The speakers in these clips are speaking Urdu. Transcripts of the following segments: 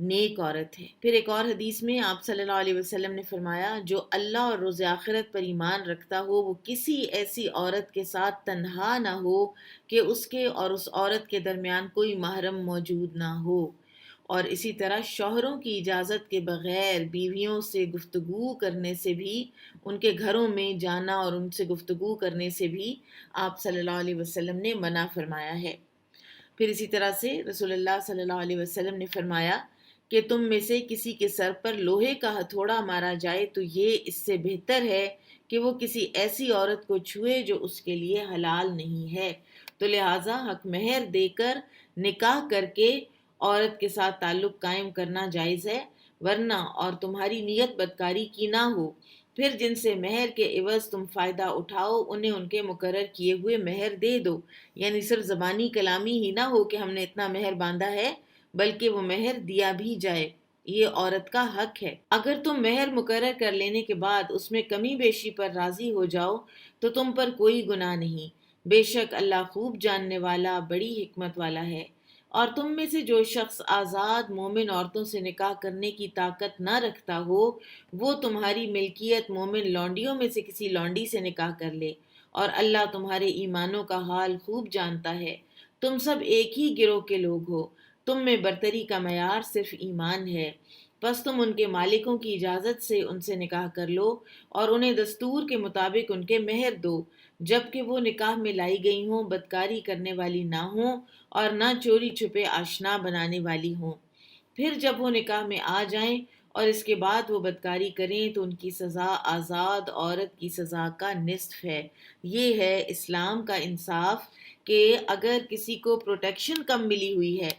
نیک عورت ہے۔ پھر ایک اور حدیث میں آپ صلی اللہ علیہ وسلم نے فرمایا جو اللہ اور روز آخرت پر ایمان رکھتا ہو وہ کسی ایسی عورت کے ساتھ تنہا نہ ہو کہ اس کے اور اس عورت کے درمیان کوئی محرم موجود نہ ہو، اور اسی طرح شوہروں کی اجازت کے بغیر بیویوں سے گفتگو کرنے سے بھی، ان کے گھروں میں جانا اور ان سے گفتگو کرنے سے بھی آپ صلی اللہ علیہ وسلم نے منع فرمایا ہے۔ پھر اسی طرح سے رسول اللہ صلی اللہ علیہ وسلم نے فرمایا کہ تم میں سے کسی کے سر پر لوہے کا ہتھوڑا مارا جائے تو یہ اس سے بہتر ہے کہ وہ کسی ایسی عورت کو چھوئے جو اس کے لیے حلال نہیں ہے، تو لہٰذا حق مہر دے کر نکاح کر کے عورت کے ساتھ تعلق قائم کرنا جائز ہے، ورنہ اور تمہاری نیت بدکاری کی نہ ہو، پھر جن سے مہر کے عوض تم فائدہ اٹھاؤ انہیں ان کے مقرر کیے ہوئے مہر دے دو، یعنی صرف زبانی کلامی ہی نہ ہو کہ ہم نے اتنا مہر باندھا ہے، بلکہ وہ مہر دیا بھی جائے، یہ عورت کا حق ہے۔ اگر تم مہر مقرر کر لینے کے بعد اس میں کمی بیشی پر راضی ہو جاؤ تو تم پر کوئی گناہ نہیں، بے شک اللہ خوب جاننے والا بڑی حکمت والا ہے۔ اور تم میں سے جو شخص آزاد مومن عورتوں سے نکاح کرنے کی طاقت نہ رکھتا ہو وہ تمہاری ملکیت مومن لونڈیوں میں سے کسی لونڈی سے نکاح کر لے، اور اللہ تمہارے ایمانوں کا حال خوب جانتا ہے۔ تم سب ایک ہی گروہ کے لوگ ہو، تم میں برتری کا معیار صرف ایمان ہے، بس تم ان کے مالکوں کی اجازت سے ان سے نکاح کر لو اور انہیں دستور کے مطابق ان کے مہر دو، جب کہ وہ نکاح میں لائی گئی ہوں بدکاری کرنے والی نہ ہوں اور نہ چوری چھپے آشنا بنانے والی ہوں۔ پھر جب وہ نکاح میں آ جائیں اور اس کے بعد وہ بدکاری کریں تو ان کی سزا آزاد عورت کی سزا کا نصف ہے۔ یہ ہے اسلام کا انصاف کہ اگر کسی کو پروٹیکشن کم ملی ہوئی ہے،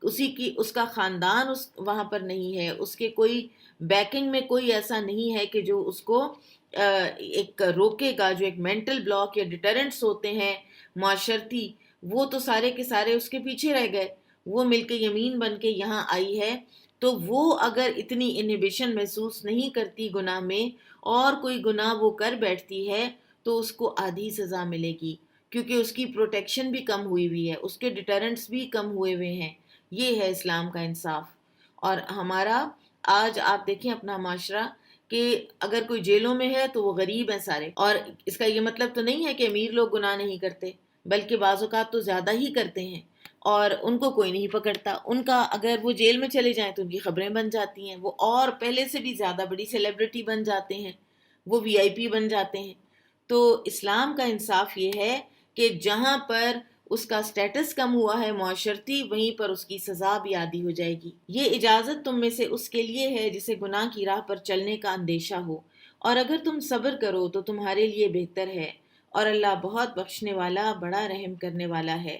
اس کا خاندان وہاں پر نہیں ہے، اس کے کوئی بیکنگ میں کوئی ایسا نہیں ہے کہ جو اس کو ایک روکے گا، جو ایک مینٹل بلاک یا ڈیٹرنٹس ہوتے ہیں معاشرتی، وہ تو سارے کے سارے اس کے پیچھے رہ گئے، وہ مل کے یمین بن کے یہاں آئی ہے، تو وہ اگر اتنی انہیبیشن محسوس نہیں کرتی گناہ میں اور کوئی گناہ وہ کر بیٹھتی ہے تو اس کو آدھی سزا ملے گی، کیونکہ اس کی پروٹیکشن بھی کم ہوئی ہوئی ہے، اس کے ڈیٹرنٹس بھی کم ہوئے ہوئے ہیں۔ یہ ہے اسلام کا انصاف۔ اور ہمارا آج آپ دیکھیں اپنا معاشرہ کہ اگر کوئی جیلوں میں ہے تو وہ غریب ہیں سارے، اور اس کا یہ مطلب تو نہیں ہے کہ امیر لوگ گناہ نہیں کرتے، بلکہ بعض اوقات تو زیادہ ہی کرتے ہیں اور ان کو کوئی نہیں پکڑتا، ان کا اگر وہ جیل میں چلے جائیں تو ان کی خبریں بن جاتی ہیں، وہ اور پہلے سے بھی زیادہ بڑی سیلیبریٹی بن جاتے ہیں، وہ وی آئی پی بن جاتے ہیں۔ تو اسلام کا انصاف یہ ہے کہ جہاں پر اس کا سٹیٹس کم ہوا ہے معاشرتی، وہیں پر اس کی سزا بھی عادی ہو جائے گی۔ یہ اجازت تم میں سے اس کے لیے ہے جسے گناہ کی راہ پر چلنے کا اندیشہ ہو، اور اگر تم صبر کرو تو تمہارے لیے بہتر ہے، اور اللہ بہت بخشنے والا بڑا رحم کرنے والا ہے۔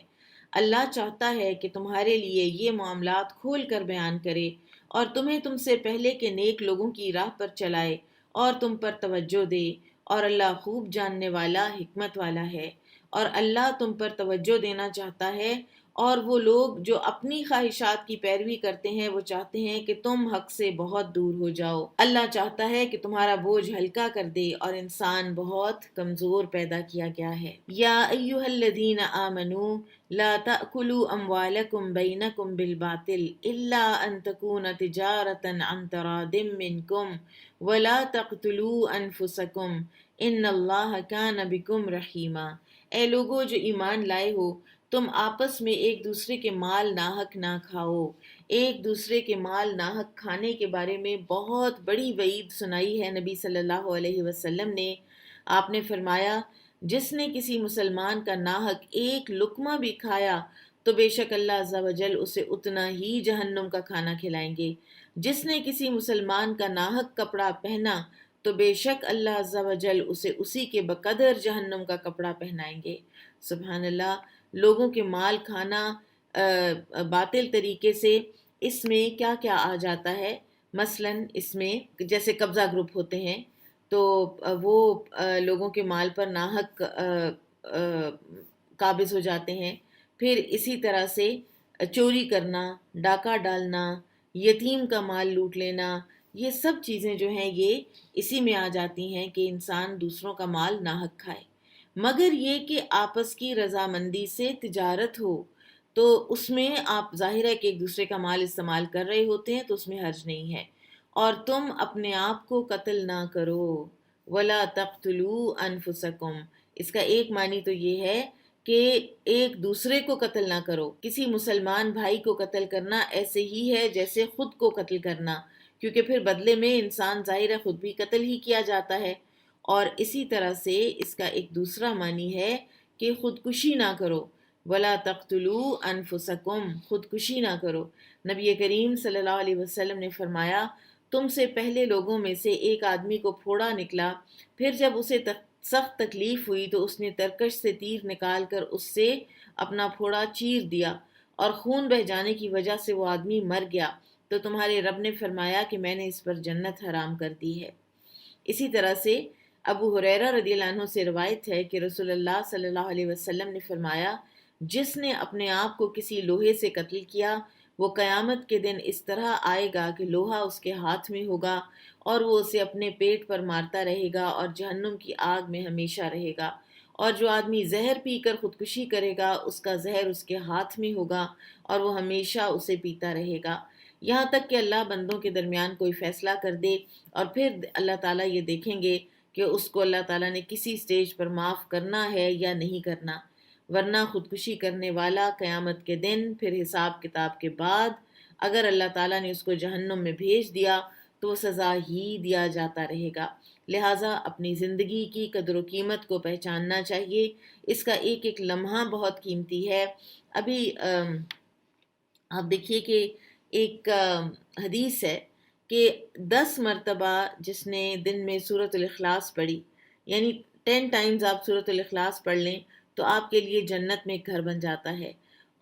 اللہ چاہتا ہے کہ تمہارے لیے یہ معاملات کھول کر بیان کرے اور تمہیں تم سے پہلے کے نیک لوگوں کی راہ پر چلائے اور تم پر توجہ دے، اور اللہ خوب جاننے والا حکمت والا ہے۔ اور اللہ تم پر توجہ دینا چاہتا ہے، اور وہ لوگ جو اپنی خواہشات کی پیروی کرتے ہیں وہ چاہتے ہیں کہ تم حق سے بہت دور ہو جاؤ۔ اللہ چاہتا ہے کہ تمہارا بوجھ ہلکا کر دے، اور انسان بہت کمزور پیدا کیا گیا ہے۔ یا ایھا الذین آمنوا لا تأکلوا اموالکم بینکم بالباطل الا ان تکون تجارۃ عن تراض منکم ولا تقتلوا انفسکم ان اللہ کان بکم رحیما۔ اے لوگو جو ایمان لائے ہو، تم آپس میں ایک دوسرے کے مال ناحق نہ کھاؤ۔ ایک دوسرے کے مال ناحق کھانے کے بارے میں بہت بڑی وعید سنائی ہے نبی صلی اللہ علیہ وسلم نے۔ آپ نے فرمایا جس نے کسی مسلمان کا ناحق ایک لقمہ بھی کھایا تو بے شک اللہ عز و جل اسے اتنا ہی جہنم کا کھانا کھلائیں گے۔ جس نے کسی مسلمان کا ناحق کپڑا پہنا تو بے شک اللہ عز و جل اسے اسی کے بقدر جہنم کا کپڑا پہنائیں گے۔ سبحان اللہ۔ لوگوں کے مال کھانا باطل طریقے سے، اس میں کیا کیا آ جاتا ہے؟ مثلا اس میں جیسے قبضہ گروپ ہوتے ہیں تو وہ لوگوں کے مال پر ناحق قابض ہو جاتے ہیں۔ پھر اسی طرح سے چوری کرنا، ڈاکہ ڈالنا، یتیم کا مال لوٹ لینا، یہ سب چیزیں جو ہیں یہ اسی میں آ جاتی ہیں کہ انسان دوسروں کا مال ناحق کھائے، مگر یہ کہ آپس کی رضامندی سے تجارت ہو، تو اس میں آپ ظاہر ہے کہ ایک دوسرے کا مال استعمال کر رہے ہوتے ہیں، تو اس میں حرج نہیں ہے۔ اور تم اپنے آپ کو قتل نہ کرو، ولا تقتلوا انفسکم، اس کا ایک معنی تو یہ ہے کہ ایک دوسرے کو قتل نہ کرو۔ کسی مسلمان بھائی کو قتل کرنا ایسے ہی ہے جیسے خود کو قتل کرنا، کیونکہ پھر بدلے میں انسان ظاہر ہے خود بھی قتل ہی کیا جاتا ہے۔ اور اسی طرح سے اس کا ایک دوسرا معنی ہے کہ خودکشی نہ کرو، ولا تقتلوا انفسکم، خودکشی نہ کرو۔ نبی کریم صلی اللہ علیہ وسلم نے فرمایا، تم سے پہلے لوگوں میں سے ایک آدمی کو پھوڑا نکلا، پھر جب اسے سخت تکلیف ہوئی تو اس نے ترکش سے تیر نکال کر اس سے اپنا پھوڑا چیر دیا اور خون بہ جانے کی وجہ سے وہ آدمی مر گیا، تو تمہارے رب نے فرمایا کہ میں نے اس پر جنت حرام کر دی ہے۔ اسی طرح سے ابو ہریرہ رضی اللہ عنہ سے روایت ہے کہ رسول اللہ صلی اللہ علیہ وسلم نے فرمایا، جس نے اپنے آپ کو کسی لوہے سے قتل کیا، وہ قیامت کے دن اس طرح آئے گا کہ لوہا اس کے ہاتھ میں ہوگا اور وہ اسے اپنے پیٹ پر مارتا رہے گا اور جہنم کی آگ میں ہمیشہ رہے گا۔ اور جو آدمی زہر پی کر خودکشی کرے گا، اس کا زہر اس کے ہاتھ میں ہوگا اور وہ ہمیشہ اسے پیتا رہے گا، یہاں تک کہ اللہ بندوں کے درمیان کوئی فیصلہ کر دے، اور پھر اللہ تعالیٰ یہ دیکھیں گے کہ اس کو اللہ تعالیٰ نے کسی سٹیج پر معاف کرنا ہے یا نہیں کرنا۔ ورنہ خودکشی کرنے والا قیامت کے دن پھر حساب کتاب کے بعد اگر اللہ تعالیٰ نے اس کو جہنم میں بھیج دیا تو وہ سزا ہی دیا جاتا رہے گا۔ لہٰذا اپنی زندگی کی قدر و قیمت کو پہچاننا چاہیے، اس کا ایک ایک لمحہ بہت قیمتی ہے۔ ابھی آپ دیکھیے کہ ایک حدیث ہے کہ 10 مرتبہ جس نے دن میں سورۃ الاخلاص پڑھی، یعنی 10 ٹائمز آپ سورۃ الاخلاص پڑھ لیں تو آپ کے لیے جنت میں ایک گھر بن جاتا ہے۔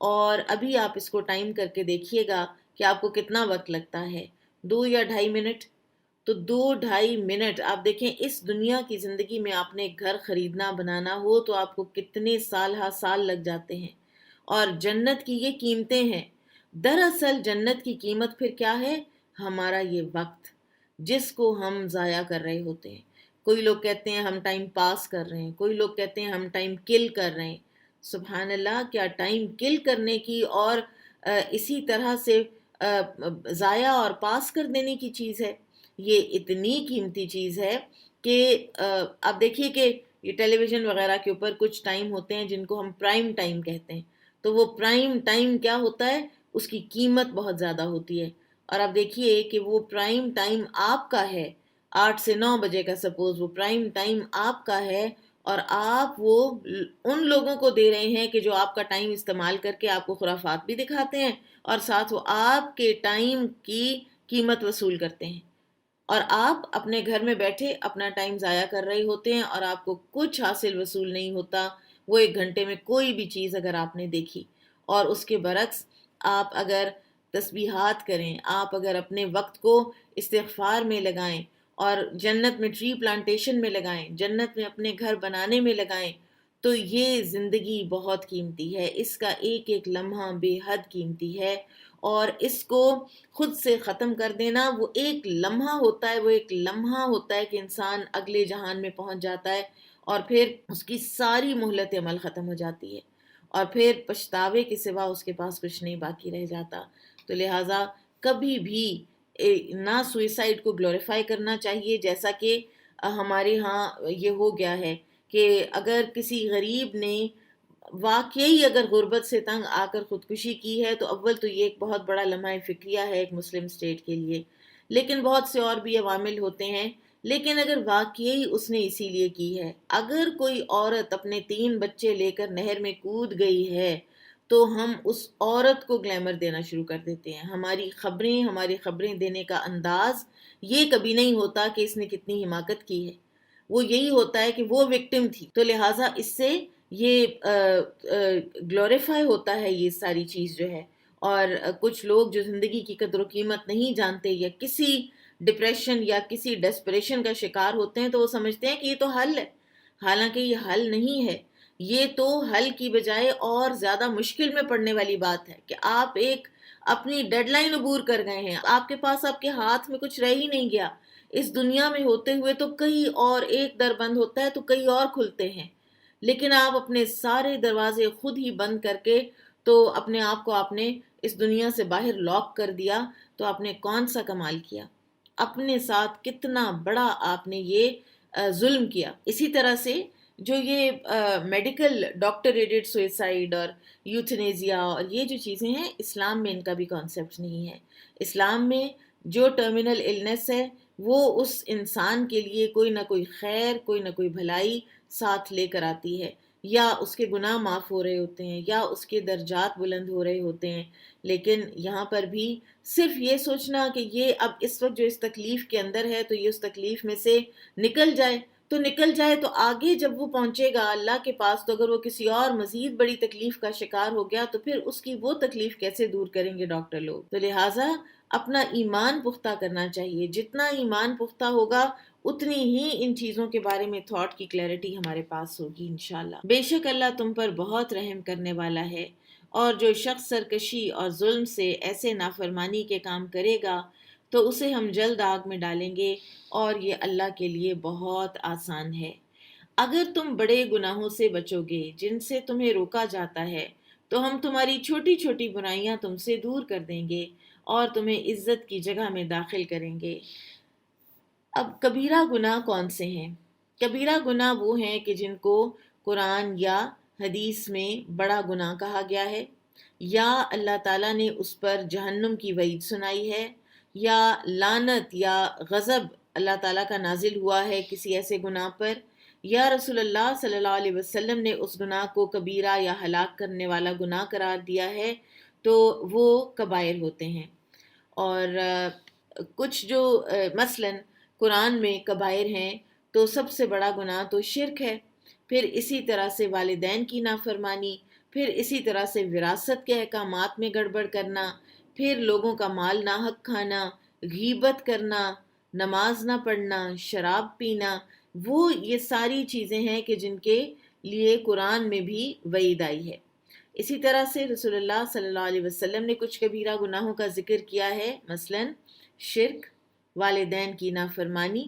اور ابھی آپ اس کو ٹائم کر کے دیکھیے گا کہ آپ کو کتنا وقت لگتا ہے، 2 یا 2.5 منٹ۔ تو 2-2.5 منٹ آپ دیکھیں، اس دنیا کی زندگی میں آپ نے ایک گھر خریدنا بنانا ہو تو آپ کو کتنے سال ہا سال لگ جاتے ہیں، اور جنت کی یہ قیمتیں ہیں۔ دراصل جنت کی قیمت پھر کیا ہے؟ ہمارا یہ وقت جس کو ہم ضائع کر رہے ہوتے ہیں۔ کوئی لوگ کہتے ہیں ہم ٹائم پاس کر رہے ہیں، کوئی لوگ کہتے ہیں ہم ٹائم کل کر رہے ہیں۔ سبحان اللہ، کیا ٹائم کل کرنے کی اور اسی طرح سے ضائع اور پاس کر دینے کی چیز ہے؟ یہ اتنی قیمتی چیز ہے کہ آپ دیکھیے کہ یہ ٹیلی ویژن وغیرہ کے اوپر کچھ ٹائم ہوتے ہیں جن کو ہم پرائم ٹائم کہتے ہیں، تو وہ پرائم ٹائم کیا ہوتا ہے؟ اس کی قیمت بہت زیادہ ہوتی ہے۔ اور آپ دیکھیے کہ وہ پرائم ٹائم آپ کا ہے، 8 سے 9 بجے کا، سپوز وہ پرائم ٹائم آپ کا ہے، اور آپ وہ ان لوگوں کو دے رہے ہیں کہ جو آپ کا ٹائم استعمال کر کے آپ کو خرافات بھی دکھاتے ہیں اور ساتھ وہ آپ کے ٹائم کی قیمت وصول کرتے ہیں، اور آپ اپنے گھر میں بیٹھے اپنا ٹائم ضائع کر رہے ہوتے ہیں اور آپ کو کچھ حاصل وصول نہیں ہوتا۔ وہ 1 گھنٹے میں کوئی بھی چیز اگر آپ نے دیکھی، اور اس کے برعکس آپ اگر تسبیحات کریں، آپ اگر اپنے وقت کو استغفار میں لگائیں اور جنت میں ٹری پلانٹیشن میں لگائیں، جنت میں اپنے گھر بنانے میں لگائیں، تو یہ زندگی بہت قیمتی ہے، اس کا ایک ایک لمحہ بے حد قیمتی ہے۔ اور اس کو خود سے ختم کر دینا، وہ ایک لمحہ ہوتا ہے، وہ ایک لمحہ ہوتا ہے کہ انسان اگلے جہان میں پہنچ جاتا ہے اور پھر اس کی ساری مہلت عمل ختم ہو جاتی ہے، اور پھر پچھتاوے کے سوا اس کے پاس کچھ نہیں باقی رہ جاتا۔ تو لہٰذا کبھی بھی نہ سوئسائڈ کو گلوریفائی کرنا چاہیے، جیسا کہ ہمارے ہاں یہ ہو گیا ہے کہ اگر کسی غریب نے واقعی اگر غربت سے تنگ آ کر خودکشی کی ہے تو اول تو یہ ایک بہت بڑا لمحہ فکریہ ہے ایک مسلم اسٹیٹ کے لیے، لیکن بہت سے اور بھی عوامل ہوتے ہیں۔ لیکن اگر واقعی اس نے اسی لیے کی ہے، اگر کوئی عورت اپنے 3 بچے لے کر نہر میں کود گئی ہے تو ہم اس عورت کو گلیمر دینا شروع کر دیتے ہیں۔ ہماری خبریں دینے کا انداز یہ کبھی نہیں ہوتا کہ اس نے کتنی حماقت کی ہے، وہ یہی ہوتا ہے کہ وہ وکٹم تھی، تو لہٰذا اس سے یہ گلوریفائی ہوتا ہے یہ ساری چیز جو ہے۔ اور کچھ لوگ جو زندگی کی قدر و قیمت نہیں جانتے یا کسی ڈپریشن یا کسی ڈیسپریشن کا شکار ہوتے ہیں تو وہ سمجھتے ہیں کہ یہ تو حل ہے، حالانکہ یہ حل نہیں ہے۔ یہ تو حل کی بجائے اور زیادہ مشکل میں پڑنے والی بات ہے کہ آپ ایک اپنی ڈیڈ لائن عبور کر گئے ہیں، آپ کے پاس آپ کے ہاتھ میں کچھ رہ ہی نہیں گیا۔ اس دنیا میں ہوتے ہوئے تو کئی اور، ایک در بند ہوتا ہے تو کئی اور کھلتے ہیں، لیکن آپ اپنے سارے دروازے خود ہی بند کر کے تو اپنے آپ کو آپ نے اس دنیا سے باہر لاک کر دیا، تو آپ نے کون سا کمال کیا؟ اپنے ساتھ کتنا بڑا آپ نے یہ ظلم کیا۔ اسی طرح سے جو یہ میڈیکل ڈاکٹریٹڈ سوئسائڈ اور یوتھنیزیا اور یہ جو چیزیں ہیں، اسلام میں ان کا بھی کانسیپٹ نہیں ہے۔ اسلام میں جو ٹرمینل النس ہے وہ اس انسان کے لیے کوئی نہ کوئی خیر، کوئی نہ کوئی بھلائی ساتھ لے کر آتی ہے، یا اس کے گناہ معاف ہو رہے ہوتے ہیں، یا اس کے درجات بلند ہو رہے ہوتے ہیں۔ لیکن یہاں پر بھی صرف یہ سوچنا کہ یہ اب اس وقت جو اس تکلیف کے اندر ہے تو یہ اس تکلیف میں سے نکل جائے تو نکل جائے، تو آگے جب وہ پہنچے گا اللہ کے پاس تو اگر وہ کسی اور مزید بڑی تکلیف کا شکار ہو گیا تو پھر اس کی وہ تکلیف کیسے دور کریں گے ڈاکٹر لوگ؟ تو لہٰذا اپنا ایمان پختہ کرنا چاہیے۔ جتنا ایمان پختہ ہوگا اتنی ہی ان چیزوں کے بارے میں تھاٹ کی کلیئرٹی ہمارے پاس ہوگی انشاءاللہ۔ بے شک اللہ تم پر بہت رحم کرنے والا ہے، اور جو شخص سرکشی اور ظلم سے ایسے نافرمانی کے کام کرے گا تو اسے ہم جلد آگ میں ڈالیں گے، اور یہ اللہ کے لیے بہت آسان ہے۔ اگر تم بڑے گناہوں سے بچو گے جن سے تمہیں روکا جاتا ہے تو ہم تمہاری چھوٹی چھوٹی برائیاں تم سے دور کر دیں گے اور تمہیں عزت کی جگہ میں داخل کریں گے۔ اب کبیرہ گناہ کون سے ہیں؟ کبیرہ گناہ وہ ہیں کہ جن کو قرآن یا حدیث میں بڑا گناہ کہا گیا ہے، یا اللہ تعالیٰ نے اس پر جہنم کی وعید سنائی ہے، یا لعنت یا غضب اللہ تعالیٰ کا نازل ہوا ہے کسی ایسے گناہ پر، یا رسول اللہ صلی اللہ علیہ وسلم نے اس گناہ کو کبیرہ یا ہلاک کرنے والا گناہ قرار دیا ہے، تو وہ کبائر ہوتے ہیں۔ اور کچھ جو مثلاً قرآن میں کبائر ہیں تو سب سے بڑا گناہ تو شرک ہے، پھر اسی طرح سے والدین کی نافرمانی، پھر اسی طرح سے وراثت کے احکامات میں گڑبڑ کرنا، پھر لوگوں کا مال ناحق کھانا، غیبت کرنا، نماز نہ پڑھنا، شراب پینا، وہ یہ ساری چیزیں ہیں کہ جن کے لیے قرآن میں بھی وعید آئی ہے۔ اسی طرح سے رسول اللہ صلی اللہ علیہ وسلم نے کچھ کبیرہ گناہوں کا ذکر کیا ہے، مثلاً شرک، والدین کی نافرمانی۔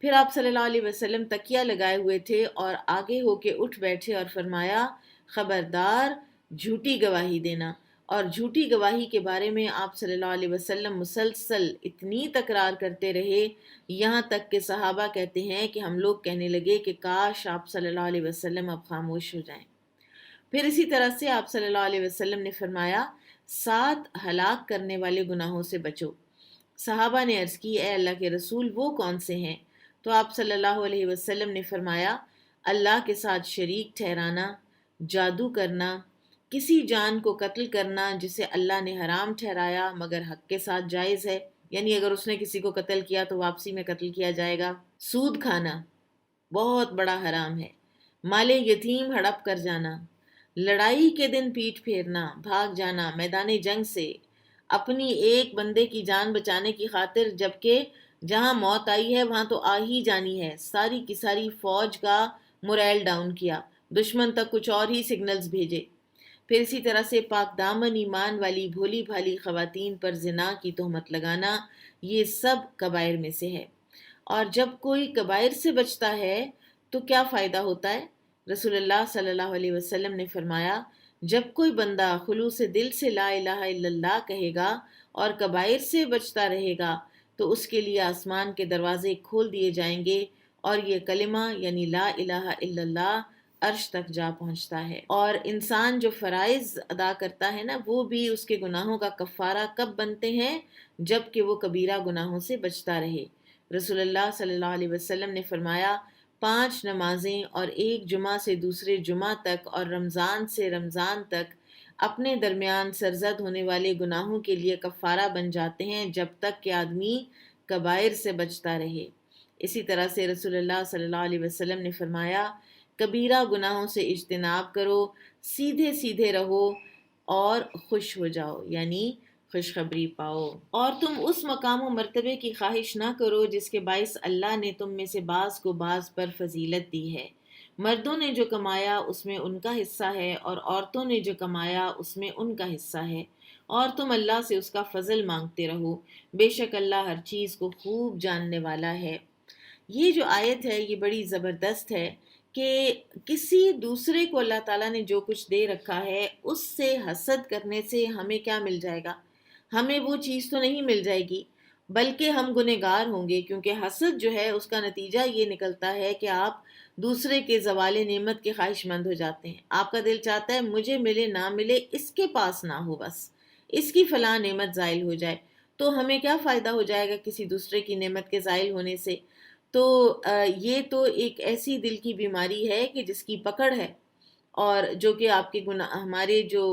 پھر آپ صلی اللہ علیہ وسلم تکیہ لگائے ہوئے تھے اور آگے ہو کے اٹھ بیٹھے اور فرمایا، خبردار جھوٹی گواہی دینا۔ اور جھوٹی گواہی کے بارے میں آپ صلی اللہ علیہ وسلم مسلسل اتنی تکرار کرتے رہے، یہاں تک کہ صحابہ کہتے ہیں کہ ہم لوگ کہنے لگے کہ کاش آپ صلی اللہ علیہ وسلم اب خاموش ہو جائیں۔ پھر اسی طرح سے آپ صلی اللہ علیہ وسلم نے فرمایا، 7 ہلاک کرنے والے گناہوں سے بچو۔ صحابہ نے عرض کی، اے اللہ کے رسول وہ کون سے ہیں؟ تو آپ صلی اللہ علیہ وسلم نے فرمایا، اللہ کے ساتھ شریک ٹھہرانا، جادو کرنا، کسی جان کو قتل کرنا جسے اللہ نے حرام ٹھہرایا مگر حق کے ساتھ جائز ہے، یعنی اگر اس نے کسی کو قتل کیا تو واپسی میں قتل کیا جائے گا۔ سود کھانا بہت بڑا حرام ہے۔ مال یتیم ہڑپ کر جانا، لڑائی کے دن پیٹھ پھیرنا، بھاگ جانا میدان جنگ سے اپنی ایک بندے کی جان بچانے کی خاطر، جبکہ جہاں موت آئی ہے وہاں تو آ ہی جانی ہے، ساری کی ساری فوج کا موریل ڈاؤن کیا، دشمن تک کچھ اور ہی سگنلز بھیجے۔ پھر اسی طرح سے پاک دامن ایمان والی بھولی بھالی خواتین پر زنا کی تہمت لگانا، یہ سب کبائر میں سے ہے۔ اور جب کوئی کبائر سے بچتا ہے تو کیا فائدہ ہوتا ہے؟ رسول اللہ صلی اللہ علیہ وسلم نے فرمایا، جب کوئی بندہ خلوص دل سے لا الہ الا اللہ کہے گا اور کبائر سے بچتا رہے گا تو اس کے لیے آسمان کے دروازے کھول دیے جائیں گے، اور یہ کلمہ یعنی لا الہ الا اللہ عرش تک جا پہنچتا ہے۔ اور انسان جو فرائض ادا کرتا ہے نا، وہ بھی اس کے گناہوں کا کفارہ کب بنتے ہیں؟ جب کہ وہ کبیرہ گناہوں سے بچتا رہے۔ رسول اللہ صلی اللہ علیہ وسلم نے فرمایا، 5 نمازیں اور ایک جمعہ سے دوسرے جمعہ تک اور رمضان سے رمضان تک اپنے درمیان سرزد ہونے والے گناہوں کے لیے کفارہ بن جاتے ہیں جب تک کہ آدمی کبائر سے بچتا رہے۔ اسی طرح سے رسول اللہ صلی اللہ علیہ وسلم نے فرمایا، کبیرہ گناہوں سے اجتناب کرو، سیدھے سیدھے رہو اور خوش ہو جاؤ، یعنی خوشخبری پاؤ۔ اور تم اس مقام و مرتبے کی خواہش نہ کرو جس کے باعث اللہ نے تم میں سے بعض کو بعض پر فضیلت دی ہے۔ مردوں نے جو کمایا اس میں ان کا حصہ ہے، اور عورتوں نے جو کمایا اس میں ان کا حصہ ہے، اور تم اللہ سے اس کا فضل مانگتے رہو، بے شک اللہ ہر چیز کو خوب جاننے والا ہے۔ یہ جو آیت ہے یہ بڑی زبردست ہے کہ کسی دوسرے کو اللہ تعالیٰ نے جو کچھ دے رکھا ہے اس سے حسد کرنے سے ہمیں کیا مل جائے گا؟ ہمیں وہ چیز تو نہیں مل جائے گی، بلکہ ہم گنہگار ہوں گے، کیونکہ حسد جو ہے اس کا نتیجہ یہ نکلتا ہے کہ آپ دوسرے کے زوال نعمت کے خواہش مند ہو جاتے ہیں۔ آپ کا دل چاہتا ہے مجھے ملے نہ ملے، اس کے پاس نہ ہو، بس اس کی فلاں نعمت زائل ہو جائے۔ تو ہمیں کیا فائدہ ہو جائے گا کسی دوسرے کی نعمت کے زائل ہونے سے؟ تو یہ تو ایک ایسی دل کی بیماری ہے کہ جس کی پکڑ ہے، اور جو کہ آپ کے گناہ، ہمارے جو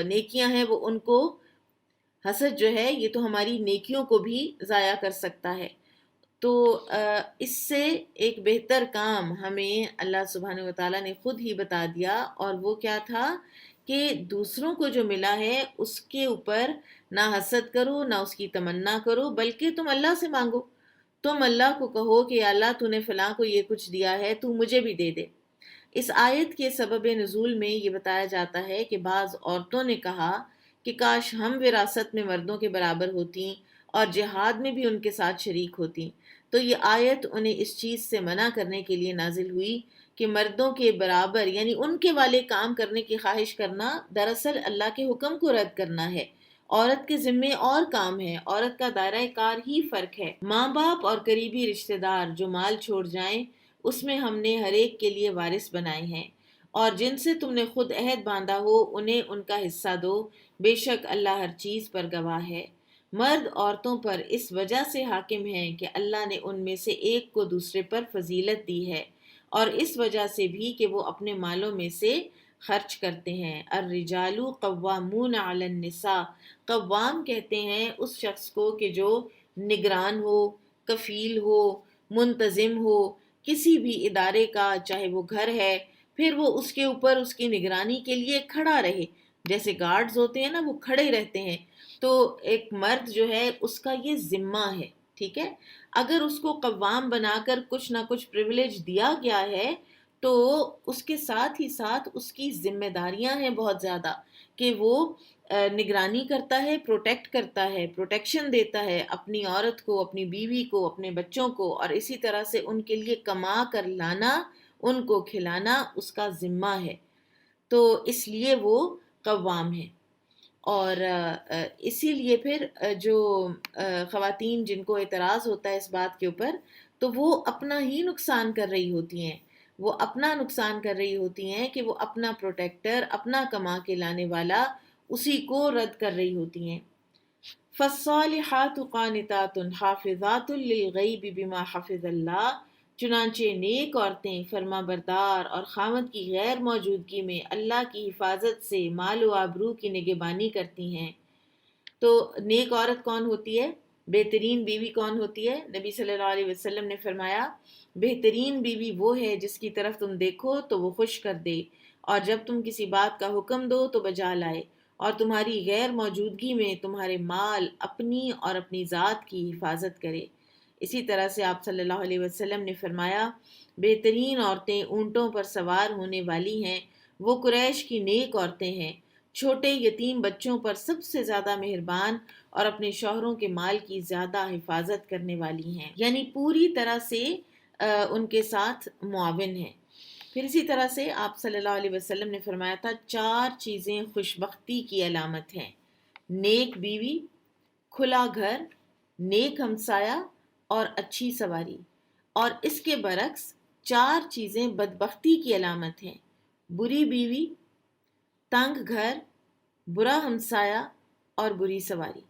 نیکیاں ہیں وہ ان کو، حسد جو ہے یہ تو ہماری نیکیوں کو بھی ضائع کر سکتا ہے۔ تو اس سے ایک بہتر کام ہمیں اللہ سبحانہ وتعالیٰ نے خود ہی بتا دیا، اور وہ کیا تھا کہ دوسروں کو جو ملا ہے اس کے اوپر نہ حسد کرو، نہ اس کی تمنا کرو، بلکہ تم اللہ سے مانگو۔ تم اللہ کو کہو کہ یا اللہ تو نے فلاں کو یہ کچھ دیا ہے، تو مجھے بھی دے دے۔ اس آیت کے سبب نزول میں یہ بتایا جاتا ہے کہ بعض عورتوں نے کہا کہ کاش ہم وراثت میں مردوں کے برابر ہوتیں اور جہاد میں بھی ان کے ساتھ شریک ہوتیں۔ تو یہ آیت انہیں اس چیز سے منع کرنے کے لیے نازل ہوئی کہ مردوں کے برابر یعنی ان کے والے کام کرنے کی خواہش کرنا دراصل اللہ کے حکم کو رد کرنا ہے۔ عورت کے ذمے اور کام ہے، عورت کا دائرہ کار ہی فرق ہے۔ ماں باپ اور قریبی رشتہ دار جو مال چھوڑ جائیں اس میں ہم نے ہر ایک کے لیے وارث بنائے ہیں، اور جن سے تم نے خود عہد باندھا ہو انہیں ان کا حصہ دو، بے شک اللہ ہر چیز پر گواہ ہے۔ مرد عورتوں پر اس وجہ سے حاکم ہیں کہ اللہ نے ان میں سے ایک کو دوسرے پر فضیلت دی ہے، اور اس وجہ سے بھی کہ وہ اپنے مالوں میں سے خرچ کرتے ہیں۔ الرجال قوامون علی النساء، قوام کہتے ہیں اس شخص کو کہ جو نگران ہو، کفیل ہو، منتظم ہو کسی بھی ادارے کا، چاہے وہ گھر ہے، پھر وہ اس کے اوپر اس کی نگرانی کے لیے کھڑا رہے۔ جیسے گارڈز ہوتے ہیں نا، وہ کھڑے رہتے ہیں، تو ایک مرد جو ہے اس کا یہ ذمہ ہے، ٹھیک ہے۔ اگر اس کو قوام بنا کر کچھ نہ کچھ پریویلیج دیا گیا ہے تو اس کے ساتھ ہی ساتھ اس کی ذمہ داریاں ہیں بہت زیادہ، کہ وہ نگرانی کرتا ہے، پروٹیکٹ کرتا ہے، پروٹیکشن دیتا ہے اپنی عورت کو، اپنی بیوی کو، اپنے بچوں کو، اور اسی طرح سے ان کے لیے کما کر لانا، ان کو کھلانا اس کا ذمہ ہے۔ تو اس لیے وہ قوام ہے۔ اور اسی لیے پھر جو خواتین جن کو اعتراض ہوتا ہے اس بات کے اوپر، تو وہ اپنا ہی نقصان کر رہی ہوتی ہیں، وہ اپنا نقصان کر رہی ہوتی ہیں کہ وہ اپنا پروٹیکٹر، اپنا کما کے لانے والا، اسی کو رد کر رہی ہوتی ہیں۔ فالصالحات قانتات حافظات للغیب بما حفظ اللہ، چنانچہ نیک عورتیں فرما بردار اور خاوند کی غیر موجودگی میں اللہ کی حفاظت سے مال و آبرو کی نگہبانی کرتی ہیں۔ تو نیک عورت کون ہوتی ہے؟ بہترین بیوی کون ہوتی ہے؟ نبی صلی اللہ علیہ وسلم نے فرمایا بہترین بیوی وہ ہے جس کی طرف تم دیکھو تو وہ خوش کر دے، اور جب تم کسی بات کا حکم دو تو بجا لائے، اور تمہاری غیر موجودگی میں تمہارے مال، اپنی اور اپنی ذات کی حفاظت کرے۔ اسی طرح سے آپ صلی اللہ علیہ وسلم نے فرمایا بہترین عورتیں اونٹوں پر سوار ہونے والی ہیں، وہ قریش کی نیک عورتیں ہیں، چھوٹے یتیم بچوں پر سب سے زیادہ مہربان اور اپنے شوہروں کے مال کی زیادہ حفاظت کرنے والی ہیں، یعنی پوری طرح سے ان کے ساتھ معاون ہیں۔ پھر اسی طرح سے آپ صلی اللہ علیہ وسلم نے فرمایا تھا 4 چیزیں خوشبختی کی علامت ہیں: نیک بیوی، کھلا گھر، نیک ہمسایہ اور اچھی سواری، اور اس کے برعکس 4 چیزیں بدبختی کی علامت ہیں: بری بیوی، تنگ گھر، برا ہمسایہ اور بری سواری۔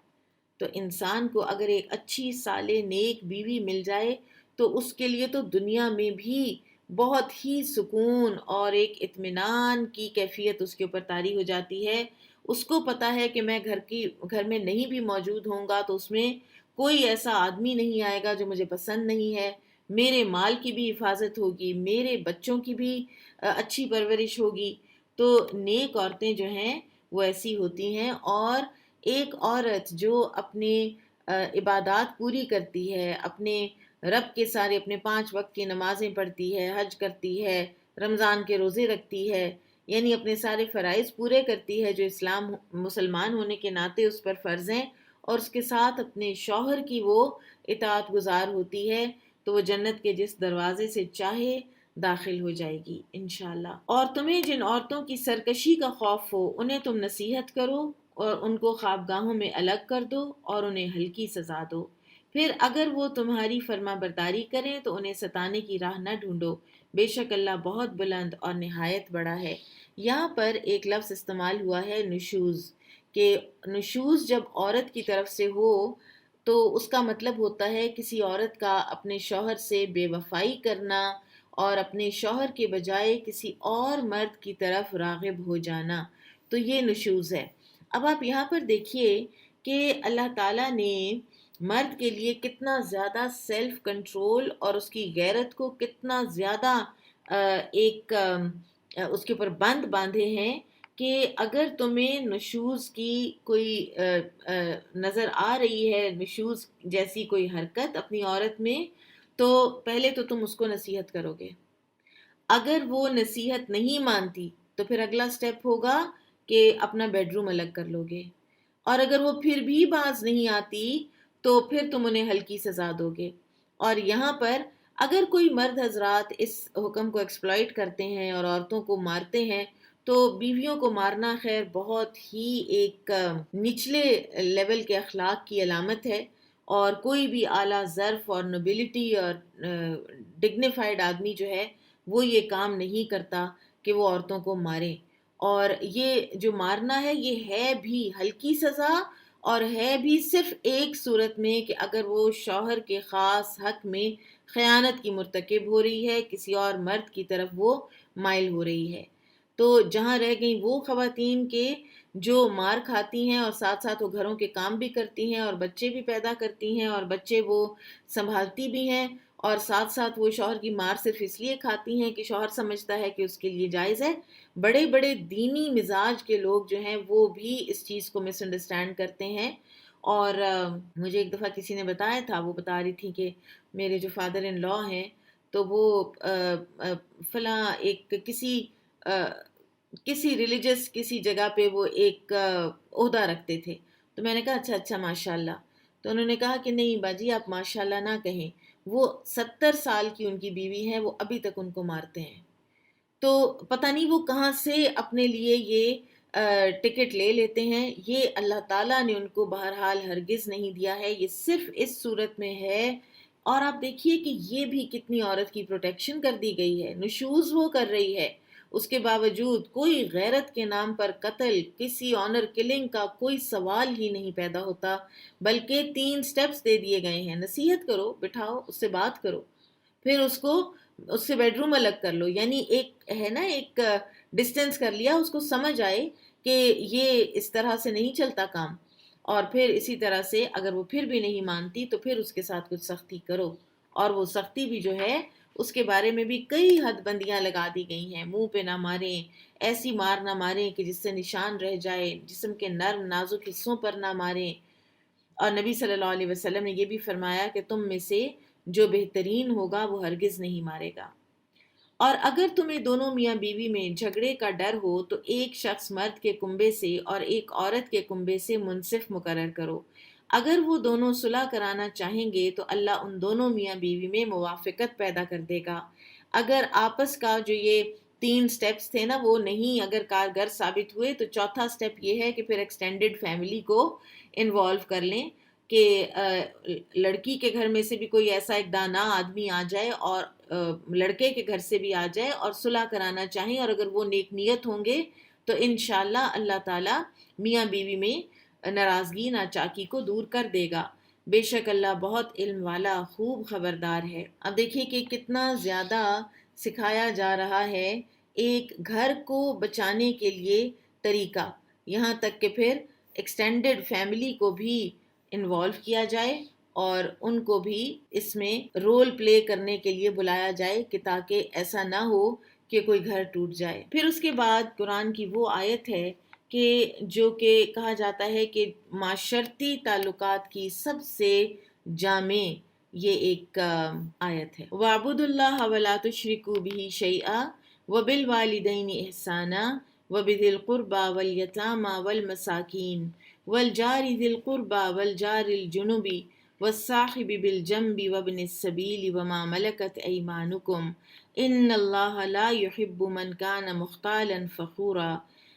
تو انسان کو اگر ایک اچھی صالح نیک بیوی مل جائے تو اس کے لیے تو دنیا میں بھی بہت ہی سکون اور ایک اطمینان کی کیفیت اس کے اوپر طاری ہو جاتی ہے۔ اس کو پتہ ہے کہ میں گھر میں نہیں بھی موجود ہوں گا تو اس میں کوئی ایسا آدمی نہیں آئے گا جو مجھے پسند نہیں ہے، میرے مال کی بھی حفاظت ہوگی، میرے بچوں کی بھی اچھی پرورش ہوگی۔ تو نیک عورتیں جو ہیں وہ ایسی ہوتی ہیں، اور ایک عورت جو اپنے عبادات پوری کرتی ہے، اپنے رب کے سارے اپنے 5 وقت کی نمازیں پڑھتی ہے، حج کرتی ہے، رمضان کے روزے رکھتی ہے، یعنی اپنے سارے فرائض پورے کرتی ہے جو اسلام مسلمان ہونے کے ناطے اس پر فرض ہیں، اور اس کے ساتھ اپنے شوہر کی وہ اطاعت گزار ہوتی ہے، تو وہ جنت کے جس دروازے سے چاہے داخل ہو جائے گی انشاءاللہ۔ اور تمہیں جن عورتوں کی سرکشی کا خوف ہو انہیں تم نصیحت کرو اور ان کو خوابگاہوں میں الگ کر دو اور انہیں ہلکی سزا دو۔ پھر اگر وہ تمہاری فرما برداری کریں تو انہیں ستانے کی راہ نہ ڈھونڈو، بے شک اللہ بہت بلند اور نہایت بڑا ہے۔ یہاں پر ایک لفظ استعمال ہوا ہے نشوز، کہ نشوز جب عورت کی طرف سے ہو تو اس کا مطلب ہوتا ہے کسی عورت کا اپنے شوہر سے بے وفائی کرنا اور اپنے شوہر کے بجائے کسی اور مرد کی طرف راغب ہو جانا، تو یہ نشوز ہے۔ اب آپ یہاں پر دیکھیے کہ اللہ تعالیٰ نے مرد کے لیے کتنا زیادہ سیلف کنٹرول اور اس کی غیرت کو کتنا زیادہ ایک اس کے اوپر بند باندھے ہیں کہ اگر تمہیں نشوز کی کوئی نظر آ رہی ہے، نشوز جیسی کوئی حرکت اپنی عورت میں، تو پہلے تو تم اس کو نصیحت کرو گے۔ اگر وہ نصیحت نہیں مانتی تو پھر اگلا سٹیپ ہوگا کہ اپنا بیڈ روم الگ کر لو گے، اور اگر وہ پھر بھی باز نہیں آتی تو پھر تم انہیں ہلکی سزا دو گے۔ اور یہاں پر اگر کوئی مرد حضرات اس حکم کو ایکسپلائٹ کرتے ہیں اور عورتوں کو مارتے ہیں تو بیویوں کو مارنا خیر بہت ہی ایک نچلے لیول کے اخلاق کی علامت ہے، اور کوئی بھی اعلیٰ ظرف اور نوبلٹی اور ڈگنیفائڈ آدمی جو ہے وہ یہ کام نہیں کرتا کہ وہ عورتوں کو مارے۔ اور یہ جو مارنا ہے یہ ہے بھی ہلکی سزا، اور ہے بھی صرف ایک صورت میں کہ اگر وہ شوہر کے خاص حق میں خیانت کی مرتکب ہو رہی ہے، کسی اور مرد کی طرف وہ مائل ہو رہی ہے۔ تو جہاں رہ گئیں وہ خواتین کے جو مار کھاتی ہیں اور ساتھ ساتھ وہ گھروں کے کام بھی کرتی ہیں اور بچے بھی پیدا کرتی ہیں اور بچے وہ سنبھالتی بھی ہیں، اور ساتھ ساتھ وہ شوہر کی مار صرف اس لیے کھاتی ہیں کہ شوہر سمجھتا ہے کہ اس کے لیے جائز ہے۔ بڑے بڑے دینی مزاج کے لوگ جو ہیں وہ بھی اس چیز کو مس انڈرسٹینڈ کرتے ہیں۔ اور مجھے ایک دفعہ کسی نے بتایا تھا، وہ بتا رہی تھی کہ میرے جو فادر ان لا ہیں تو وہ فلاں ایک کسی ریلیجس کسی جگہ پہ وہ ایک عہدہ رکھتے تھے، تو میں نے کہا اچھا اچھا ماشاء اللہ، تو انہوں نے کہا کہ نہیں باجی آپ ماشاء اللہ نہ کہیں، وہ 70 سال کی ان کی بیوی ہیں، وہ ابھی تک ان کو مارتے ہیں۔ تو پتہ نہیں وہ کہاں سے اپنے لیے یہ ٹکٹ لے لیتے ہیں، یہ اللہ تعالیٰ نے ان کو بہرحال ہرگز نہیں دیا ہے، یہ صرف اس صورت میں ہے۔ اور آپ دیکھیے کہ یہ بھی کتنی عورت کی پروٹیکشن کر دی گئی ہے، نشوز وہ کر رہی ہے، اس کے باوجود کوئی غیرت کے نام پر قتل، کسی آنر کلنگ کا کوئی سوال ہی نہیں پیدا ہوتا، بلکہ 3 سٹیپس دے دیے گئے ہیں، نصیحت کرو، بٹھاؤ، اس سے بات کرو، پھر اس سے بیڈ روم الگ کر لو، یعنی ایک ہے نا ایک ڈسٹینس کر لیا، اس کو سمجھ آئے کہ یہ اس طرح سے نہیں چلتا کام، اور پھر اسی طرح سے اگر وہ پھر بھی نہیں مانتی تو پھر اس کے ساتھ کچھ سختی کرو، اور وہ سختی بھی جو ہے اس کے بارے میں بھی کئی حد بندیاں لگا دی گئی ہیں، منہ پہ نہ ماریں، ایسی مار نہ ماریں کہ جس سے نشان رہ جائے، جسم کے نرم نازک حصوں پر نہ ماریں۔ اور نبی صلی اللہ علیہ وسلم نے یہ بھی فرمایا کہ تم میں سے جو بہترین ہوگا وہ ہرگز نہیں مارے گا۔ اور اگر تمہیں دونوں میاں بیوی میں جھگڑے کا ڈر ہو تو ایک شخص مرد کے کنبے سے اور ایک عورت کے کنبے سے منصف مقرر کرو۔ اگر وہ دونوں صلح کرانا چاہیں گے تو اللہ ان دونوں میاں بیوی میں موافقت پیدا کر دے گا۔ اگر آپس کا جو یہ 3 سٹیپس تھے نا وہ نہیں اگر کارگر ثابت ہوئے تو چوتھا سٹیپ یہ ہے کہ پھر ایکسٹینڈڈ فیملی کو انوالو کر لیں، کہ لڑکی کے گھر میں سے بھی کوئی ایسا ایک دانا آدمی آ جائے اور لڑکے کے گھر سے بھی آ جائے اور صلح کرانا چاہیں، اور اگر وہ نیک نیت ہوں گے تو انشاءاللہ اللہ تعالیٰ میاں بیوی میں ناراضگی ناچاکی کو دور کر دے گا، بے شک اللہ بہت علم والا خوب خبردار ہے۔ اب دیکھیے کہ کتنا زیادہ سکھایا جا رہا ہے ایک گھر کو بچانے کے لیے طریقہ، یہاں تک کہ پھر ایکسٹینڈڈ فیملی کو بھی انوالو کیا جائے اور ان کو بھی اس میں رول پلے کرنے کے لیے بلایا جائے کہ تاکہ ایسا نہ ہو کہ کوئی گھر ٹوٹ جائے۔ پھر اس کے بعد قرآن کی وہ آیت ہے کہ جو کہ کہا جاتا ہے کہ معاشرتی تعلقات کی سب سے جامع یہ ایک آیت ہے، وَاعْبُدُوا اللَّهَ وَلَا تُشْرِكُوا بِهِ شَيْئًا وَبِالْوَالِدَيْنِ إِحْسَانًا وَبِذِي الْقُرْبَى وَالْيَتَامَى وَالْمَسَاكِينِ وَالْجَارِ ذِي الْقُرْبَى وَالْجَارِ الْجُنُبِ وَالصَّاحِبِ بِالْجَنبِ وَابْنِ السَّبِيلِ وَمَا مَلَكَتْ أَيْمَانُكُمْ ان اللہ لا يحب من كان مختالا فخورا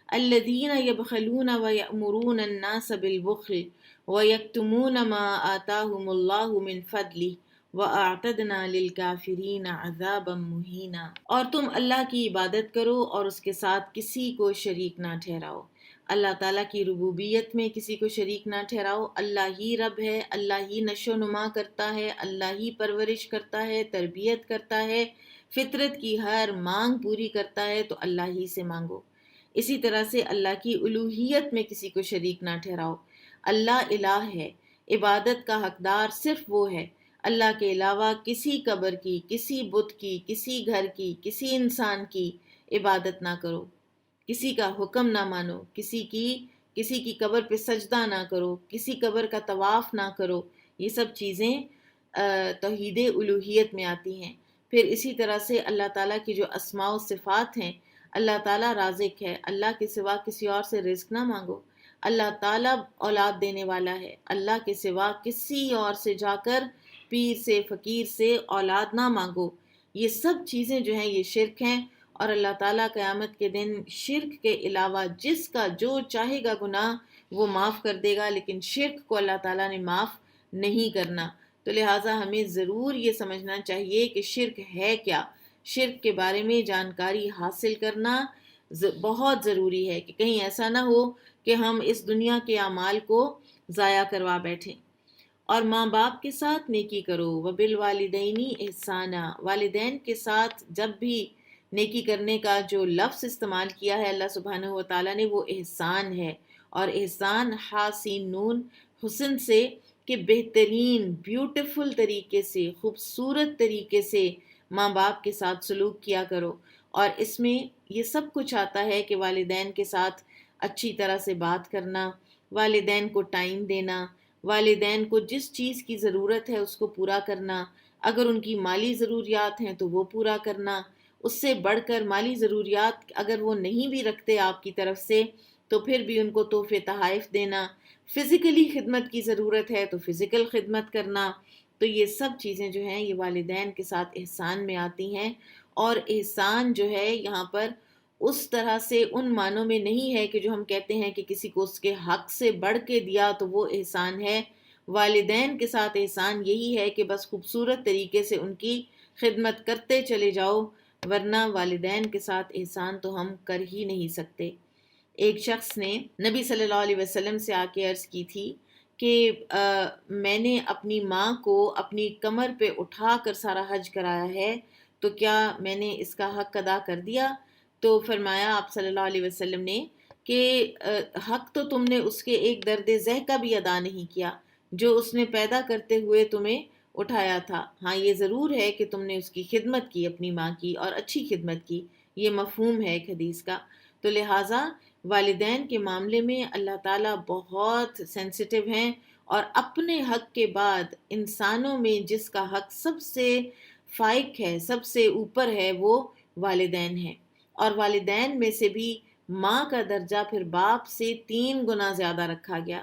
الذين يبخلون ويأمرون الناس بالبخل ويكتمون ما آتاهم الله من فضله وَأَعْتَدْنَا لِلْكَافِرِينَ عَذَابًا مُهِينًا۔ اور تم اللہ کی عبادت کرو اور اس کے ساتھ کسی کو شریک نہ ٹھہراؤ۔ اللہ تعالیٰ کی ربوبیت میں کسی کو شریک نہ ٹھہراؤ۔ اللہ ہی رب ہے، اللہ ہی نشو و نما کرتا ہے، اللہ ہی پرورش کرتا ہے، تربیت کرتا ہے، فطرت کی ہر مانگ پوری کرتا ہے، تو اللہ ہی سے مانگو۔ اسی طرح سے اللہ کی الوہیت میں کسی کو شریک نہ ٹھہراؤ۔ اللہ الہ ہے، عبادت کا حقدار صرف وہ ہے۔ اللہ کے علاوہ کسی قبر کی، کسی بت کی، کسی گھر کی، کسی انسان کی عبادت نہ کرو، کسی کا حکم نہ مانو، کسی کی قبر پہ سجدہ نہ کرو، کسی قبر کا طواف نہ کرو۔ یہ سب چیزیں توحید الوہیت میں آتی ہیں۔ پھر اسی طرح سے اللہ تعالیٰ کی جو اسماء و صفات ہیں، اللہ تعالیٰ رازق ہے، اللہ کے سوا کسی اور سے رزق نہ مانگو۔ اللہ تعالیٰ اولاد دینے والا ہے، اللہ کے سوا کسی اور سے جا کر پیر سے، فقیر سے اولاد نہ مانگو۔ یہ سب چیزیں جو ہیں یہ شرک ہیں، اور اللہ تعالیٰ قیامت کے دن شرک کے علاوہ جس کا جو چاہے گا گناہ وہ معاف کر دے گا، لیکن شرک کو اللہ تعالیٰ نے معاف نہیں کرنا۔ تو لہٰذا ہمیں ضرور یہ سمجھنا چاہیے کہ شرک ہے کیا، شرک کے بارے میں جانکاری حاصل کرنا بہت ضروری ہے، کہ کہیں ایسا نہ ہو کہ ہم اس دنیا کے اعمال کو ضائع کروا بیٹھیں۔ اور ماں باپ کے ساتھ نیکی کرو، وبالوالدین احسانا، والدین کے ساتھ جب بھی نیکی کرنے کا جو لفظ استعمال کیا ہے اللہ سبحانہ و تعالیٰ نے، وہ احسان ہے۔ اور احسان حسین نون حسن سے، کہ بہترین بیوٹیفل طریقے سے، خوبصورت طریقے سے ماں باپ کے ساتھ سلوک کیا کرو۔ اور اس میں یہ سب کچھ آتا ہے کہ والدین کے ساتھ اچھی طرح سے بات کرنا، والدین کو ٹائم دینا، والدین کو جس چیز کی ضرورت ہے اس کو پورا کرنا، اگر ان کی مالی ضروریات ہیں تو وہ پورا کرنا، اس سے بڑھ کر مالی ضروریات اگر وہ نہیں بھی رکھتے آپ کی طرف سے تو پھر بھی ان کو تحفے تحائف دینا، فزیکلی خدمت کی ضرورت ہے تو فزیکل خدمت کرنا۔ تو یہ سب چیزیں جو ہیں یہ والدین کے ساتھ احسان میں آتی ہیں۔ اور احسان جو ہے یہاں پر اس طرح سے ان معنوں میں نہیں ہے کہ جو ہم کہتے ہیں کہ کسی کو اس کے حق سے بڑھ کے دیا تو وہ احسان ہے۔ والدین کے ساتھ احسان یہی ہے کہ بس خوبصورت طریقے سے ان کی خدمت کرتے چلے جاؤ، ورنہ والدین کے ساتھ احسان تو ہم کر ہی نہیں سکتے۔ ایک شخص نے نبی صلی اللہ علیہ وسلم سے آ کے عرض کی تھی کہ میں نے اپنی ماں کو اپنی کمر پہ اٹھا کر سارا حج کرایا ہے، تو کیا میں نے اس کا حق ادا کر دیا؟ تو فرمایا آپ صلی اللہ علیہ وسلم نے کہ حق تو تم نے اس کے ایک درد ذہ کا بھی ادا نہیں کیا جو اس نے پیدا کرتے ہوئے تمہیں اٹھایا تھا۔ ہاں یہ ضرور ہے کہ تم نے اس کی خدمت کی، اپنی ماں کی، اور اچھی خدمت کی، یہ مفہوم ہے ایک حدیث کا۔ تو لہٰذا والدین کے معاملے میں اللہ تعالیٰ بہت سینسٹیو ہیں، اور اپنے حق کے بعد انسانوں میں جس کا حق سب سے فائق ہے، سب سے اوپر ہے، وہ والدین ہیں۔ اور والدین میں سے بھی ماں کا درجہ پھر باپ سے 3 گنا زیادہ رکھا گیا۔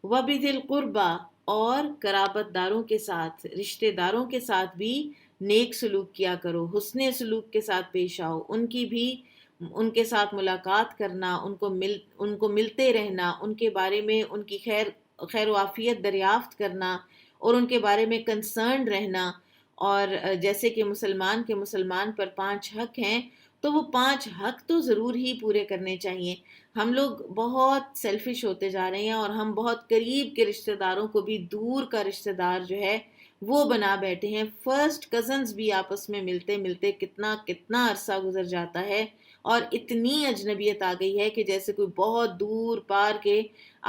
وَبِذِي الْقُرْبَى، اور قرابت داروں کے ساتھ، رشتہ داروں کے ساتھ بھی نیک سلوک کیا کرو، حسن سلوک کے ساتھ پیش آؤ، ان کے ساتھ ملاقات کرنا، ان کو ملتے رہنا، ان کے بارے میں ان کی خیر و عافیت دریافت کرنا، اور ان کے بارے میں کنسرنڈ رہنا۔ اور جیسے کہ مسلمان پر 5 حق ہیں، تو وہ 5 حق تو ضرور ہی پورے کرنے چاہیے۔ ہم لوگ بہت سیلفش ہوتے جا رہے ہیں، اور ہم بہت قریب کے رشتہ داروں کو بھی دور کا رشتہ دار جو ہے وہ بنا بیٹھے ہیں۔ فرسٹ کزنز بھی آپس میں ملتے ملتے کتنا عرصہ گزر جاتا ہے، اور اتنی اجنبیت آ گئی ہے کہ جیسے کوئی بہت دور پار کے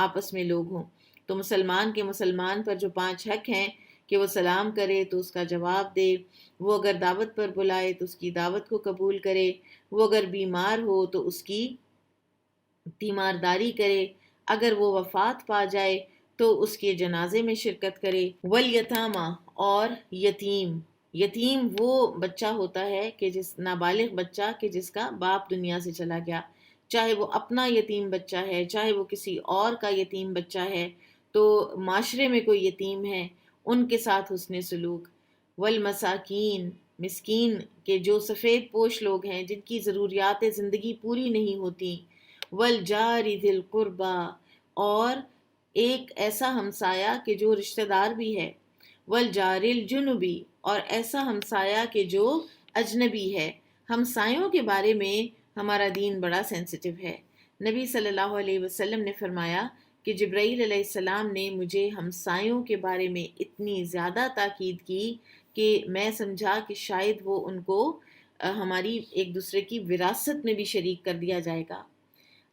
آپس میں لوگ ہوں۔ تو مسلمان پر جو 5 حق ہیں کہ وہ سلام کرے تو اس کا جواب دے، وہ اگر دعوت پر بلائے تو اس کی دعوت کو قبول کرے، وہ اگر بیمار ہو تو اس کی تیمارداری کرے، اگر وہ وفات پا جائے تو اس کے جنازے میں شرکت کرے۔ والیتامى، اور یتیم وہ بچہ ہوتا ہے کہ نابالغ بچہ کہ جس کا باپ دنیا سے چلا گیا، چاہے وہ اپنا یتیم بچہ ہے، چاہے وہ کسی اور کا یتیم بچہ ہے، تو معاشرے میں کوئی یتیم ہے ان کے ساتھ حسن سلوک۔ والمساکین، مسکین کے جو سفید پوش لوگ ہیں جن کی ضروریات زندگی پوری نہیں ہوتی، والجار ذی القربا، اور ایک ایسا ہمسایہ کہ جو رشتہ دار بھی ہے، والجار الجنبی، اور ایسا ہمسایہ کہ جو اجنبی ہے۔ ہمسایوں کے بارے میں ہمارا دین بڑا سینسٹیو ہے۔ نبی صلی اللہ علیہ وسلم نے فرمایا کہ جبرائیل علیہ السلام نے مجھے ہمسایوں کے بارے میں اتنی زیادہ تاکید کی کہ میں سمجھا کہ شاید وہ ان کو ہماری ایک دوسرے کی وراثت میں بھی شریک کر دیا جائے گا۔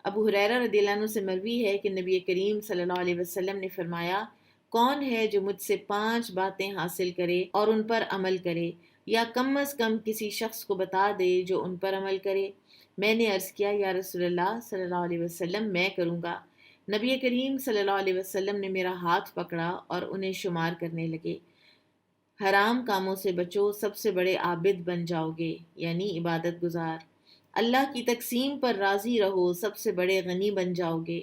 ابو ہریرہ رضی اللہ عنہ سے مروی ہے کہ نبی کریم صلی اللہ علیہ وسلم نے فرمایا، کون ہے جو مجھ سے 5 باتیں حاصل کرے اور ان پر عمل کرے، یا کم از کم کسی شخص کو بتا دے جو ان پر عمل کرے؟ میں نے عرض کیا، یا رسول اللہ صلی اللہ علیہ وسلم، میں کروں گا۔ نبی کریم صلی اللہ علیہ وسلم نے میرا ہاتھ پکڑا اور انہیں شمار کرنے لگے۔ حرام کاموں سے بچو، سب سے بڑے عابد بن جاؤ گے، یعنی عبادت گزار۔ اللہ کی تقسیم پر راضی رہو، سب سے بڑے غنی بن جاؤ گے۔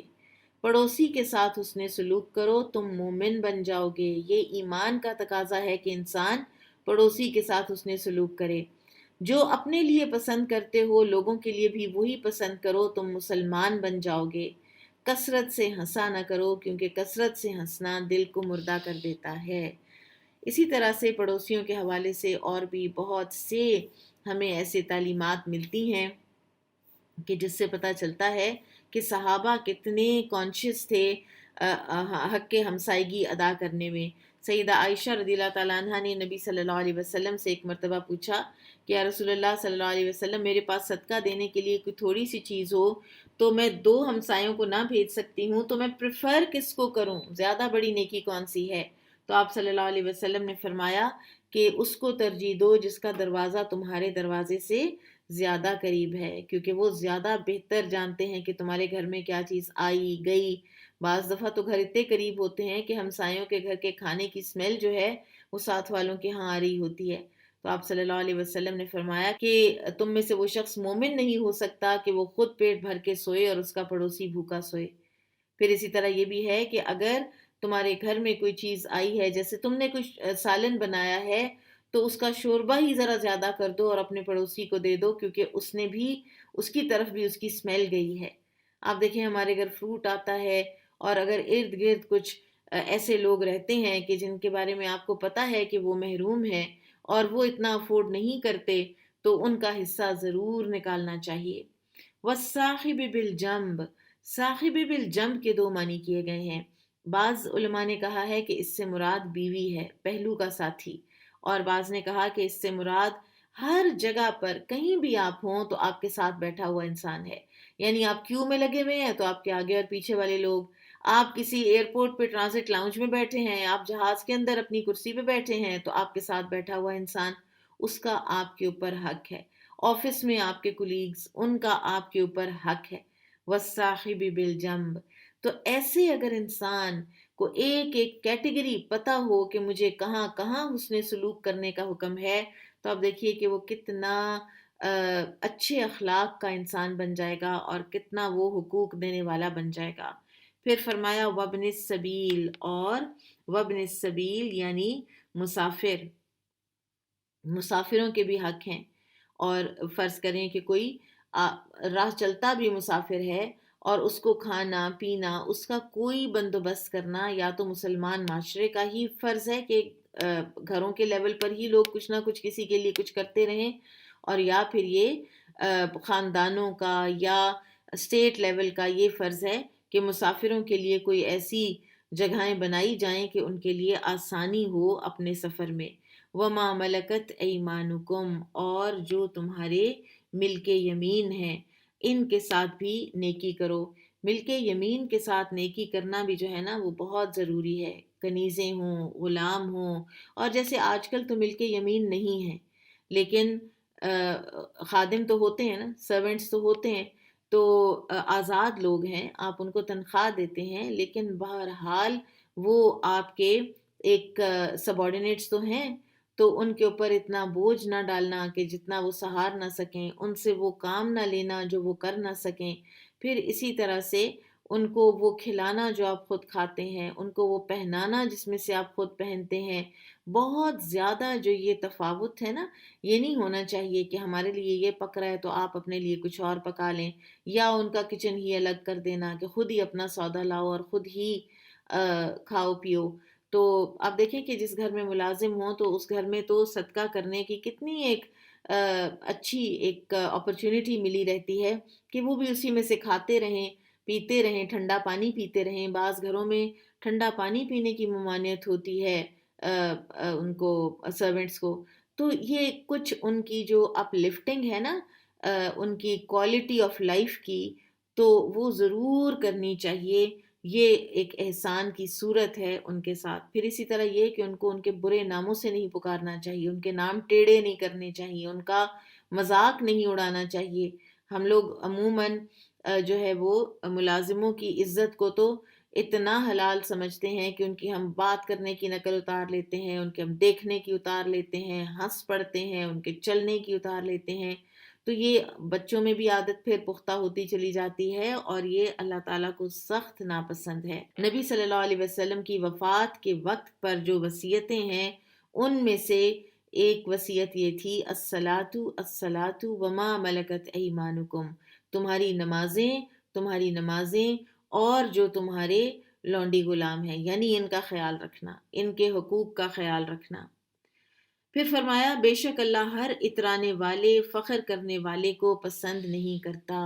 پڑوسی کے ساتھ حسن سلوک کرو، تم مومن بن جاؤ گے۔ یہ ایمان کا تقاضا ہے کہ انسان پڑوسی کے ساتھ حسن سلوک کرے۔ جو اپنے لیے پسند کرتے ہو لوگوں کے لیے بھی وہی پسند کرو، تم مسلمان بن جاؤ گے۔ کثرت سے ہنسا نہ کرو، کیونکہ کثرت سے ہنسنا دل کو مردہ کر دیتا ہے۔ اسی طرح سے پڑوسیوں کے حوالے سے اور بھی بہت سے ہمیں ایسے تعلیمات ملتی ہیں کہ جس سے پتہ چلتا ہے کہ صحابہ کتنے کانشیس تھے حق ہمسائیگی ادا کرنے میں۔ سیدہ عائشہ رضی اللہ تعالیٰ عنہ نے نبی صلی اللہ علیہ وسلم سے ایک مرتبہ پوچھا کہ یا رسول اللہ صلی اللہ علیہ وسلم، میرے پاس صدقہ دینے کے لیے کوئی تھوڑی سی چیز ہو تو میں 2 ہمسایوں کو نہ بھیج سکتی ہوں، تو میں پریفر کس کو کروں، زیادہ بڑی نیکی کون سی ہے؟ تو آپ صلی اللہ علیہ وسلم نے فرمایا کہ اس کو ترجیح دو جس کا دروازہ تمہارے دروازے سے زیادہ قریب ہے، کیونکہ وہ زیادہ بہتر جانتے ہیں کہ تمہارے گھر میں کیا چیز آئی گئی۔ بعض دفعہ تو گھر اتنے قریب ہوتے ہیں کہ ہمسایوں کے گھر کے کھانے کی سمیل جو ہے وہ ساتھ والوں کے ہاں آ رہی ہوتی ہے۔ تو آپ صلی اللہ علیہ وسلم نے فرمایا کہ تم میں سے وہ شخص مومن نہیں ہو سکتا کہ وہ خود پیٹ بھر کے سوئے اور اس کا پڑوسی بھوکا سوئے۔ پھر اسی طرح یہ بھی ہے کہ اگر تمہارے گھر میں کوئی چیز آئی ہے، جیسے تم نے کچھ سالن بنایا ہے، تو اس کا شوربہ ہی ذرا زیادہ کر دو اور اپنے پڑوسی کو دے دو، کیونکہ اس کی طرف بھی اس کی سمیل گئی ہے۔ آپ دیکھیں ہمارے گھر فروٹ آتا ہے اور اگر ارد گرد کچھ ایسے لوگ رہتے ہیں کہ جن کے بارے میں آپ کو پتہ ہے کہ وہ محروم ہیں اور وہ اتنا افورڈ نہیں کرتے، تو ان کا حصہ ضرور نکالنا چاہیے۔ والصاحب بالجنب، صاحب بالجنب کے 2 معنی کیے گئے ہیں۔ بعض علماء نے کہا ہے کہ اس سے مراد بیوی ہے، پہلو کا ساتھی، اور بعض نے کہا کہ اس سے مراد ہر جگہ پر کہیں بھی آپ ہوں تو آپ کے ساتھ بیٹھا ہوا انسان ہے۔ یعنی آپ کیو میں لگے ہوئے ہیں تو آپ کے آگے اور پیچھے والے لوگ، آپ کسی ایئرپورٹ پہ ٹرانزٹ لاؤنج میں بیٹھے ہیں، آپ جہاز کے اندر اپنی کرسی پہ بیٹھے ہیں تو آپ کے ساتھ بیٹھا ہوا انسان، اس کا آپ کے اوپر حق ہے۔ آفس میں آپ کے کولیگز، ان کا آپ کے اوپر حق ہے۔ والصاحب بالجنب، تو ایسے اگر انسان کو ایک ایک کیٹیگری پتہ ہو کہ مجھے کہاں کہاں حسن سلوک کرنے کا حکم ہے، تو آپ دیکھیے کہ وہ کتنا اچھے اخلاق کا انسان بن جائے گا اور کتنا وہ حقوق دینے والا بن جائے گا۔ پھر فرمایا وابن السبیل، اور وابن السبیل یعنی مسافروں کے بھی حق ہیں۔ اور فرض کریں کہ کوئی راہ چلتا بھی مسافر ہے اور اس کو کھانا پینا اس کا کوئی بندوبست کرنا یا تو مسلمان معاشرے کا ہی فرض ہے کہ گھروں کے لیول پر ہی لوگ کچھ نہ کچھ کسی کے لیے کچھ کرتے رہیں، اور یا پھر یہ خاندانوں کا یا اسٹیٹ لیول کا یہ فرض ہے کہ مسافروں کے لیے کوئی ایسی جگہیں بنائی جائیں کہ ان کے لیے آسانی ہو اپنے سفر میں۔ وَمَا مَلَكَتْ أَيْمَانُكُمْ، اور جو تمہارے ملک یمین ہیں ان کے ساتھ بھی نیکی کرو۔ ملک یمین کے ساتھ نیکی کرنا بھی جو ہے نا وہ بہت ضروری ہے، کنیزیں ہوں، غلام ہوں، اور جیسے آج کل تو ملک یمین نہیں ہے لیکن خادم تو ہوتے ہیں نا، سرونٹس تو ہوتے ہیں، تو آزاد لوگ ہیں، آپ ان کو تنخواہ دیتے ہیں، لیکن بہرحال وہ آپ کے ایک سب آرڈینیٹس تو ہیں، تو ان کے اوپر اتنا بوجھ نہ ڈالنا کہ جتنا وہ سہار نہ سکیں، ان سے وہ کام نہ لینا جو وہ کر نہ سکیں۔ پھر اسی طرح سے ان کو وہ کھلانا جو آپ خود کھاتے ہیں، ان کو وہ پہنانا جس میں سے آپ خود پہنتے ہیں، بہت زیادہ جو یہ تفاوت ہے نا، یہ نہیں ہونا چاہیے کہ ہمارے لیے یہ پک رہا ہے تو آپ اپنے لیے کچھ اور پکا لیں، یا ان کا کچن ہی الگ کر دینا کہ خود ہی اپنا سودا لاؤ اور خود ہی کھاؤ پیو۔ تو آپ دیکھیں کہ جس گھر میں ملازم ہوں تو اس گھر میں تو صدقہ کرنے کی کتنی ایک اچھی ایک اپرچونٹی ملی رہتی ہے کہ وہ بھی اسی میں سے کھاتے رہیں، پیتے رہیں، ٹھنڈا پانی پیتے رہیں۔ بعض گھروں میں ٹھنڈا پانی پینے کی ممانعت ہوتی ہے ان کو، سرونٹس کو۔ تو یہ کچھ ان کی جو اپ لفٹنگ ہے نا، ان کی کوالٹی آف لائف کی، تو وہ ضرور کرنی چاہیے۔ یہ ایک احسان کی صورت ہے ان کے ساتھ۔ پھر اسی طرح یہ کہ ان کو ان کے برے ناموں سے نہیں پکارنا چاہیے، ان کے نام ٹیڑھے نہیں کرنے چاہیے، ان کا مذاق نہیں اڑانا چاہیے۔ ہم لوگ عموماً جو ہے وہ ملازموں کی عزت کو تو اتنا حلال سمجھتے ہیں کہ ان کی ہم بات کرنے کی نقل اتار لیتے ہیں، ان کے ہم دیکھنے کی اتار لیتے ہیں، ہنس پڑتے ہیں، ان کے چلنے کی اتار لیتے ہیں۔ تو یہ بچوں میں بھی عادت پھر پختہ ہوتی چلی جاتی ہے، اور یہ اللہ تعالیٰ کو سخت ناپسند ہے۔ نبی صلی اللہ علیہ وسلم کی وفات کے وقت پر جو وصیتیں ہیں، ان میں سے ایک وصیت یہ تھی، الصلاۃ الصلاۃ وما ملکت ایمانکم، تمہاری نمازیں اور جو تمہارے لونڈی غلام ہیں، یعنی ان کا خیال رکھنا، ان کے حقوق کا خیال رکھنا۔ پھر فرمایا، بے شک اللہ ہر اترانے والے، فخر کرنے والے کو پسند نہیں کرتا۔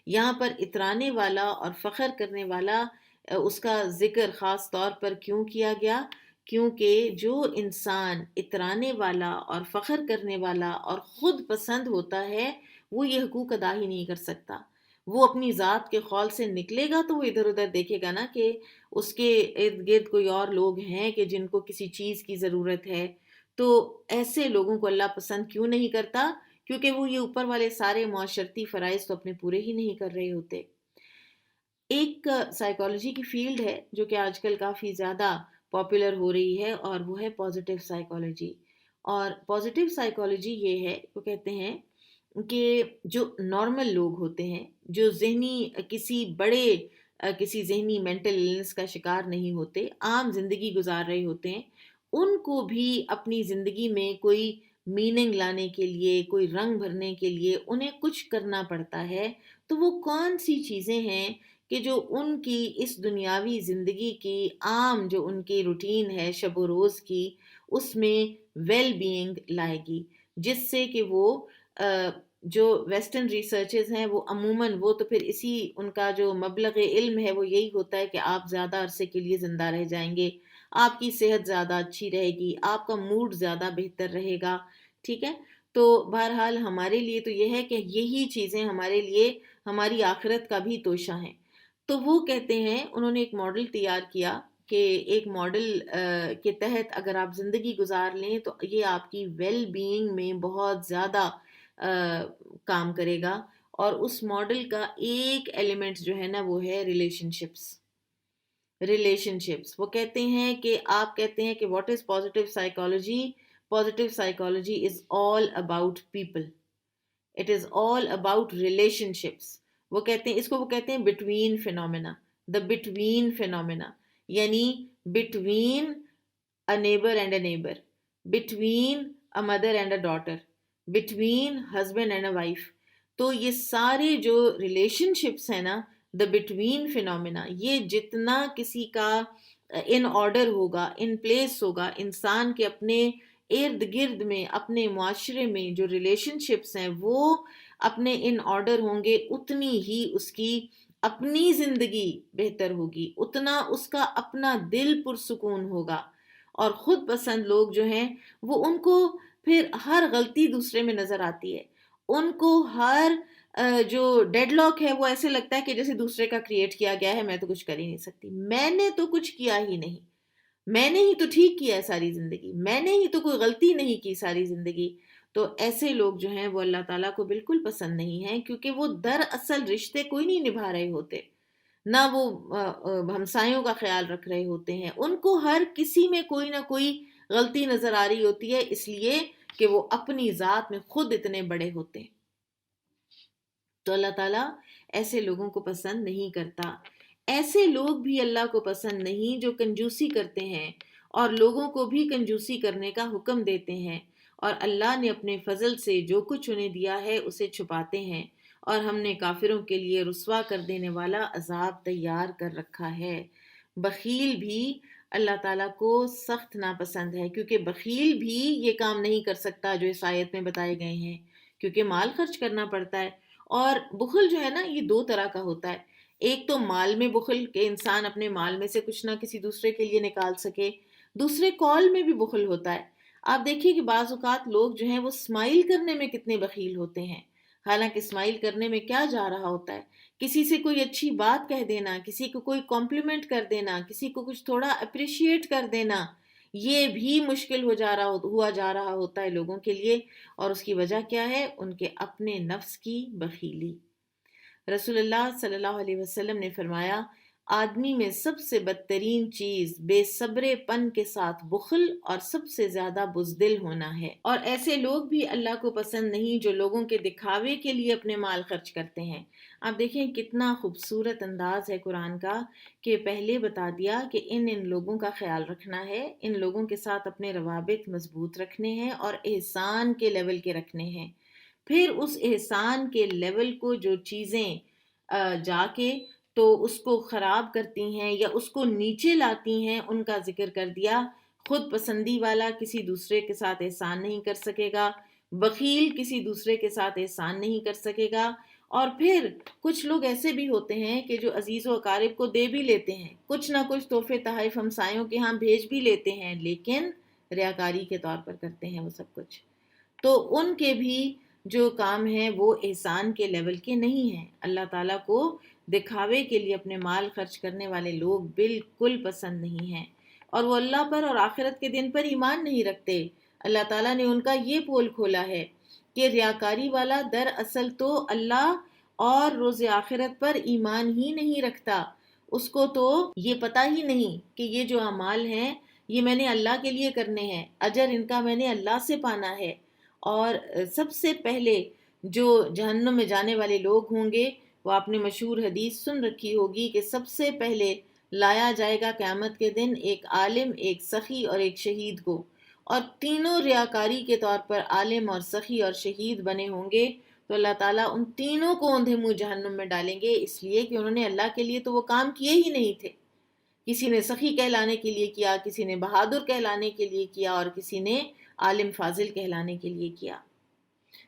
یہاں پر اترانے والا اور فخر کرنے والا، اس کا ذکر خاص طور پر کیوں کیا گیا؟ کیونکہ جو انسان اترانے والا اور فخر کرنے والا اور خود پسند ہوتا ہے، وہ یہ حقوق ادا ہی نہیں کر سکتا۔ وہ اپنی ذات کے خول سے نکلے گا تو وہ ادھر ادھر دیکھے گا نا کہ اس کے ارد گرد کوئی اور لوگ ہیں کہ جن کو کسی چیز کی ضرورت ہے۔ تو ایسے لوگوں کو اللہ پسند کیوں نہیں کرتا؟ کیونکہ وہ یہ اوپر والے سارے معاشرتی فرائض تو اپنے پورے ہی نہیں کر رہے ہوتے۔ ایک سائیکالوجی کی فیلڈ ہے جو کہ آج کل کافی زیادہ پاپولر ہو رہی ہے، اور وہ ہے پازیٹیو سائیکالوجی۔ اور پازیٹیو سائیکالوجی یہ ہے، وہ کہتے ہیں کہ جو نارمل لوگ ہوتے ہیں، جو ذہنی کسی ذہنی مینٹل النس کا شکار نہیں ہوتے، عام زندگی گزار رہے ہوتے ہیں، ان کو بھی اپنی زندگی میں کوئی میننگ لانے کے لیے، کوئی رنگ بھرنے کے لیے انہیں کچھ کرنا پڑتا ہے۔ تو وہ کون سی چیزیں ہیں کہ جو ان کی اس دنیاوی زندگی کی عام جو ان کی روٹین ہے شب و روز کی، اس میں ویل بینگ لائے گی، جس سے کہ وہ جو ویسٹرن ریسرچز ہیں وہ عموماً، وہ تو پھر اسی ان کا جو مبلغ علم ہے وہ یہی ہوتا ہے کہ آپ زیادہ عرصے کے لیے زندہ رہ جائیں گے، آپ کی صحت زیادہ اچھی رہے گی، آپ کا موڈ زیادہ بہتر رہے گا، ٹھیک ہے۔ تو بہرحال ہمارے لیے تو یہ ہے کہ یہی چیزیں ہمارے لیے ہماری آخرت کا بھی توشہ ہیں۔ تو وہ کہتے ہیں، انہوں نے ایک ماڈل تیار کیا کہ ایک ماڈل کے تحت اگر آپ زندگی گزار لیں تو یہ آپ کی ویل بینگ میں بہت زیادہ کام کرے گا۔ اور اس ماڈل کا ایک ایلیمنٹ جو ہے نا وہ ہے ریلیشن شپس۔ وہ کہتے ہیں کہ آپ کہتے ہیں کہ what is positive psychology? Positive psychology is all about people, it is all about relation ships. وہ کہتے ہیں، اس کو وہ کہتے ہیں between phenomena, the between phenomena, یعنی between a neighbor and a neighbor, between a mother and a daughter, between husband and a wife۔ تو یہ سارے جو ریلیشن شپس ہیں نا، دا بٹوین فینومینا، یہ جتنا کسی کا ان آرڈر ہوگا، ان پلیس ہوگا، انسان کے اپنے ارد گرد میں، اپنے معاشرے میں جو ریلیشن شپس ہیں وہ اپنے ان آرڈر ہوں گے، اتنی ہی اس کی اپنی زندگی بہتر ہوگی، اتنا اس کا اپنا دل پرسکون ہوگا۔ اور خود پسند لوگ جو ہیں وہ ان کو پھر ہر غلطی دوسرے میں نظر آتی ہے، ان کو ہر جو ڈیڈ لاک ہے وہ ایسے لگتا ہے کہ جیسے دوسرے کا کریٹ کیا گیا ہے، میں تو کچھ کر ہی نہیں سکتی، میں نے تو کچھ کیا ہی نہیں، میں نے ہی تو ٹھیک کیا ہے ساری زندگی، میں نے ہی تو کوئی غلطی نہیں کی ساری زندگی۔ تو ایسے لوگ جو ہیں وہ اللہ تعالیٰ کو بالکل پسند نہیں ہیں، کیونکہ وہ دراصل رشتے کوئی نہیں نبھا رہے ہوتے، نہ وہ ہمسایوں کا خیال رکھ رہے ہوتے ہیں، ان کو ہر کسی میں کوئی نہ کوئی غلطی نظر آ رہی ہوتی ہے، اس لیے کہ وہ اپنی ذات میں خود اتنے بڑے ہوتے ہیں۔ تو اللہ تعالیٰ ایسے لوگوں کو پسند نہیں کرتا۔ ایسے لوگ بھی اللہ کو پسند نہیں جو کنجوسی کرتے ہیں اور لوگوں کو بھی کنجوسی کرنے کا حکم دیتے ہیں، اور اللہ نے اپنے فضل سے جو کچھ انہیں دیا ہے اسے چھپاتے ہیں، اور ہم نے کافروں کے لیے رسوا کر دینے والا عذاب تیار کر رکھا ہے۔ بخیل بھی اللہ تعالیٰ کو سخت ناپسند ہے، کیونکہ بخیل بھی یہ کام نہیں کر سکتا جو اس آیت میں بتائے گئے ہیں، کیونکہ مال خرچ کرنا پڑتا ہے۔ اور بخل جو ہے نا، یہ دو طرح کا ہوتا ہے۔ ایک تو مال میں بخل، کہ انسان اپنے مال میں سے کچھ نہ کسی دوسرے کے لیے نکال سکے، دوسرے کال میں بھی بخل ہوتا ہے۔ آپ دیکھیے کہ بعض اوقات لوگ جو ہیں وہ اسمائل کرنے میں کتنے بخیل ہوتے ہیں، حالانکہ اسمائل کرنے میں کیا جا رہا ہوتا ہے؟ کسی سے کوئی اچھی بات کہہ دینا، کسی کو کوئی کمپلیمنٹ کر دینا، کسی کو کچھ تھوڑا اپریشیٹ کر دینا، یہ بھی مشکل ہوا جا رہا ہوتا ہے لوگوں کے لیے، اور اس کی وجہ کیا ہے؟ ان کے اپنے نفس کی بخیلی۔ رسول اللہ صلی اللہ علیہ وسلم نے فرمایا، آدمی میں سب سے بدترین چیز بے صبرے پن کے ساتھ بخل اور سب سے زیادہ بزدل ہونا ہے، اور ایسے لوگ بھی اللہ کو پسند نہیں جو لوگوں کے دکھاوے کے لیے اپنے مال خرچ کرتے ہیں۔ آپ دیکھیں کتنا خوبصورت انداز ہے قرآن کا، کہ پہلے بتا دیا کہ ان لوگوں کا خیال رکھنا ہے، ان لوگوں کے ساتھ اپنے روابط مضبوط رکھنے ہیں اور احسان کے لیول کے رکھنے ہیں۔ پھر اس احسان کے لیول کو جو چیزیں جا کے تو اس کو خراب کرتی ہیں یا اس کو نیچے لاتی ہیں، ان کا ذکر کر دیا۔ خود پسندی والا کسی دوسرے کے ساتھ احسان نہیں کر سکے گا، بخیل کسی دوسرے کے ساتھ احسان نہیں کر سکے گا، اور پھر کچھ لوگ ایسے بھی ہوتے ہیں کہ جو عزیز و اقارب کو دے بھی لیتے ہیں، کچھ نہ کچھ تحفے تحائف ہمسایوں کے ہاں بھیج بھی لیتے ہیں، لیکن ریاکاری کے طور پر کرتے ہیں وہ سب کچھ۔ تو ان کے بھی جو کام ہیں وہ احسان کے لیول کے نہیں ہیں۔ اللہ تعالیٰ کو دکھاوے کے لیے اپنے مال خرچ کرنے والے لوگ بالکل پسند نہیں ہیں، اور وہ اللہ پر اور آخرت کے دن پر ایمان نہیں رکھتے۔ اللہ تعالیٰ نے ان کا یہ پول کھولا ہے کہ ریاکاری والا دراصل تو اللہ اور روز آخرت پر ایمان ہی نہیں رکھتا، اس کو تو یہ پتہ ہی نہیں کہ یہ جو اعمال ہیں یہ میں نے اللہ کے لیے کرنے ہیں، اجر ان کا میں نے اللہ سے پانا ہے۔ اور سب سے پہلے جو جہنم میں جانے والے لوگ ہوں گے، وہ آپ نے مشہور حدیث سن رکھی ہوگی کہ سب سے پہلے لایا جائے گا قیامت کے دن ایک عالم، ایک سخی اور ایک شہید کو، اور تینوں ریاکاری کے طور پر عالم اور سخی اور شہید بنے ہوں گے، تو اللہ تعالیٰ ان تینوں کو اوندھے منہ جہنم میں ڈالیں گے، اس لیے کہ انہوں نے اللہ کے لیے تو وہ کام کیے ہی نہیں تھے۔ کسی نے سخی کہلانے کے لیے کیا، کسی نے بہادر کہلانے کے لیے کیا، اور کسی نے عالم فاضل کہلانے کے لیے کیا۔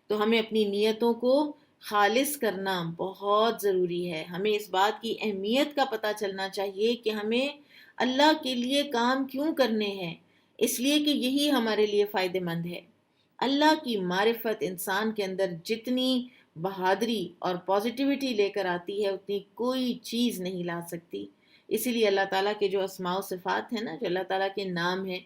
تو ہمیں اپنی نیتوں کو خالص کرنا بہت ضروری ہے۔ ہمیں اس بات کی اہمیت کا پتہ چلنا چاہیے کہ ہمیں اللہ کے لیے کام کیوں کرنے ہیں، اس لیے کہ یہی ہمارے لیے فائدہ مند ہے۔ اللہ کی معرفت انسان کے اندر جتنی بہادری اور پازیٹیوٹی لے کر آتی ہے، اتنی کوئی چیز نہیں لا سکتی۔ اسی لیے اللہ تعالیٰ کے جو اسماء و صفات ہیں نا، جو اللہ تعالیٰ کے نام ہیں،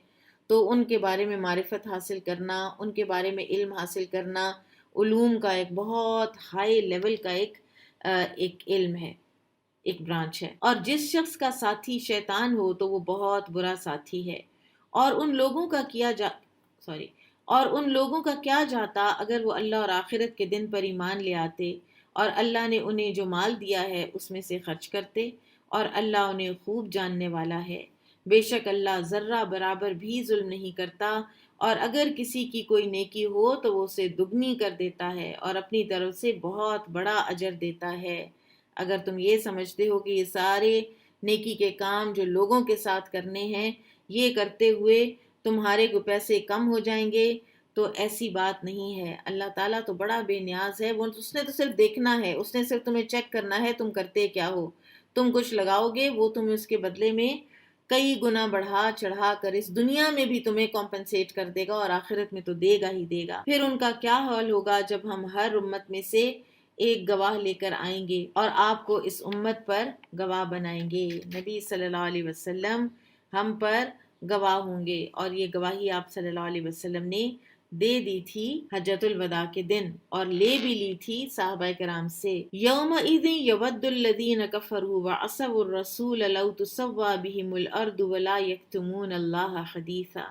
تو ان کے بارے میں معرفت حاصل کرنا، ان کے بارے میں علم حاصل کرنا، علوم کا ایک بہت ہائی لیول کا ایک علم ہے، ایک برانچ ہے۔ اور جس شخص کا ساتھی شیطان ہو تو وہ بہت برا ساتھی ہے، اور ان لوگوں کا کیا جاتا اگر وہ اللہ اور آخرت کے دن پر ایمان لے آتے، اور اللہ نے انہیں جو مال دیا ہے اس میں سے خرچ کرتے، اور اللہ انہیں خوب جاننے والا ہے۔ بے شک اللہ ذرہ برابر بھی ظلم نہیں کرتا، اور اگر کسی کی کوئی نیکی ہو تو وہ اسے دگنی کر دیتا ہے اور اپنی طرف سے بہت بڑا اجر دیتا ہے۔ اگر تم یہ سمجھتے ہو کہ یہ سارے نیکی کے کام جو لوگوں کے ساتھ کرنے ہیں، یہ کرتے ہوئے تمہارے کو پیسے کم ہو جائیں گے، تو ایسی بات نہیں ہے۔ اللہ تعالیٰ تو بڑا بے نیاز ہے، اس نے تو صرف دیکھنا ہے، اس نے صرف تمہیں چیک کرنا ہے تم کرتے کیا ہو۔ تم کچھ لگاؤ گے، وہ تمہیں اس کے بدلے میں کئی گنا بڑھا چڑھا کر اس دنیا میں بھی تمہیں کمپنسیٹ کر دے گا، اور آخرت میں تو دے گا ہی دے گا۔ پھر ان کا کیا حال ہوگا جب ہم ہر امت میں سے ایک گواہ لے کر آئیں گے اور آپ کو اس امت پر گواہ بنائیں گے۔ نبی صلی اللہ علیہ وسلم ہم پر گواہ ہوں گے، اور یہ گواہی آپ صلی اللہ علیہ وسلم نے دے دی تھی حجۃ الوداع کے دن، اور لے بھی لی تھی صحابہ کرام سے۔ یومئذ یود الذین کفروا وعصوا الرسول لو تسوی بہم الارض ولا یکتمون اللہ حدیثا۔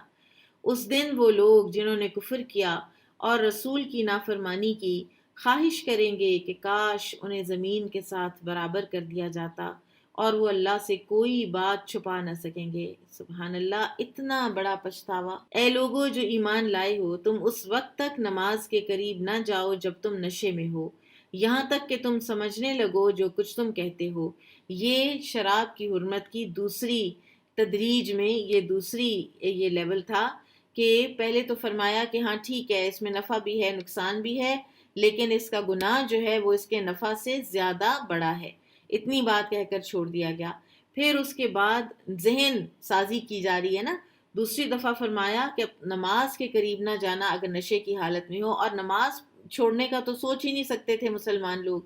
اس دن وہ لوگ جنہوں نے کفر کیا اور رسول کی نافرمانی کی خواہش کریں گے کہ کاش انہیں زمین کے ساتھ برابر کر دیا جاتا، اور وہ اللہ سے کوئی بات چھپا نہ سکیں گے۔ سبحان اللہ، اتنا بڑا پچھتاوا۔ اے لوگو جو ایمان لائے ہو، تم اس وقت تک نماز کے قریب نہ جاؤ جب تم نشے میں ہو، یہاں تک کہ تم سمجھنے لگو جو کچھ تم کہتے ہو۔ یہ شراب کی حرمت کی دوسری تدریج میں یہ لیول تھا کہ پہلے تو فرمایا کہ ہاں ٹھیک ہے، اس میں نفع بھی ہے نقصان بھی ہے، لیکن اس کا گناہ جو ہے وہ اس کے نفع سے زیادہ بڑا ہے، اتنی بات کہہ کر چھوڑ دیا گیا۔ پھر اس کے بعد ذہن سازی کی جا رہی ہے نا، دوسری دفعہ فرمایا کہ نماز کے قریب نہ جانا اگر نشے کی حالت میں ہو، اور نماز چھوڑنے کا تو سوچ ہی نہیں سکتے تھے مسلمان لوگ،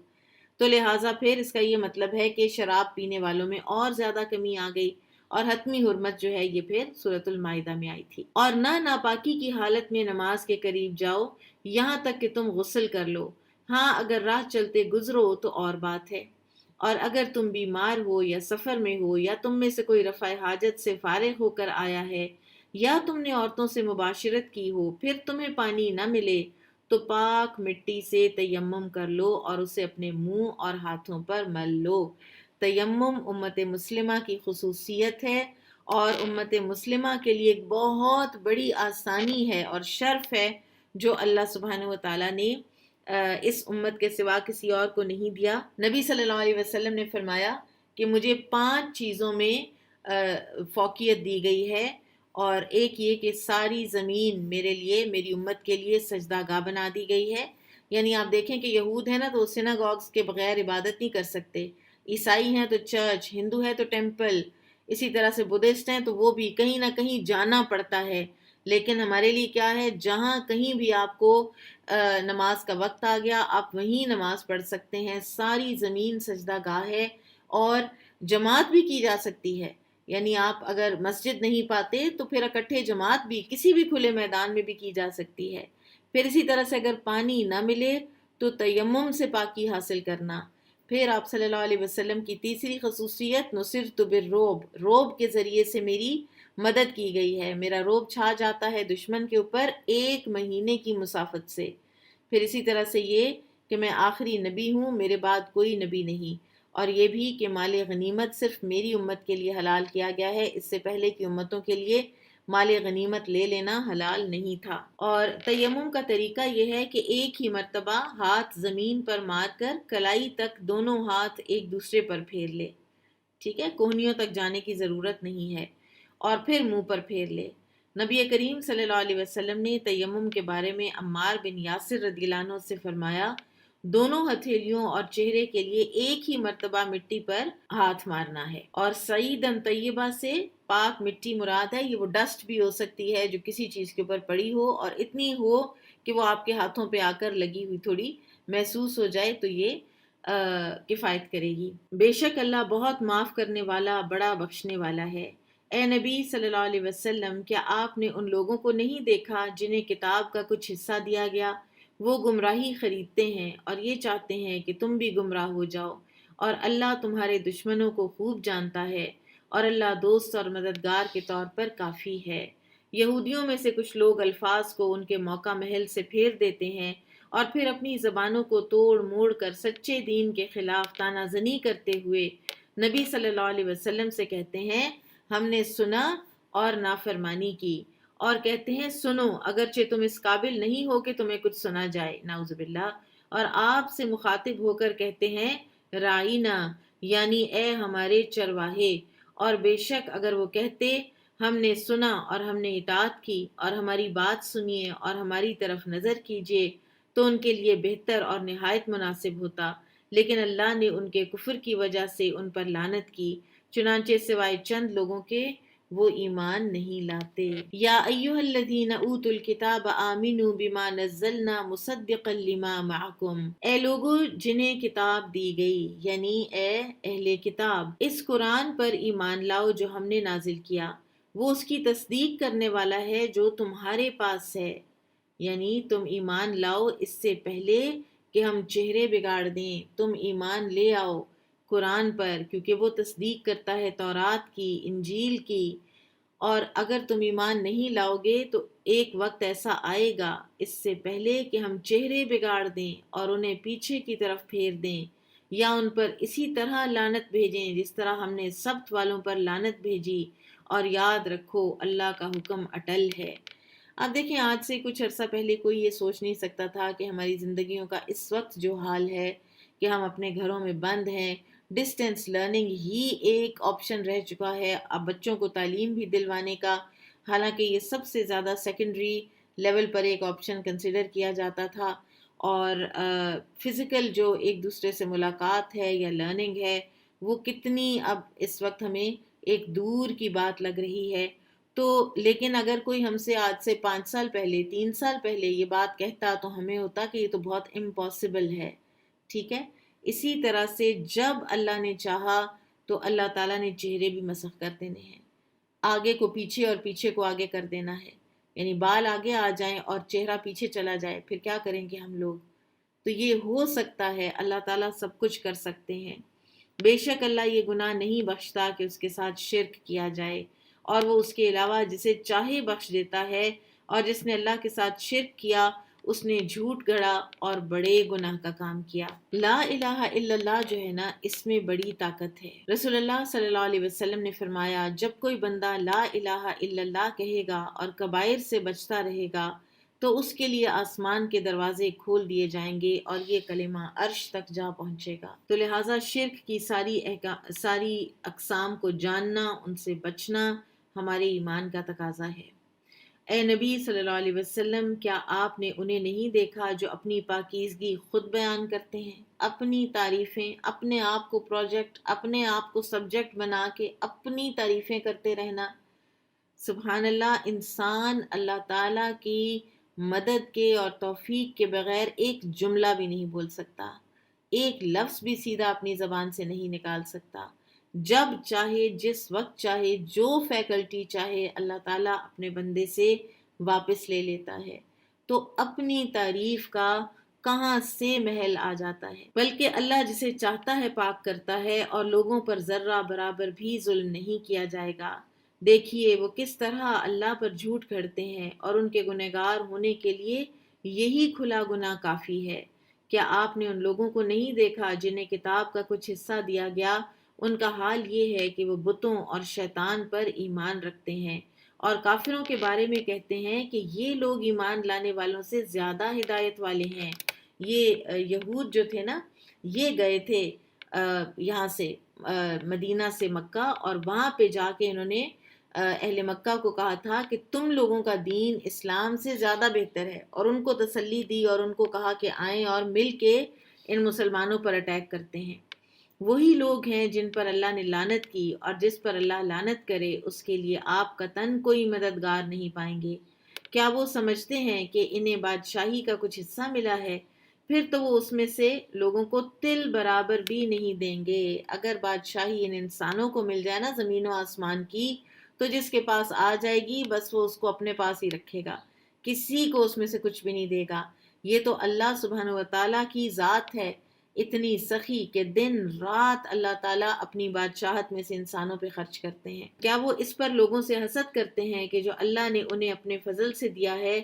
تو لہٰذا پھر اس کا یہ مطلب ہے کہ شراب پینے والوں میں اور زیادہ کمی آ گئی، اور حتمی حرمت جو ہے یہ پھر سورۃ المائدہ میں آئی تھی۔ اور نہ ناپاکی کی حالت میں نماز کے قریب جاؤ یہاں تک کہ تم غسل کر لو، ہاں اگر راہ چلتے گزرو تو اور بات ہے، اور اگر تم بیمار ہو یا سفر میں ہو، یا تم میں سے کوئی رفع حاجت سے فارغ ہو کر آیا ہے، یا تم نے عورتوں سے مباشرت کی ہو، پھر تمہیں پانی نہ ملے، تو پاک مٹی سے تیمم کر لو اور اسے اپنے منہ اور ہاتھوں پر مل لو۔ تیمم امت مسلمہ کی خصوصیت ہے، اور امت مسلمہ کے لیے ایک بہت بڑی آسانی ہے اور شرف ہے جو اللہ سبحانہ و تعالیٰ نے اس امت کے سوا کسی اور کو نہیں دیا۔ نبی صلی اللہ علیہ وسلم نے فرمایا کہ مجھے 5 چیزوں میں فوقیت دی گئی ہے، اور ایک یہ کہ ساری زمین میرے لیے، میری امت کے لیے سجدہ گاہ بنا دی گئی ہے۔ یعنی آپ دیکھیں کہ یہود ہے نا تو سیناگوگز کے بغیر عبادت نہیں کر سکتے، عیسائی ہیں تو چرچ، ہندو ہے تو ٹیمپل، اسی طرح سے بدھسٹ ہیں تو وہ بھی کہیں نہ کہیں جانا پڑتا ہے۔ لیکن ہمارے لیے کیا ہے، جہاں کہیں بھی آپ کو نماز کا وقت آ گیا آپ وہیں نماز پڑھ سکتے ہیں، ساری زمین سجدہ گاہ ہے، اور جماعت بھی کی جا سکتی ہے۔ یعنی آپ اگر مسجد نہیں پاتے تو پھر اکٹھے جماعت بھی کسی بھی کھلے میدان میں بھی کی جا سکتی ہے۔ پھر اسی طرح سے اگر پانی نہ ملے تو تیمم سے پاکی حاصل کرنا۔ پھر آپ صلی اللہ علیہ وسلم کی تیسری خصوصیت، نصرت بالرعب، رعب کے ذریعے سے میری مدد کی گئی ہے، میرا رعب چھا جاتا ہے دشمن کے اوپر 1 مہینے کی مسافت سے۔ پھر اسی طرح سے یہ کہ میں آخری نبی ہوں، میرے بعد کوئی نبی نہیں، اور یہ بھی کہ مال غنیمت صرف میری امت کے لیے حلال کیا گیا ہے، اس سے پہلے کی امتوں کے لیے مال غنیمت لے لینا حلال نہیں تھا۔ اور تیمم کا طریقہ یہ ہے کہ ایک ہی مرتبہ ہاتھ زمین پر مار کر کلائی تک دونوں ہاتھ ایک دوسرے پر پھیر لے، ٹھیک ہے، کوہنیوں تک جانے کی ضرورت نہیں ہے، اور پھر منہ پر پھیر لے۔ نبی کریم صلی اللہ علیہ وسلم نے تیمم کے بارے میں عمار بن یاسر رضی اللہ عنہ سے فرمایا، دونوں ہتھیلیوں اور چہرے کے لیے ایک ہی مرتبہ مٹی پر ہاتھ مارنا ہے، اور سعیدن طیبہ سے پاک مٹی مراد ہے، یہ وہ ڈسٹ بھی ہو سکتی ہے جو کسی چیز کے اوپر پڑی ہو اور اتنی ہو کہ وہ آپ کے ہاتھوں پہ آ کر لگی ہوئی تھوڑی محسوس ہو جائے تو یہ کفایت کرے گی۔ بے شک اللہ بہت معاف کرنے والا، بڑا بخشنے والا ہے۔ اے نبی صلی اللہ علیہ وسلم، کیا آپ نے ان لوگوں کو نہیں دیکھا جنہیں کتاب کا کچھ حصہ دیا گیا؟ وہ گمراہی خریدتے ہیں اور یہ چاہتے ہیں کہ تم بھی گمراہ ہو جاؤ، اور اللہ تمہارے دشمنوں کو خوب جانتا ہے، اور اللہ دوست اور مددگار کے طور پر کافی ہے۔ یہودیوں میں سے کچھ لوگ الفاظ کو ان کے موقع محل سے پھیر دیتے ہیں، اور پھر اپنی زبانوں کو توڑ موڑ کر سچے دین کے خلاف تانا زنی کرتے ہوئے نبی صلی اللہ علیہ وسلم سے کہتے ہیں ہم نے سنا اور نافرمانی کی، اور کہتے ہیں سنو اگرچہ تم اس قابل نہیں ہو کہ تمہیں کچھ سنا جائے، نعوذ باللہ، اور آپ سے مخاطب ہو کر کہتے ہیں رائنا، یعنی اے ہمارے چرواہے، اور بے شک اگر وہ کہتے ہم نے سنا اور ہم نے اطاعت کی، اور ہماری بات سنیے اور ہماری طرف نظر کیجیے، تو ان کے لیے بہتر اور نہایت مناسب ہوتا، لیکن اللہ نے ان کے کفر کی وجہ سے ان پر لعنت کی، چنانچہ سوائے چند لوگوں کے وہ ایمان نہیں لاتے۔ یا ایھا الذین اوتوا الکتاب آمنوا بما نزلنا مصدقا لما معکم، اے لوگو جنہیں کتاب دی گئی، یعنی اے اہل کتاب، اس قرآن پر ایمان لاؤ جو ہم نے نازل کیا، وہ اس کی تصدیق کرنے والا ہے جو تمہارے پاس ہے، یعنی تم ایمان لاؤ اس سے پہلے کہ ہم چہرے بگاڑ دیں، تم ایمان لے آؤ قرآن پر، کیونکہ وہ تصدیق کرتا ہے تورات کی، انجیل کی، اور اگر تم ایمان نہیں لاؤ گے تو ایک وقت ایسا آئے گا اس سے پہلے کہ ہم چہرے بگاڑ دیں اور انہیں پیچھے کی طرف پھیر دیں، یا ان پر اسی طرح لعنت بھیجیں جس طرح ہم نے سبت والوں پر لعنت بھیجی، اور یاد رکھو اللہ کا حکم اٹل ہے۔ اب دیکھیں، آج سے کچھ عرصہ پہلے کوئی یہ سوچ نہیں سکتا تھا کہ ہماری زندگیوں کا اس وقت جو حال ہے کہ ہم اپنے گھروں میں بند ہیں، ڈسٹینس لرننگ ہی ایک آپشن رہ چکا ہے اب بچوں کو تعلیم بھی دلوانے کا، حالانکہ یہ سب سے زیادہ سیکنڈری لیول پر ایک آپشن کنسیڈر کیا جاتا تھا، اور فزیکل جو ایک دوسرے سے ملاقات ہے یا لرننگ ہے وہ کتنی اب اس وقت ہمیں ایک دور کی بات لگ رہی ہے۔ تو لیکن اگر کوئی ہم سے آج سے 5 سال پہلے 3 سال پہلے یہ بات کہتا تو ہمیں ہوتا کہ یہ تو بہت امپاسبل ہے، ٹھیک ہے۔ اسی طرح سے جب اللہ نے چاہا تو اللہ تعالیٰ نے چہرے بھی مسخ کر دینے ہیں، آگے کو پیچھے اور پیچھے کو آگے کر دینا ہے، یعنی بال آگے آ جائیں اور چہرہ پیچھے چلا جائے، پھر کیا کریں گے ہم لوگ؟ تو یہ ہو سکتا ہے، اللہ تعالیٰ سب کچھ کر سکتے ہیں۔ بے شک اللہ یہ گناہ نہیں بخشتا کہ اس کے ساتھ شرک کیا جائے، اور وہ اس کے علاوہ جسے چاہے بخش دیتا ہے، اور جس نے اللہ کے ساتھ شرک کیا اس نے جھوٹ گڑھا اور بڑے گناہ کا کام کیا۔ لا الہ الا اللہ جو ہے نا، اس میں بڑی طاقت ہے۔ رسول اللہ صلی اللہ علیہ وسلم نے فرمایا، جب کوئی بندہ لا الہ الا اللہ کہے گا اور کبائر سے بچتا رہے گا تو اس کے لیے آسمان کے دروازے کھول دیے جائیں گے اور یہ کلمہ عرش تک جا پہنچے گا۔ تو لہٰذا شرک کی ساری اقسام کو جاننا، ان سے بچنا ہمارے ایمان کا تقاضا ہے۔ اے نبی صلی اللہ علیہ وسلم، کیا آپ نے انہیں نہیں دیکھا جو اپنی پاکیزگی خود بیان کرتے ہیں، اپنی تعریفیں، اپنے آپ کو پروجیکٹ، اپنے آپ کو سبجیکٹ بنا کے اپنی تعریفیں کرتے رہنا؟ سبحان اللہ، انسان اللہ تعالیٰ کی مدد کے اور توفیق کے بغیر ایک جملہ بھی نہیں بول سکتا، ایک لفظ بھی سیدھا اپنی زبان سے نہیں نکال سکتا۔ جب چاہے، جس وقت چاہے، جو فیکلٹی چاہے اللہ تعالیٰ اپنے بندے سے واپس لے لیتا ہے، تو اپنی تعریف کا کہاں سے محل آ جاتا ہے۔ بلکہ اللہ جسے چاہتا ہے پاک کرتا ہے، اور لوگوں پر ذرہ برابر بھی ظلم نہیں کیا جائے گا۔ دیکھیے وہ کس طرح اللہ پر جھوٹ گھڑتے ہیں، اور ان کے گنہگار ہونے کے لیے یہی کھلا گناہ کافی ہے۔ کیا آپ نے ان لوگوں کو نہیں دیکھا جنہیں کتاب کا کچھ حصہ دیا گیا؟ ان کا حال یہ ہے کہ وہ بتوں اور شیطان پر ایمان رکھتے ہیں، اور کافروں کے بارے میں کہتے ہیں کہ یہ لوگ ایمان لانے والوں سے زیادہ ہدایت والے ہیں۔ یہ یہود جو تھے نا، یہ گئے تھے یہاں سے مدینہ سے مکہ، اور وہاں پہ جا کے انہوں نے اہل مکہ کو کہا تھا کہ تم لوگوں کا دین اسلام سے زیادہ بہتر ہے، اور ان کو تسلی دی اور ان کو کہا کہ آئیں اور مل کے ان مسلمانوں پر اٹیک کرتے ہیں۔ وہی لوگ ہیں جن پر اللہ نے لعنت کی، اور جس پر اللہ لعنت کرے اس کے لیے آپ قطعاً کوئی مددگار نہیں پائیں گے۔ کیا وہ سمجھتے ہیں کہ انہیں بادشاہی کا کچھ حصہ ملا ہے؟ پھر تو وہ اس میں سے لوگوں کو تل برابر بھی نہیں دیں گے۔ اگر بادشاہی ان انسانوں کو مل جائے نا زمین و آسمان کی، تو جس کے پاس آ جائے گی بس وہ اس کو اپنے پاس ہی رکھے گا، کسی کو اس میں سے کچھ بھی نہیں دے گا۔ یہ تو اللہ سبحانہ و تعالیٰ کی ذات ہے، اتنی سخی کہ دن رات اللہ تعالیٰ اپنی بادشاہت میں سے انسانوں پہ خرچ کرتے ہیں۔ کیا وہ اس پر لوگوں سے حسد کرتے ہیں کہ جو اللہ نے انہیں اپنے فضل سے دیا ہے؟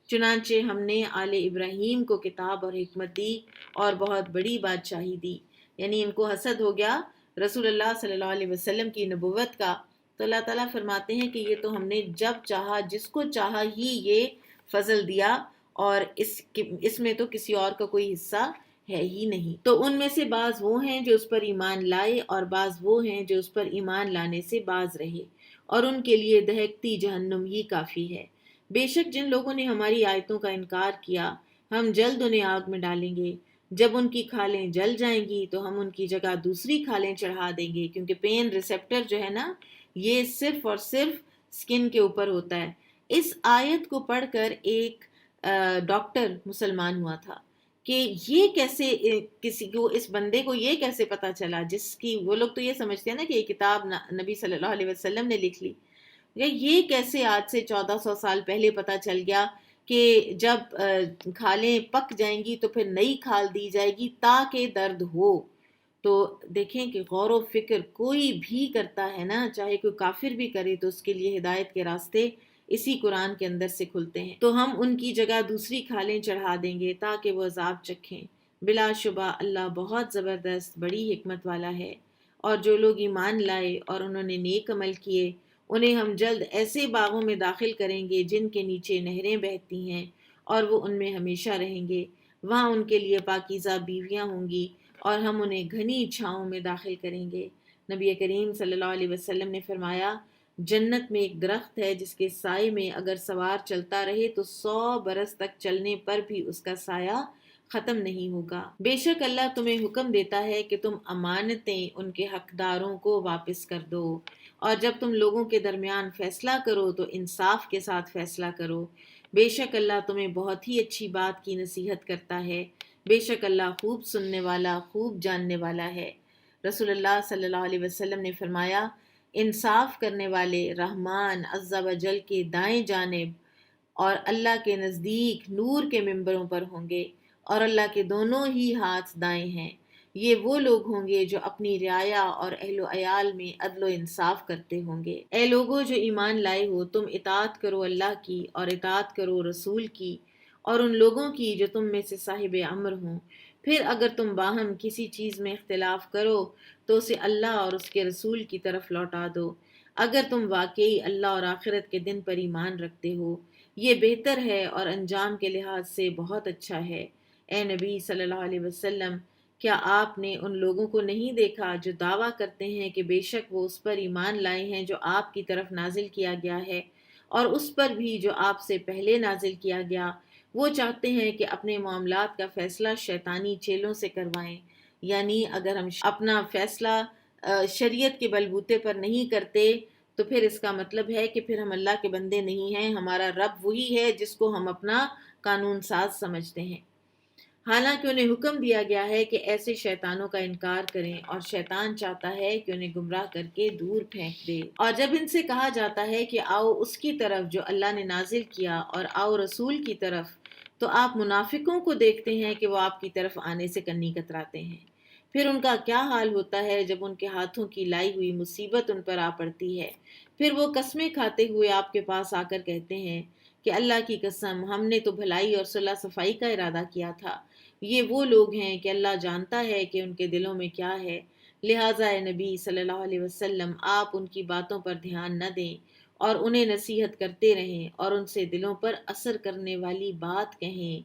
چنانچہ ہم نے آل ابراہیم کو کتاب اور حکمت دی اور بہت بڑی بادشاہی دی، یعنی ان کو حسد ہو گیا رسول اللہ صلی اللہ علیہ وسلم کی نبوت کا۔ تو اللہ تعالیٰ فرماتے ہیں کہ یہ تو ہم نے جب چاہا، جس کو چاہا ہی یہ فضل دیا، اور اس میں تو کسی اور کا کوئی حصہ ہے ہی نہیں۔ تو ان میں سے بعض وہ ہیں جو اس پر ایمان لائے، اور بعض وہ ہیں جو اس پر ایمان لانے سے باز رہے، اور ان کے لیے دہکتی جہنم ہی کافی ہے۔ بے شک جن لوگوں نے ہماری آیتوں کا انکار کیا، ہم جلد انہیں آگ میں ڈالیں گے۔ جب ان کی کھالیں جل جائیں گی تو ہم ان کی جگہ دوسری کھالیں چڑھا دیں گے، کیونکہ پین ریسیپٹر جو ہے نا، یہ صرف اور صرف سکن کے اوپر ہوتا ہے۔ اس آیت کو پڑھ کر ایک ڈاکٹر مسلمان ہوا تھا کہ یہ کیسے کسی کو، اس بندے کو یہ کیسے پتا چلا، جس کی وہ لوگ تو یہ سمجھتے ہیں نا کہ یہ کتاب نبی صلی اللہ علیہ وسلم نے لکھ لی، یہ کیسے آج سے 1400 سال پہلے پتا چل گیا کہ جب کھالیں پک جائیں گی تو پھر نئی کھال دی جائے گی تاکہ درد ہو۔ تو دیکھیں کہ غور و فکر کوئی بھی کرتا ہے نا، چاہے کوئی کافر بھی کرے، تو اس کے لیے ہدایت کے راستے اسی قرآن کے اندر سے کھلتے ہیں۔ تو ہم ان کی جگہ دوسری کھالیں چڑھا دیں گے تاکہ وہ عذاب چکھیں۔ بلا شبہ اللہ بہت زبردست بڑی حکمت والا ہے۔ اور جو لوگ ایمان لائے اور انہوں نے نیک عمل کیے، انہیں ہم جلد ایسے باغوں میں داخل کریں گے جن کے نیچے نہریں بہتی ہیں، اور وہ ان میں ہمیشہ رہیں گے۔ وہاں ان کے لیے پاکیزہ بیویاں ہوں گی، اور ہم انہیں گھنی چھاؤں میں داخل کریں گے۔ نبی کریم صلی اللہ علیہ وسلم نے فرمایا، جنت میں ایک درخت ہے جس کے سائے میں اگر سوار چلتا رہے تو 100 برس تک چلنے پر بھی اس کا سایہ ختم نہیں ہوگا۔ بے شک اللہ تمہیں حکم دیتا ہے کہ تم امانتیں ان کے حقداروں کو واپس کر دو، اور جب تم لوگوں کے درمیان فیصلہ کرو تو انصاف کے ساتھ فیصلہ کرو۔ بے شک اللہ تمہیں بہت ہی اچھی بات کی نصیحت کرتا ہے۔ بے شک اللہ خوب سننے والا، خوب جاننے والا ہے۔ رسول اللہ صلی اللہ علیہ وسلم نے فرمایا، انصاف کرنے والے رحمان عز و جل کے دائیں جانب اور اللہ کے نزدیک نور کے ممبروں پر ہوں گے، اور اللہ کے دونوں ہی ہاتھ دائیں ہیں۔ یہ وہ لوگ ہوں گے جو اپنی رعایا اور اہل و عیال میں عدل و انصاف کرتے ہوں گے۔ اے لوگو جو ایمان لائے ہو، تم اطاعت کرو اللہ کی اور اطاعت کرو رسول کی اور ان لوگوں کی جو تم میں سے صاحب امر ہوں۔ پھر اگر تم باہم کسی چیز میں اختلاف کرو تو اسے اللہ اور اس کے رسول کی طرف لوٹا دو، اگر تم واقعی اللہ اور آخرت کے دن پر ایمان رکھتے ہو۔ یہ بہتر ہے اور انجام کے لحاظ سے بہت اچھا ہے۔ اے نبی صلی اللہ علیہ وسلم، کیا آپ نے ان لوگوں کو نہیں دیکھا جو دعویٰ کرتے ہیں کہ بے شک وہ اس پر ایمان لائے ہیں جو آپ کی طرف نازل کیا گیا ہے، اور اس پر بھی جو آپ سے پہلے نازل کیا گیا؟ وہ چاہتے ہیں کہ اپنے معاملات کا فیصلہ شیطانی چیلوں سے کروائیں، یعنی اگر ہم اپنا فیصلہ شریعت کے بلبوتے پر نہیں کرتے تو پھر اس کا مطلب ہے کہ پھر ہم اللہ کے بندے نہیں ہیں، ہمارا رب وہی ہے جس کو ہم اپنا قانون ساز سمجھتے ہیں۔ حالانکہ انہیں حکم دیا گیا ہے کہ ایسے شیطانوں کا انکار کریں، اور شیطان چاہتا ہے کہ انہیں گمراہ کر کے دور پھینک دے۔ اور جب ان سے کہا جاتا ہے کہ آؤ اس کی طرف جو اللہ نے نازل کیا اور آؤ رسول کی طرف، تو آپ منافقوں کو دیکھتے ہیں کہ وہ آپ کی طرف آنے سے کنی کتراتے ہیں۔ پھر ان کا کیا حال ہوتا ہے جب ان کے ہاتھوں کی لائی ہوئی مصیبت ان پر آ پڑتی ہے؟ پھر وہ قسمیں کھاتے ہوئے آپ کے پاس آ کر کہتے ہیں کہ اللہ کی قسم، ہم نے تو بھلائی اور صلح صفائی کا ارادہ کیا تھا۔ یہ وہ لوگ ہیں کہ اللہ جانتا ہے کہ ان کے دلوں میں کیا ہے، لہٰذا اے نبی صلی اللہ علیہ وسلم، آپ ان کی باتوں پر دھیان نہ دیں اور انہیں نصیحت کرتے رہیں اور ان سے دلوں پر اثر کرنے والی بات کہیں۔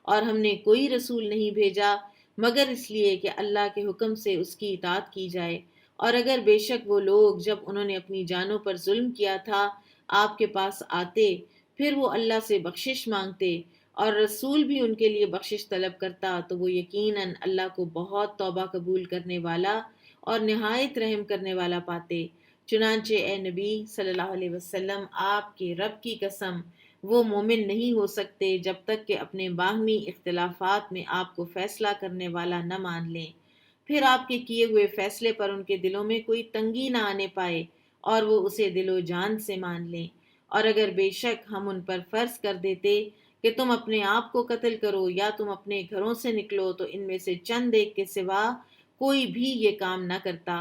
اور ہم نے کوئی رسول نہیں بھیجا مگر اس لیے کہ اللہ کے حکم سے اس کی اطاعت کی جائے۔ اور اگر بے شک وہ لوگ جب انہوں نے اپنی جانوں پر ظلم کیا تھا آپ کے پاس آتے، پھر وہ اللہ سے بخشش مانگتے اور رسول بھی ان کے لیے بخشش طلب کرتا، تو وہ یقیناً اللہ کو بہت توبہ قبول کرنے والا اور نہایت رحم کرنے والا پاتے۔ چنانچہ اے نبی صلی اللہ علیہ وسلم، آپ کے رب کی قسم، وہ مومن نہیں ہو سکتے جب تک کہ اپنے باہمی اختلافات میں آپ کو فیصلہ کرنے والا نہ مان لیں، پھر آپ کے کیے ہوئے فیصلے پر ان کے دلوں میں کوئی تنگی نہ آنے پائے اور وہ اسے دل و جان سے مان لیں۔ اور اگر بے شک ہم ان پر فرض کر دیتے کہ تم اپنے آپ کو قتل کرو یا تم اپنے گھروں سے نکلو، تو ان میں سے چند ایک کے سوا کوئی بھی یہ کام نہ کرتا،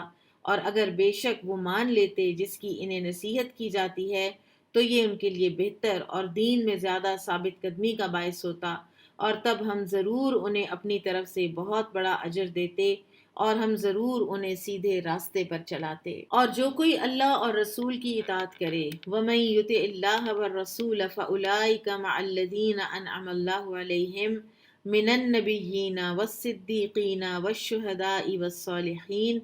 اور اگر بے شک وہ مان لیتے جس کی انہیں نصیحت کی جاتی ہے تو یہ ان کے لیے بہتر اور دین میں زیادہ ثابت قدمی کا باعث ہوتا، اور تب ہم ضرور انہیں اپنی طرف سے بہت بڑا اجر دیتے اور ہم ضرور انہیں سیدھے راستے پر چلاتے۔ اور جو کوئی اللہ اور رسول کی اطاعت کرے، وَمَن يُطِعِ اللَّهَ وَالرَّسُولَ فَأُولَٰئِكَ مَعَ الَّذِينَ أَنْعَمَ اللَّهُ عَلَيْهِم مِّنَ النَّبِيِّينَ وَالصِّدِّيقِينَ وَالشُّهَدَاءِ وَالصَّالِحِينَ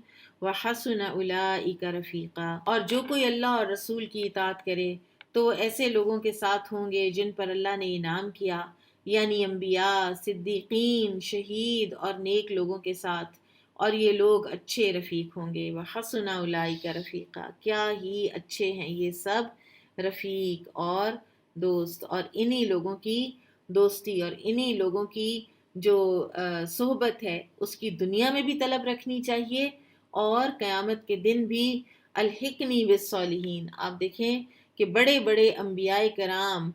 وَحَسُنَ أُولَٰئِكَ رَفِیقًا۔ اور جو کوئی اللہ اور رسول کی اطاعت کرے تو وہ ایسے لوگوں کے ساتھ ہوں گے جن پر اللہ نے انعام کیا، یعنی انبیاء، صدیقین، شہید اور نیک لوگوں کے ساتھ، اور یہ لوگ اچھے رفیق ہوں گے۔ وَحَسُنَ أُولَٰئِكَ رَفِیقًا، کیا ہی اچھے ہیں یہ سب رفیق اور دوست۔ اور انہی لوگوں کی دوستی اور انہی لوگوں کی جو صحبت ہے اس کی دنیا میں بھی طلب رکھنی چاہیے، اور قیامت کے دن بھی۔ الحقنی بالصالحین، آپ دیکھیں کہ بڑے بڑے انبیاء کرام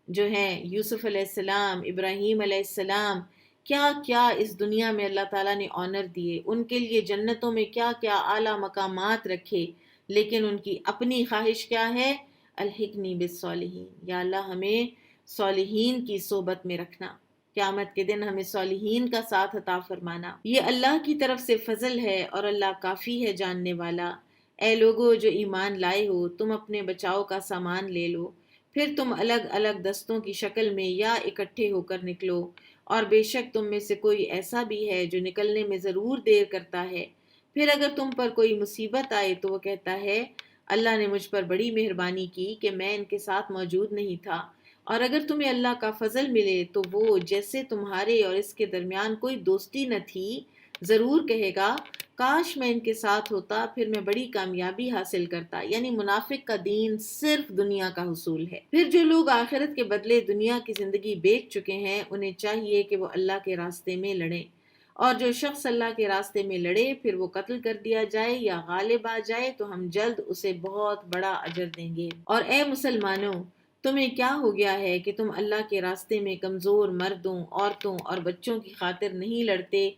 جو ہیں، یوسف علیہ السلام، ابراہیم علیہ السلام، کیا کیا اس دنیا میں اللہ تعالیٰ نے آنر دیے، ان کے لیے جنتوں میں کیا کیا اعلیٰ مقامات رکھے، لیکن ان کی اپنی خواہش کیا ہے؟ الحقنی بالصالحین، یا اللہ ہمیں صالحین کی صحبت میں رکھنا۔ قیامت کے دن ہمیں صالحین کا ساتھ عطا فرمانا۔ یہ اللہ کی طرف سے فضل ہے اور اللہ کافی ہے جاننے والا۔ اے لوگو جو ایمان لائے ہو، تم اپنے بچاؤ کا سامان لے لو، پھر تم الگ الگ دستوں کی شکل میں یا اکٹھے ہو کر نکلو، اور بے شک تم میں سے کوئی ایسا بھی ہے جو نکلنے میں ضرور دیر کرتا ہے۔ پھر اگر تم پر کوئی مصیبت آئے تو وہ کہتا ہے اللہ نے مجھ پر بڑی مہربانی کی کہ میں ان کے ساتھ موجود نہیں تھا۔ اور اگر تمہیں اللہ کا فضل ملے تو وہ جیسے تمہارے اور اس کے درمیان کوئی دوستی نہ تھی ضرور کہے گا کاش میں ان کے ساتھ ہوتا، پھر میں بڑی کامیابی حاصل کرتا۔ یعنی منافق کا دین صرف دنیا کا حصول ہے۔ پھر جو لوگ آخرت کے بدلے دنیا کی زندگی بیچ چکے ہیں انہیں چاہیے کہ وہ اللہ کے راستے میں لڑیں، اور جو شخص اللہ کے راستے میں لڑے پھر وہ قتل کر دیا جائے یا غالب آ جائے تو ہم جلد اسے بہت بڑا اجر دیں گے۔ اور اے مسلمانوں، تمہیں کیا ہو گیا ہے کہ تم اللہ کے راستے میں کمزور مردوں، عورتوں اور بچوں کی خاطر نہیں لڑتے،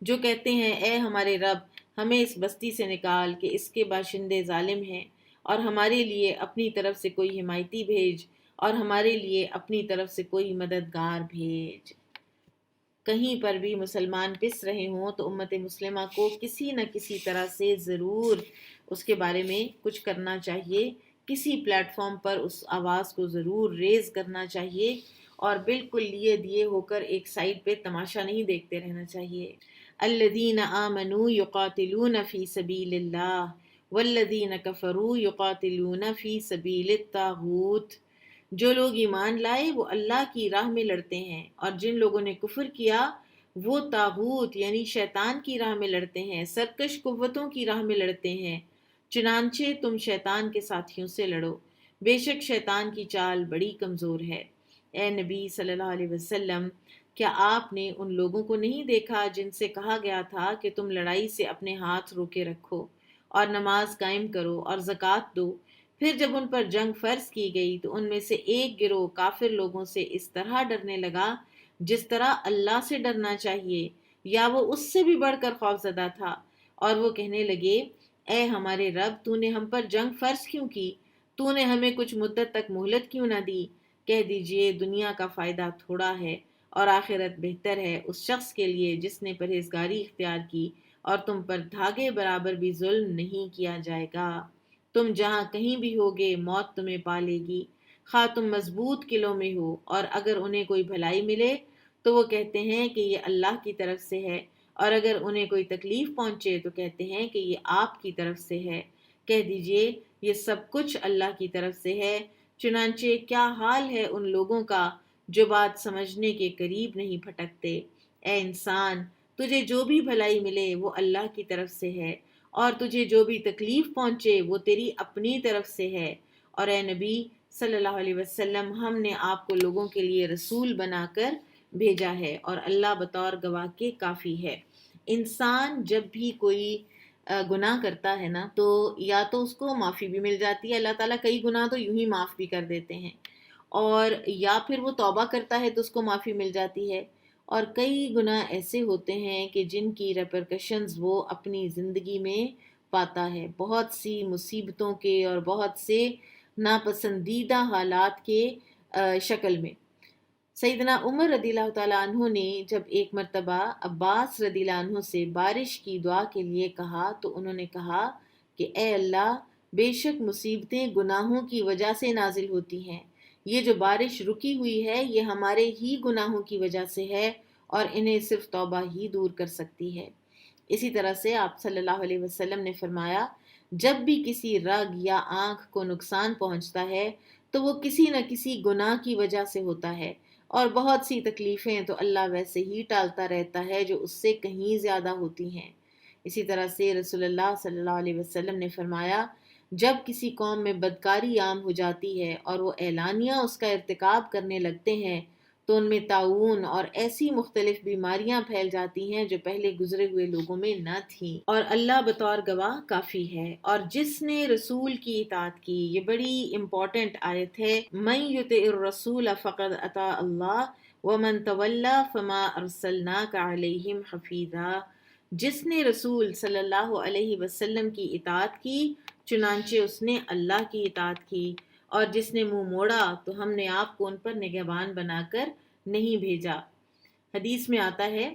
جو کہتے ہیں اے ہمارے رب ہمیں اس بستی سے نکال کہ اس کے باشندے ظالم ہیں، اور ہمارے لیے اپنی طرف سے کوئی حمایتی بھیج، اور ہمارے لیے اپنی طرف سے کوئی مددگار بھیج۔ کہیں پر بھی مسلمان پس رہے ہوں تو امت مسلمہ کو کسی نہ کسی طرح سے ضرور اس کے بارے میں کچھ کرنا چاہیے، کسی پلیٹ فارم پر اس آواز کو ضرور ریز کرنا چاہیے، اور بالکل لیے دیے ہو کر ایک سائڈ پہ تماشا نہیں دیکھتے رہنا چاہیے۔ الذین آمنوا یقاتلون فی سبیل اللہ والذین کفروا یقاتلون فی سبیل الطاغوت۔ جو لوگ ایمان لائے وہ اللہ کی راہ میں لڑتے ہیں، اور جن لوگوں نے کفر کیا وہ طاغوت یعنی شیطان کی راہ میں لڑتے ہیں، سرکش قوتوں کی راہ میں لڑتے ہیں۔ چنانچہ تم شیطان کے ساتھیوں سے لڑو، بے شک شیطان کی چال بڑی کمزور ہے۔ اے نبی صلی اللہ علیہ وسلم، کیا آپ نے ان لوگوں کو نہیں دیکھا جن سے کہا گیا تھا کہ تم لڑائی سے اپنے ہاتھ روکے رکھو اور نماز قائم کرو اور زکوٰۃ دو؟ پھر جب ان پر جنگ فرض کی گئی تو ان میں سے ایک گروہ کافر لوگوں سے اس طرح ڈرنے لگا جس طرح اللہ سے ڈرنا چاہیے، یا وہ اس سے بھی بڑھ کر خوفزدہ تھا، اور وہ کہنے لگے اے ہمارے رب تو نے ہم پر جنگ فرض کیوں کی؟ تو نے ہمیں کچھ مدت تک مہلت کیوں نہ دی؟ کہہ دیجئے دنیا کا فائدہ تھوڑا ہے اور آخرت بہتر ہے اس شخص کے لیے جس نے پرہیزگاری اختیار کی، اور تم پر دھاگے برابر بھی ظلم نہیں کیا جائے گا۔ تم جہاں کہیں بھی ہوگے موت تمہیں پا لے گی، خواہ تم مضبوط قلعوں میں ہو، اور اگر انہیں کوئی بھلائی ملے تو وہ کہتے ہیں کہ یہ اللہ کی طرف سے ہے، اور اگر انہیں کوئی تکلیف پہنچے تو کہتے ہیں کہ یہ آپ کی طرف سے ہے۔ کہہ دیجئے یہ سب کچھ اللہ کی طرف سے ہے۔ چنانچہ کیا حال ہے ان لوگوں کا جو بات سمجھنے کے قریب نہیں پھٹکتے۔ اے انسان، تجھے جو بھی بھلائی ملے وہ اللہ کی طرف سے ہے، اور تجھے جو بھی تکلیف پہنچے وہ تیری اپنی طرف سے ہے۔ اور اے نبی صلی اللہ علیہ وسلم، ہم نے آپ کو لوگوں کے لیے رسول بنا کر بھیجا ہے، اور اللہ بطور گواہ کے کافی ہے۔ انسان جب بھی کوئی گناہ کرتا ہے نا تو یا تو اس کو معافی بھی مل جاتی ہے، اللہ تعالیٰ کئی گناہ تو یوں ہی معاف بھی کر دیتے ہیں، اور یا پھر وہ توبہ کرتا ہے تو اس کو معافی مل جاتی ہے، اور کئی گناہ ایسے ہوتے ہیں کہ جن کی ریپرکشنز وہ اپنی زندگی میں پاتا ہے، بہت سی مصیبتوں کے اور بہت سے ناپسندیدہ حالات کے شکل میں۔ سیدنا عمر رضی اللہ تعالیٰ عنہ نے جب ایک مرتبہ عباس رضی اللہ عنہ سے بارش کی دعا کے لیے کہا تو انہوں نے کہا کہ اے اللہ، بے شک مصیبتیں گناہوں کی وجہ سے نازل ہوتی ہیں، یہ جو بارش رکی ہوئی ہے یہ ہمارے ہی گناہوں کی وجہ سے ہے، اور انہیں صرف توبہ ہی دور کر سکتی ہے۔ اسی طرح سے آپ صلی اللہ علیہ وسلم نے فرمایا جب بھی کسی رگ یا آنکھ کو نقصان پہنچتا ہے تو وہ کسی نہ کسی گناہ کی وجہ سے ہوتا ہے، اور بہت سی تکلیفیں تو اللہ ویسے ہی ٹالتا رہتا ہے جو اس سے کہیں زیادہ ہوتی ہیں۔ اسی طرح سے رسول اللہ صلی اللہ علیہ وسلم نے فرمایا جب کسی قوم میں بدکاری عام ہو جاتی ہے اور وہ اعلانیہ اس کا ارتکاب کرنے لگتے ہیں تو ان میں طاعون اور ایسی مختلف بیماریاں پھیل جاتی ہیں جو پہلے گزرے ہوئے لوگوں میں نہ تھیں، اور اللہ بطور گواہ کافی ہے۔ اور جس نے رسول کی اطاعت کی، یہ بڑی امپورٹنٹ آیت ہے، من یطع الرسول فقد اطاع اللہ ومن تولی فما ارسلناک علیہم حفیظا۔ جس نے رسول صلی اللہ علیہ وسلم کی اطاعت کی چنانچہ اس نے اللہ کی اطاعت کی، اور جس نے منہ موڑا تو ہم نے آپ کو ان پر نگہبان بنا کر نہیں بھیجا۔ حدیث میں آتا ہے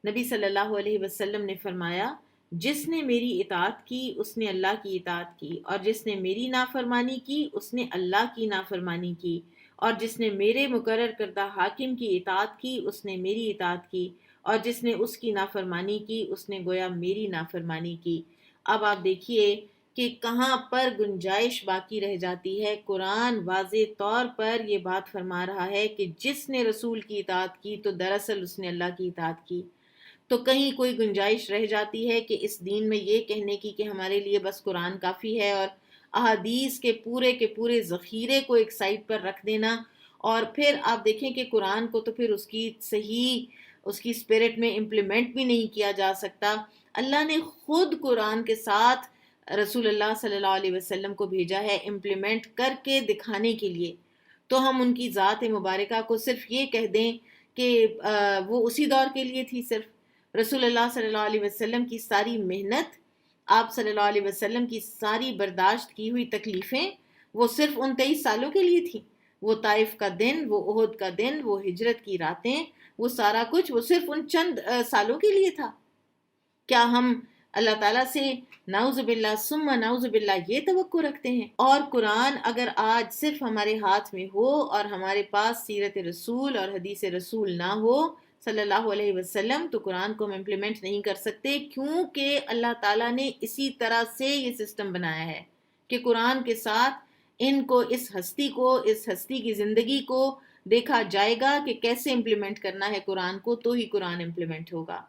نبی صلی اللہ علیہ وسلم نے فرمایا جس نے میری اطاعت کی اس نے اللہ کی اطاعت کی، اور جس نے میری نافرمانی کی اس نے اللہ کی نافرمانی کی، اور جس نے میرے مقرر کردہ حاکم کی اطاعت کی اس نے میری اطاعت کی، اور جس نے اس کی نافرمانی کی اس نے گویا میری نافرمانی کی۔ اب آپ دیکھیے کہ کہاں پر گنجائش باقی رہ جاتی ہے۔ قرآن واضح طور پر یہ بات فرما رہا ہے کہ جس نے رسول کی اطاعت کی تو دراصل اس نے اللہ کی اطاعت کی۔ تو کہیں کوئی گنجائش رہ جاتی ہے کہ اس دین میں یہ کہنے کی کہ ہمارے لیے بس قرآن کافی ہے، اور احادیث کے پورے ذخیرے کو ایک سائٹ پر رکھ دینا، اور پھر آپ دیکھیں کہ قرآن کو تو پھر اس کی صحیح اس کی اسپرٹ میں امپلیمنٹ بھی نہیں کیا جا سکتا۔ اللہ نے خود قرآن کے ساتھ رسول اللہ صلی اللہ علیہ وسلم کو بھیجا ہے امپلیمنٹ کر کے دکھانے کے لیے۔ تو ہم ان کی ذات مبارکہ کو صرف یہ کہہ دیں کہ وہ اسی دور کے لیے تھی، صرف رسول اللہ صلی اللہ علیہ وسلم کی ساری محنت، آپ صلی اللہ علیہ وسلم کی ساری برداشت کی ہوئی تکلیفیں وہ صرف ان 23 سالوں کے لیے تھی۔ وہ طائف کا دن، وہ احد کا دن، وہ ہجرت کی راتیں، وہ سارا کچھ وہ صرف ان چند سالوں کے لیے تھا۔ کیا ہم اللہ تعالیٰ سے نعوذ باللہ ثم نعوذ باللہ یہ توقع رکھتے ہیں؟ اور قرآن اگر آج صرف ہمارے ہاتھ میں ہو اور ہمارے پاس سیرت رسول اور حدیث رسول نہ ہو صلی اللہ علیہ وسلم، تو قرآن کو ہم امپلیمنٹ نہیں کر سکتے، کیونکہ اللہ تعالیٰ نے اسی طرح سے یہ سسٹم بنایا ہے کہ قرآن کے ساتھ ان کو اس ہستی کی زندگی کو دیکھا جائے گا کہ کیسے امپلیمنٹ کرنا ہے قرآن کو، تو ہی قرآن امپلیمنٹ ہوگا۔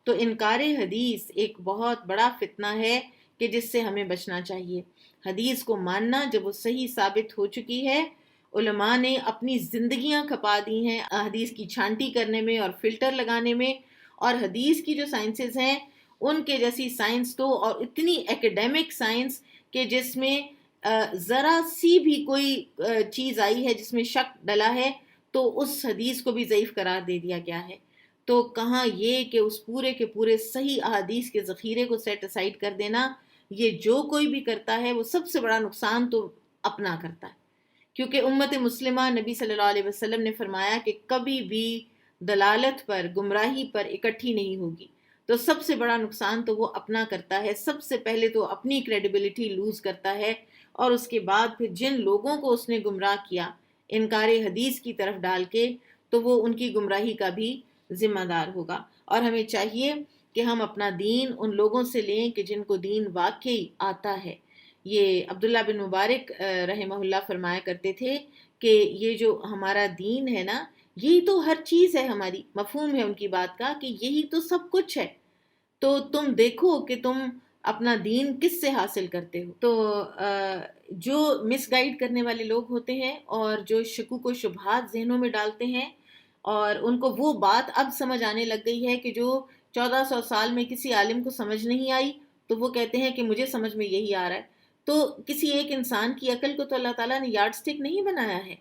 تو انکار حدیث ایک بہت بڑا فتنہ ہے کہ جس سے ہمیں بچنا چاہیے۔ حدیث کو ماننا جب وہ صحیح ثابت ہو چکی ہے، علماء نے اپنی زندگیاں کھپا دی ہیں حدیث کی چھانٹی کرنے میں اور فلٹر لگانے میں، اور حدیث کی جو سائنسز ہیں ان کے جیسی سائنس تو، اور اتنی ایکڈیمک سائنس کہ جس میں ذرا سی بھی کوئی چیز آئی ہے جس میں شک ڈلا ہے تو اس حدیث کو بھی ضعیف قرار دے دیا گیا ہے۔ تو کہاں یہ کہ اس پورے کے پورے صحیح احادیث کے ذخیرے کو سیٹ اسائڈ کر دینا، یہ جو کوئی بھی کرتا ہے وہ سب سے بڑا نقصان تو اپنا کرتا ہے، کیونکہ امت مسلمہ نبی صلی اللہ علیہ وسلم نے فرمایا کہ کبھی بھی دلالت پر، گمراہی پر اکٹھی نہیں ہوگی۔ تو سب سے بڑا نقصان تو وہ اپنا کرتا ہے، سب سے پہلے تو اپنی کریڈیبلٹی لوز کرتا ہے، اور اس کے بعد پھر جن لوگوں کو اس نے گمراہ کیا انکار حدیث کی طرف ڈال کے، تو وہ ان کی گمراہی کا بھی ذمہ دار ہوگا۔ اور ہمیں چاہیے کہ ہم اپنا دین ان لوگوں سے لیں کہ جن کو دین واقعی آتا ہے۔ یہ عبداللہ بن مبارک رحمہ اللہ فرمایا کرتے تھے کہ یہ جو ہمارا دین ہے نا، یہی تو ہر چیز ہے ہماری، مفہوم ہے ان کی بات کا کہ یہی تو سب کچھ ہے، تو تم دیکھو کہ تم اپنا دین کس سے حاصل کرتے ہو۔ تو جو مس گائیڈ کرنے والے لوگ ہوتے ہیں اور جو شکوک و شبہات ذہنوں میں ڈالتے ہیں، اور ان کو وہ بات اب سمجھ آنے لگ گئی ہے کہ جو 1400 سال میں کسی عالم کو سمجھ نہیں آئی، تو وہ کہتے ہیں کہ مجھے سمجھ میں یہی آ رہا ہے۔ تو کسی ایک انسان کی عقل کو تو اللہ تعالیٰ نے یارڈ سٹک نہیں بنایا ہے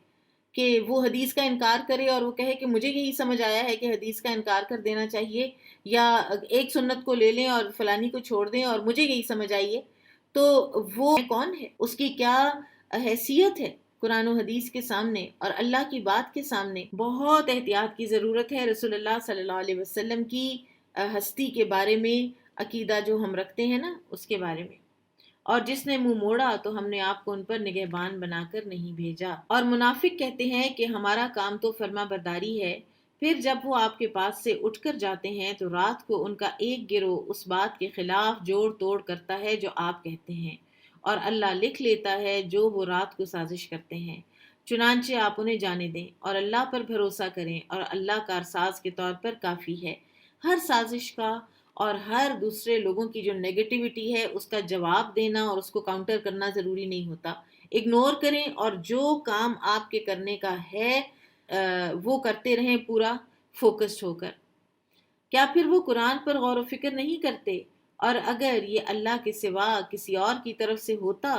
کہ وہ حدیث کا انکار کرے اور وہ کہے کہ مجھے یہی سمجھ آیا ہے کہ حدیث کا انکار کر دینا چاہیے، یا ایک سنت کو لے لیں اور فلانی کو چھوڑ دیں اور مجھے یہی سمجھ آئیے۔ تو وہ کون ہے؟ اس کی کیا حیثیت ہے قرآن و حدیث کے سامنے اور اللہ کی بات کے سامنے؟ بہت احتیاط کی ضرورت ہے رسول اللہ صلی اللہ علیہ وسلم کی ہستی کے بارے میں، عقیدہ جو ہم رکھتے ہیں نا اس کے بارے میں۔ اور جس نے منہ موڑا تو ہم نے آپ کو ان پر نگہبان بنا کر نہیں بھیجا۔ اور منافق کہتے ہیں کہ ہمارا کام تو فرما برداری ہے، پھر جب وہ آپ کے پاس سے اٹھ کر جاتے ہیں تو رات کو ان کا ایک گروہ اس بات کے خلاف جوڑ توڑ کرتا ہے جو آپ کہتے ہیں، اور اللہ لکھ لیتا ہے جو وہ رات کو سازش کرتے ہیں۔ چنانچہ آپ انہیں جانے دیں اور اللہ پر بھروسہ کریں، اور اللہ کارساز کے طور پر کافی ہے۔ ہر سازش کا اور ہر دوسرے لوگوں کی جو نیگیٹیوٹی ہے اس کا جواب دینا اور اس کو کاؤنٹر کرنا ضروری نہیں ہوتا۔ اگنور کریں اور جو کام آپ کے کرنے کا ہے وہ کرتے رہیں پورا فوکسڈ ہو کر۔ کیا پھر وہ قرآن پر غور و فکر نہیں کرتے؟ اور اگر یہ اللہ کے سوا کسی اور کی طرف سے ہوتا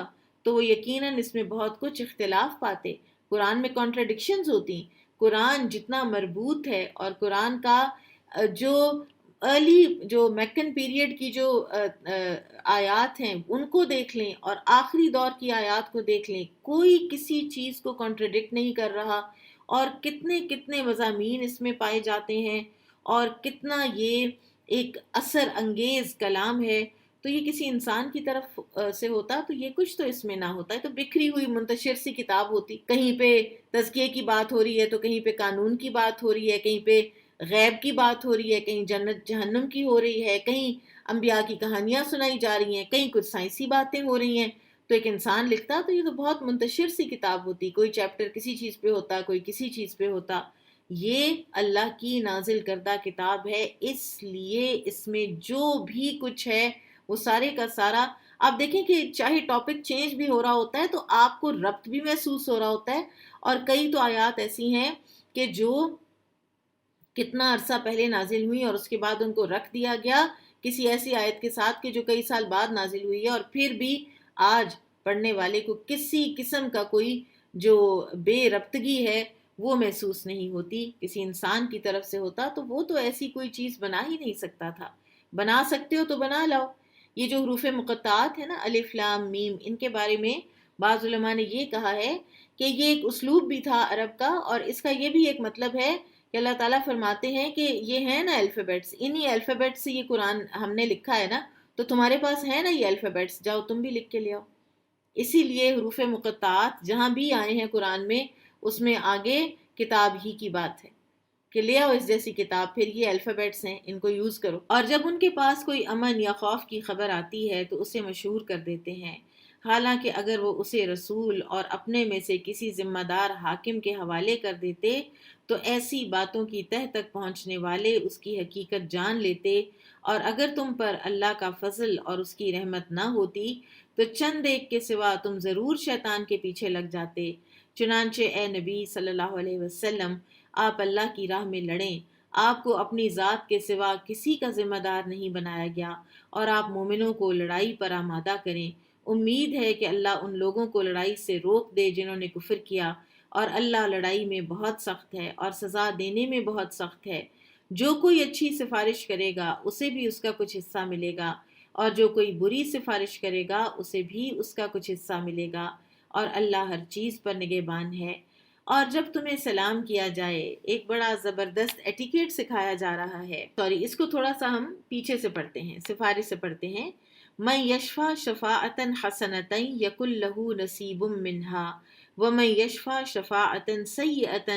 تو وہ یقیناً اس میں بہت کچھ اختلاف پاتے۔ قرآن میں کانٹرڈکشنز ہوتی۔ قرآن جتنا مربوط ہے، اور قرآن کا جو ارلی جو میکن پیریڈ کی جو آیات ہیں ان کو دیکھ لیں اور آخری دور کی آیات کو دیکھ لیں، کوئی کسی چیز کو کانٹرڈکٹ نہیں کر رہا، اور کتنے کتنے مضامین اس میں پائے جاتے ہیں، اور کتنا یہ ایک اثر انگیز کلام ہے، تو یہ کسی انسان کی طرف سے ہوتا تو یہ کچھ تو اس میں نہ ہوتا ہے، تو بکھری ہوئی منتشر سی کتاب ہوتی، کہیں پہ تزکیے کی بات ہو رہی ہے تو کہیں پہ قانون کی بات ہو رہی ہے، کہیں پہ غیب کی بات ہو رہی ہے، کہیں جنت جہنم کی ہو رہی ہے، کہیں انبیاء کی کہانیاں سنائی جا رہی ہیں، کہیں کچھ سائنسی باتیں ہو رہی ہیں۔ تو ایک انسان لکھتا تو یہ تو بہت منتشر سی کتاب ہوتی، کوئی چیپٹر کسی چیز پہ ہوتا، کوئی کسی چیز پہ ہوتا۔ یہ اللہ کی نازل کردہ کتاب ہے، اس لیے اس میں جو بھی کچھ ہے وہ سارے کا سارا، آپ دیکھیں کہ چاہے ٹاپک چینج بھی ہو رہا ہوتا ہے تو آپ کو ربط بھی محسوس ہو رہا ہوتا ہے، اور کئی تو آیات ایسی ہیں کہ جو کتنا عرصہ پہلے نازل ہوئی اور اس کے بعد ان کو رکھ دیا گیا کسی ایسی آیت کے ساتھ کہ جو کئی سال بعد نازل ہوئی ہے، اور پھر بھی آج پڑھنے والے کو کسی قسم کا کوئی جو بے ربطگی ہے وہ محسوس نہیں ہوتی۔ کسی انسان کی طرف سے ہوتا تو وہ تو ایسی کوئی چیز بنا ہی نہیں سکتا تھا۔ بنا سکتے ہو تو بنا لاؤ۔ یہ جو حروف مقطعات ہیں نا، الف لام میم، ان کے بارے میں بعض علماء نے یہ کہا ہے کہ یہ ایک اسلوب بھی تھا عرب کا، اور اس کا یہ بھی ایک مطلب ہے کہ اللہ تعالیٰ فرماتے ہیں کہ یہ ہے نا الفابیٹس، انہی الفابیٹس سے یہ قرآن ہم نے لکھا ہے نا، تو تمہارے پاس ہے نا یہ الفابیٹس، جاؤ تم بھی لکھ کے لے آؤ۔ اسی لیے حروف مقطعات جہاں بھی آئے ہیں قرآن میں، اس میں آگے کتاب ہی کی بات ہے کہ لے آؤ اس جیسی کتاب، پھر یہ الفابیٹس ہیں ان کو یوز کرو۔ اور جب ان کے پاس کوئی امن یا خوف کی خبر آتی ہے تو اسے مشہور کر دیتے ہیں، حالانکہ اگر وہ اسے رسول اور اپنے میں سے کسی ذمہ دار حاکم کے حوالے کر دیتے تو ایسی باتوں کی تہ تک پہنچنے والے اس کی حقیقت جان لیتے، اور اگر تم پر اللہ کا فضل اور اس کی رحمت نہ ہوتی تو چند ایک کے سوا تم ضرور شیطان کے پیچھے لگ جاتے۔ چنانچہ اے نبی صلی اللہ علیہ وسلم، آپ اللہ کی راہ میں لڑیں، آپ کو اپنی ذات کے سوا کسی کا ذمہ دار نہیں بنایا گیا، اور آپ مومنوں کو لڑائی پر آمادہ کریں۔ امید ہے کہ اللہ ان لوگوں کو لڑائی سے روک دے جنہوں نے کفر کیا، اور اللہ لڑائی میں بہت سخت ہے اور سزا دینے میں بہت سخت ہے۔ جو کوئی اچھی سفارش کرے گا اسے بھی اس کا کچھ حصہ ملے گا، اور جو کوئی بری سفارش کرے گا اسے بھی اس کا کچھ حصہ ملے گا، اور اللہ ہر چیز پر نگہبان ہے۔ اور جب تمہیں سلام کیا جائے، ایک بڑا زبردست ایٹیکیٹ سکھایا جا رہا ہے، اس کو تھوڑا سا ہم پیچھے سے پڑھتے ہیں، سفارش سے پڑھتے ہیں۔ من یشفع شفاعتا حسنتا یکن لہ نصیب منہا ومن یشفع شفاعتا سیئتا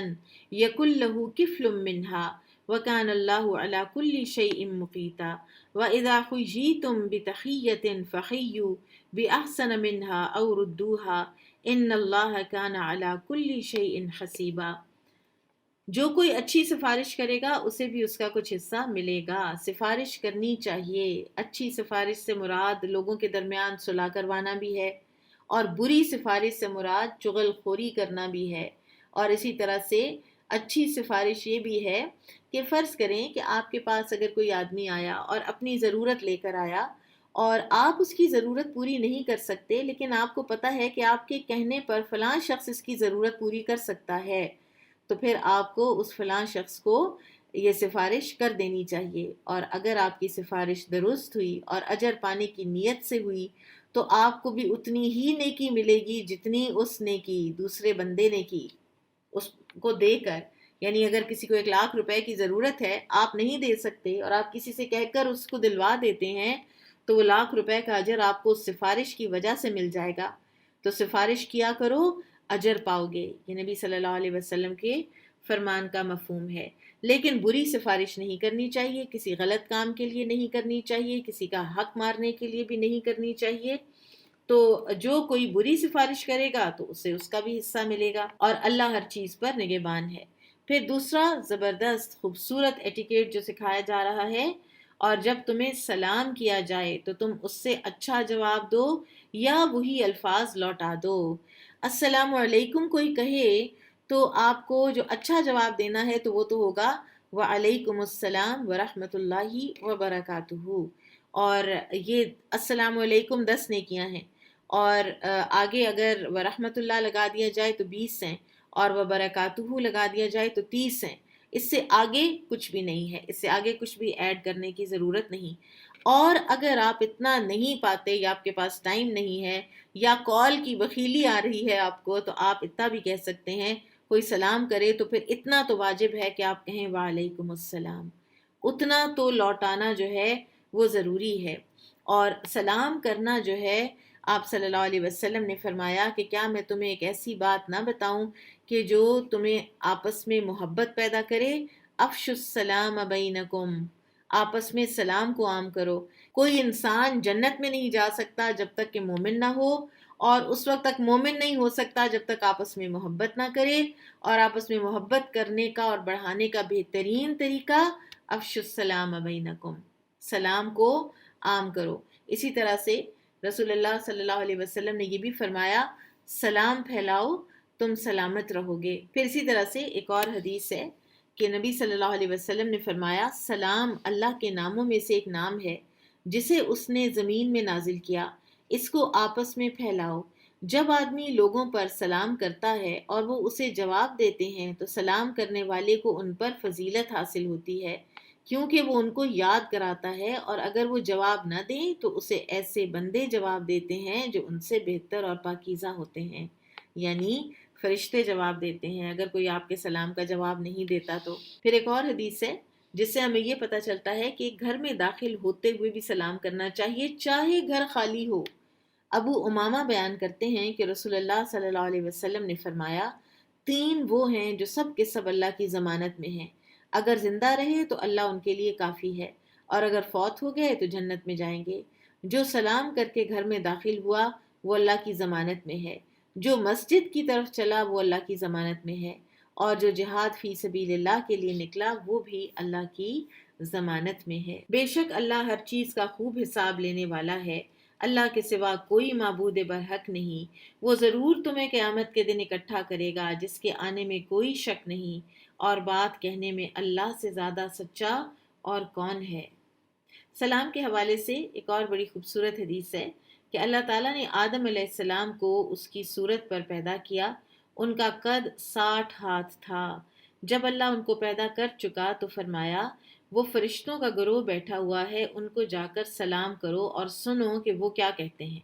یکن لہ کفل منہا وکان اللہ علی کل شیء مقیتا وَإِذَا حُيِّيتُم بِتَحِيَّةٍ فَحِيُّوا بِأَحْسَنَ مِنْهَا أَوْ رُدُّوهَا إِنَّ اللَّهَ كَانَ عَلَى كُلِّ شَيْءٍ حَسِيبًا۔ جو کوئی اچھی سفارش کرے گا اسے بھی اس کا کچھ حصہ ملے گا۔ سفارش کرنی چاہیے۔ اچھی سفارش سے مراد لوگوں کے درمیان صلح کروانا بھی ہے، اور بری سفارش سے مراد چغل خوری کرنا بھی ہے۔ اور اسی طرح سے اچھی سفارش یہ بھی ہے کہ فرض کریں کہ آپ کے پاس اگر کوئی آدمی آیا اور اپنی ضرورت لے کر آیا، اور آپ اس کی ضرورت پوری نہیں کر سکتے، لیکن آپ کو پتہ ہے کہ آپ کے کہنے پر فلاں شخص اس کی ضرورت پوری کر سکتا ہے، تو پھر آپ کو اس فلاں شخص کو یہ سفارش کر دینی چاہیے۔ اور اگر آپ کی سفارش درست ہوئی اور اجر پانے کی نیت سے ہوئی تو آپ کو بھی اتنی ہی نیکی ملے گی جتنی اس نے کی، دوسرے بندے نے کی، اس کو دے کر۔ یعنی اگر کسی کو 1,00,000 روپے کی ضرورت ہے، آپ نہیں دے سکتے، اور آپ کسی سے کہہ کر اس کو دلوا دیتے ہیں، تو وہ 1,00,000 روپے کا اجر آپ کو سفارش کی وجہ سے مل جائے گا۔ تو سفارش کیا کرو، اجر پاؤ گے، یہ نبی صلی اللہ علیہ وسلم کے فرمان کا مفہوم ہے۔ لیکن بری سفارش نہیں کرنی چاہیے، کسی غلط کام کے لیے نہیں کرنی چاہیے، کسی کا حق مارنے کے لیے بھی نہیں کرنی چاہیے۔ تو جو کوئی بری سفارش کرے گا تو اسے اس کا بھی حصہ ملے گا، اور اللہ ہر چیز پر نگہبان ہے۔ پھر دوسرا زبردست خوبصورت ایٹیکیٹ جو سکھایا جا رہا ہے، اور جب تمہیں سلام کیا جائے تو تم اس سے اچھا جواب دو یا وہی الفاظ لوٹا دو۔ السلام علیکم کوئی کہے تو آپ کو جو اچھا جواب دینا ہے تو وہ تو ہوگا وعلیکم السلام ورحمۃ اللہ وبرکاتہ۔ اور یہ السلام علیکم 10 نیکیاں ہیں، اور آگے اگر ورحمۃ اللہ لگا دیا جائے تو 20 ہیں، اور وبرکاتہ لگا دیا جائے تو 30 ہیں۔ اس سے آگے کچھ بھی نہیں ہے، اس سے آگے کچھ بھی ایڈ کرنے کی ضرورت نہیں۔ اور اگر آپ اتنا نہیں پاتے، یا آپ کے پاس ٹائم نہیں ہے، یا کال کی بخیلی آ رہی ہے آپ کو، تو آپ اتنا بھی کہہ سکتے ہیں۔ کوئی سلام کرے تو پھر اتنا تو واجب ہے کہ آپ کہیں وعلیکم السلام۔ اتنا تو لوٹانا جو ہے وہ ضروری ہے۔ اور سلام کرنا جو ہے، آپ صلی اللہ علیہ وسلم نے فرمایا کہ کیا میں تمہیں ایک ایسی بات نہ بتاؤں کہ جو تمہیں آپس میں محبت پیدا کرے؟ افش السلام بینکم، آپس میں سلام کو عام کرو۔ کوئی انسان جنت میں نہیں جا سکتا جب تک کہ مومن نہ ہو، اور اس وقت تک مومن نہیں ہو سکتا جب تک آپس میں محبت نہ کرے، اور آپس میں محبت کرنے کا اور بڑھانے کا بہترین طریقہ افش السلام بینکم، سلام کو عام کرو۔ اسی طرح سے رسول اللہ صلی اللہ علیہ وسلم نے یہ بھی فرمایا، سلام پھیلاؤ تم سلامت رہو گے۔ پھر اسی طرح سے ایک اور حدیث ہے کہ نبی صلی اللہ علیہ وسلم نے فرمایا، سلام اللہ کے ناموں میں سے ایک نام ہے جسے اس نے زمین میں نازل کیا، اس کو آپس میں پھیلاؤ۔ جب آدمی لوگوں پر سلام کرتا ہے اور وہ اسے جواب دیتے ہیں تو سلام کرنے والے کو ان پر فضیلت حاصل ہوتی ہے، کیونکہ وہ ان کو یاد کراتا ہے، اور اگر وہ جواب نہ دیں تو اسے ایسے بندے جواب دیتے ہیں جو ان سے بہتر اور پاکیزہ ہوتے ہیں، یعنی فرشتے جواب دیتے ہیں اگر کوئی آپ کے سلام کا جواب نہیں دیتا تو۔ پھر ایک اور حدیث ہے جس سے ہمیں یہ پتہ چلتا ہے کہ گھر میں داخل ہوتے ہوئے بھی سلام کرنا چاہیے، چاہے گھر خالی ہو۔ ابو امامہ بیان کرتے ہیں کہ رسول اللہ صلی اللہ علیہ وسلم نے فرمایا، تین وہ ہیں جو سب کے سب اللہ کی ضمانت میں ہیں، اگر زندہ رہے تو اللہ ان کے لیے کافی ہے، اور اگر فوت ہو گئے تو جنت میں جائیں گے۔ جو سلام کر کے گھر میں داخل ہوا وہ اللہ کی ضمانت میں ہے، جو مسجد کی طرف چلا وہ اللہ کی ضمانت میں ہے، اور جو جہاد فی سبیل اللہ کے لیے نکلا وہ بھی اللہ کی ضمانت میں ہے۔ بے شک اللہ ہر چیز کا خوب حساب لینے والا ہے، اللہ کے سوا کوئی معبود برحق نہیں، وہ ضرور تمہیں قیامت کے دن اکٹھا کرے گا جس کے آنے میں کوئی شک نہیں، اور بات کہنے میں اللہ سے زیادہ سچا اور کون ہے۔ سلام کے حوالے سے ایک اور بڑی خوبصورت حدیث ہے کہ اللہ تعالیٰ نے آدم علیہ السلام کو اس کی صورت پر پیدا کیا، ان کا قد 60 ہاتھ تھا۔ جب اللہ ان کو پیدا کر چکا تو فرمایا، وہ فرشتوں کا گروہ بیٹھا ہوا ہے، ان کو جا کر سلام کرو اور سنو کہ وہ کیا کہتے ہیں،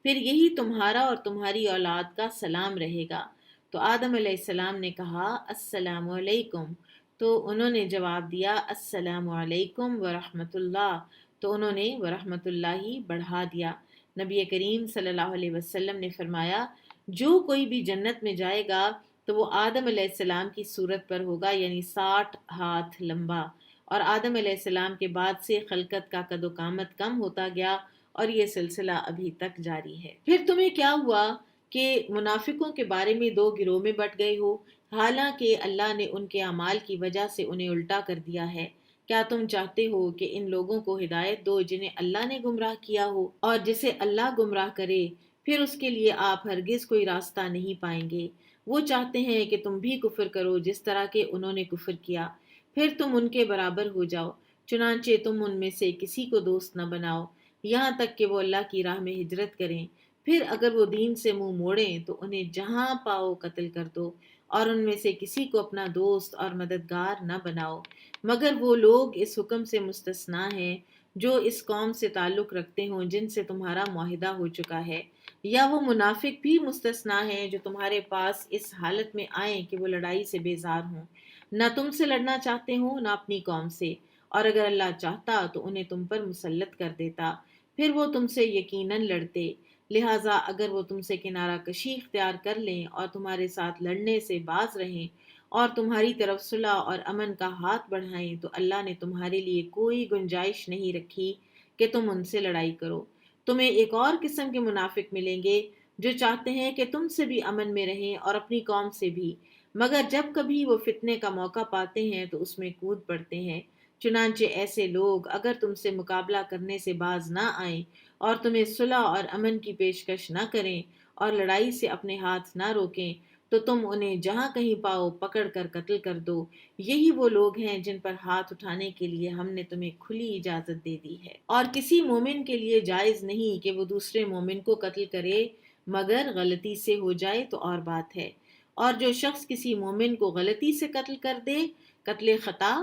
پھر یہی تمہارا اور تمہاری اولاد کا سلام رہے گا۔ تو آدم علیہ السلام نے کہا، السلام علیکم، تو انہوں نے جواب دیا، السلام علیکم ورحمۃ اللہ، تو انہوں نے ورحمۃ اللہ بڑھا دیا۔ نبی کریم صلی اللہ علیہ وسلم نے فرمایا، جو کوئی بھی جنت میں جائے گا تو وہ آدم علیہ السلام کی صورت پر ہوگا، یعنی 60 ہاتھ لمبا۔ اور آدم علیہ السلام کے بعد سے خلقت کا قد و قامت کم ہوتا گیا، اور یہ سلسلہ ابھی تک جاری ہے۔ پھر تمہیں کیا ہوا کہ منافقوں کے بارے میں دو گروہ میں بٹ گئے ہو، حالانکہ اللہ نے ان کے اعمال کی وجہ سے انہیں الٹا کر دیا ہے۔ کیا تم چاہتے ہو کہ ان لوگوں کو ہدایت دو جنہیں اللہ نے گمراہ کیا ہو، اور جسے اللہ گمراہ کرے پھر اس کے لیے آپ ہرگز کوئی راستہ نہیں پائیں گے۔ وہ چاہتے ہیں کہ تم بھی کفر کرو جس طرح کہ انہوں نے کفر کیا، پھر تم ان کے برابر ہو جاؤ، چنانچہ تم ان میں سے کسی کو دوست نہ بناؤ یہاں تک کہ وہ اللہ کی راہ میں ہجرت کریں، پھر اگر وہ دین سے منہ موڑیں تو انہیں جہاں پاؤ قتل کر دو، اور ان میں سے کسی کو اپنا دوست اور مددگار نہ بناؤ، مگر وہ لوگ اس حکم سے مستثنا ہیں جو اس قوم سے تعلق رکھتے ہوں جن سے تمہارا معاہدہ ہو چکا ہے، یا وہ منافق بھی مستثنا ہیں جو تمہارے پاس اس حالت میں آئیں کہ وہ لڑائی سے بیزار ہوں، نہ تم سے لڑنا چاہتے ہوں نہ اپنی قوم سے، اور اگر اللہ چاہتا تو انہیں تم پر مسلط کر دیتا، پھر وہ تم سے یقیناً لڑتے۔ لہٰذا اگر وہ تم سے کنارہ کشی اختیار کر لیں اور تمہارے ساتھ لڑنے سے باز رہیں اور تمہاری طرف صلح اور امن کا ہاتھ بڑھائیں تو اللہ نے تمہارے لیے کوئی گنجائش نہیں رکھی کہ تم ان سے لڑائی کرو۔ تمہیں ایک اور قسم کے منافق ملیں گے جو چاہتے ہیں کہ تم سے بھی امن میں رہیں اور اپنی قوم سے بھی، مگر جب کبھی وہ فتنے کا موقع پاتے ہیں تو اس میں کود پڑتے ہیں۔ چنانچہ ایسے لوگ اگر تم سے مقابلہ کرنے سے باز نہ آئیں اور تمہیں صلح اور امن کی پیشکش نہ کریں اور لڑائی سے اپنے ہاتھ نہ روکیں تو تم انہیں جہاں کہیں پاؤ پکڑ کر قتل کر دو۔ یہی وہ لوگ ہیں جن پر ہاتھ اٹھانے کے لیے ہم نے تمہیں کھلی اجازت دے دی ہے، اور کسی مومن کے لیے جائز نہیں کہ وہ دوسرے مومن کو قتل کرے مگر غلطی سے ہو جائے تو اور بات ہے، اور جو شخص کسی مومن کو غلطی سے قتل کر دے، قتل خطا،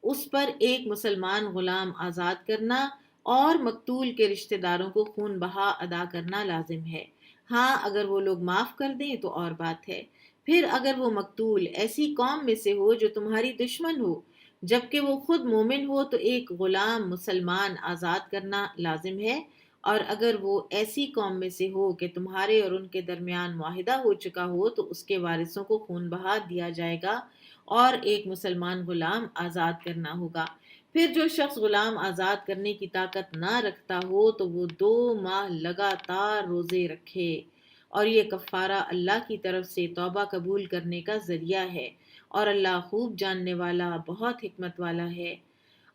اس پر ایک مسلمان غلام آزاد کرنا اور مقتول کے رشتہ داروں کو خون بہا ادا کرنا لازم ہے۔ ہاں اگر وہ لوگ معاف کر دیں تو اور بات ہے۔ پھر اگر وہ مقتول ایسی قوم میں سے ہو جو تمہاری دشمن ہو جبکہ وہ خود مومن ہو تو ایک غلام مسلمان آزاد کرنا لازم ہے، اور اگر وہ ایسی قوم میں سے ہو کہ تمہارے اور ان کے درمیان معاہدہ ہو چکا ہو تو اس کے وارثوں کو خون بہا دیا جائے گا اور ایک مسلمان غلام آزاد کرنا ہوگا۔ پھر جو شخص غلام آزاد کرنے کی طاقت نہ رکھتا ہو تو وہ 2 ماہ لگاتار روزے رکھے، اور یہ کفارہ اللہ کی طرف سے توبہ قبول کرنے کا ذریعہ ہے، اور اللہ خوب جاننے والا بہت حکمت والا ہے۔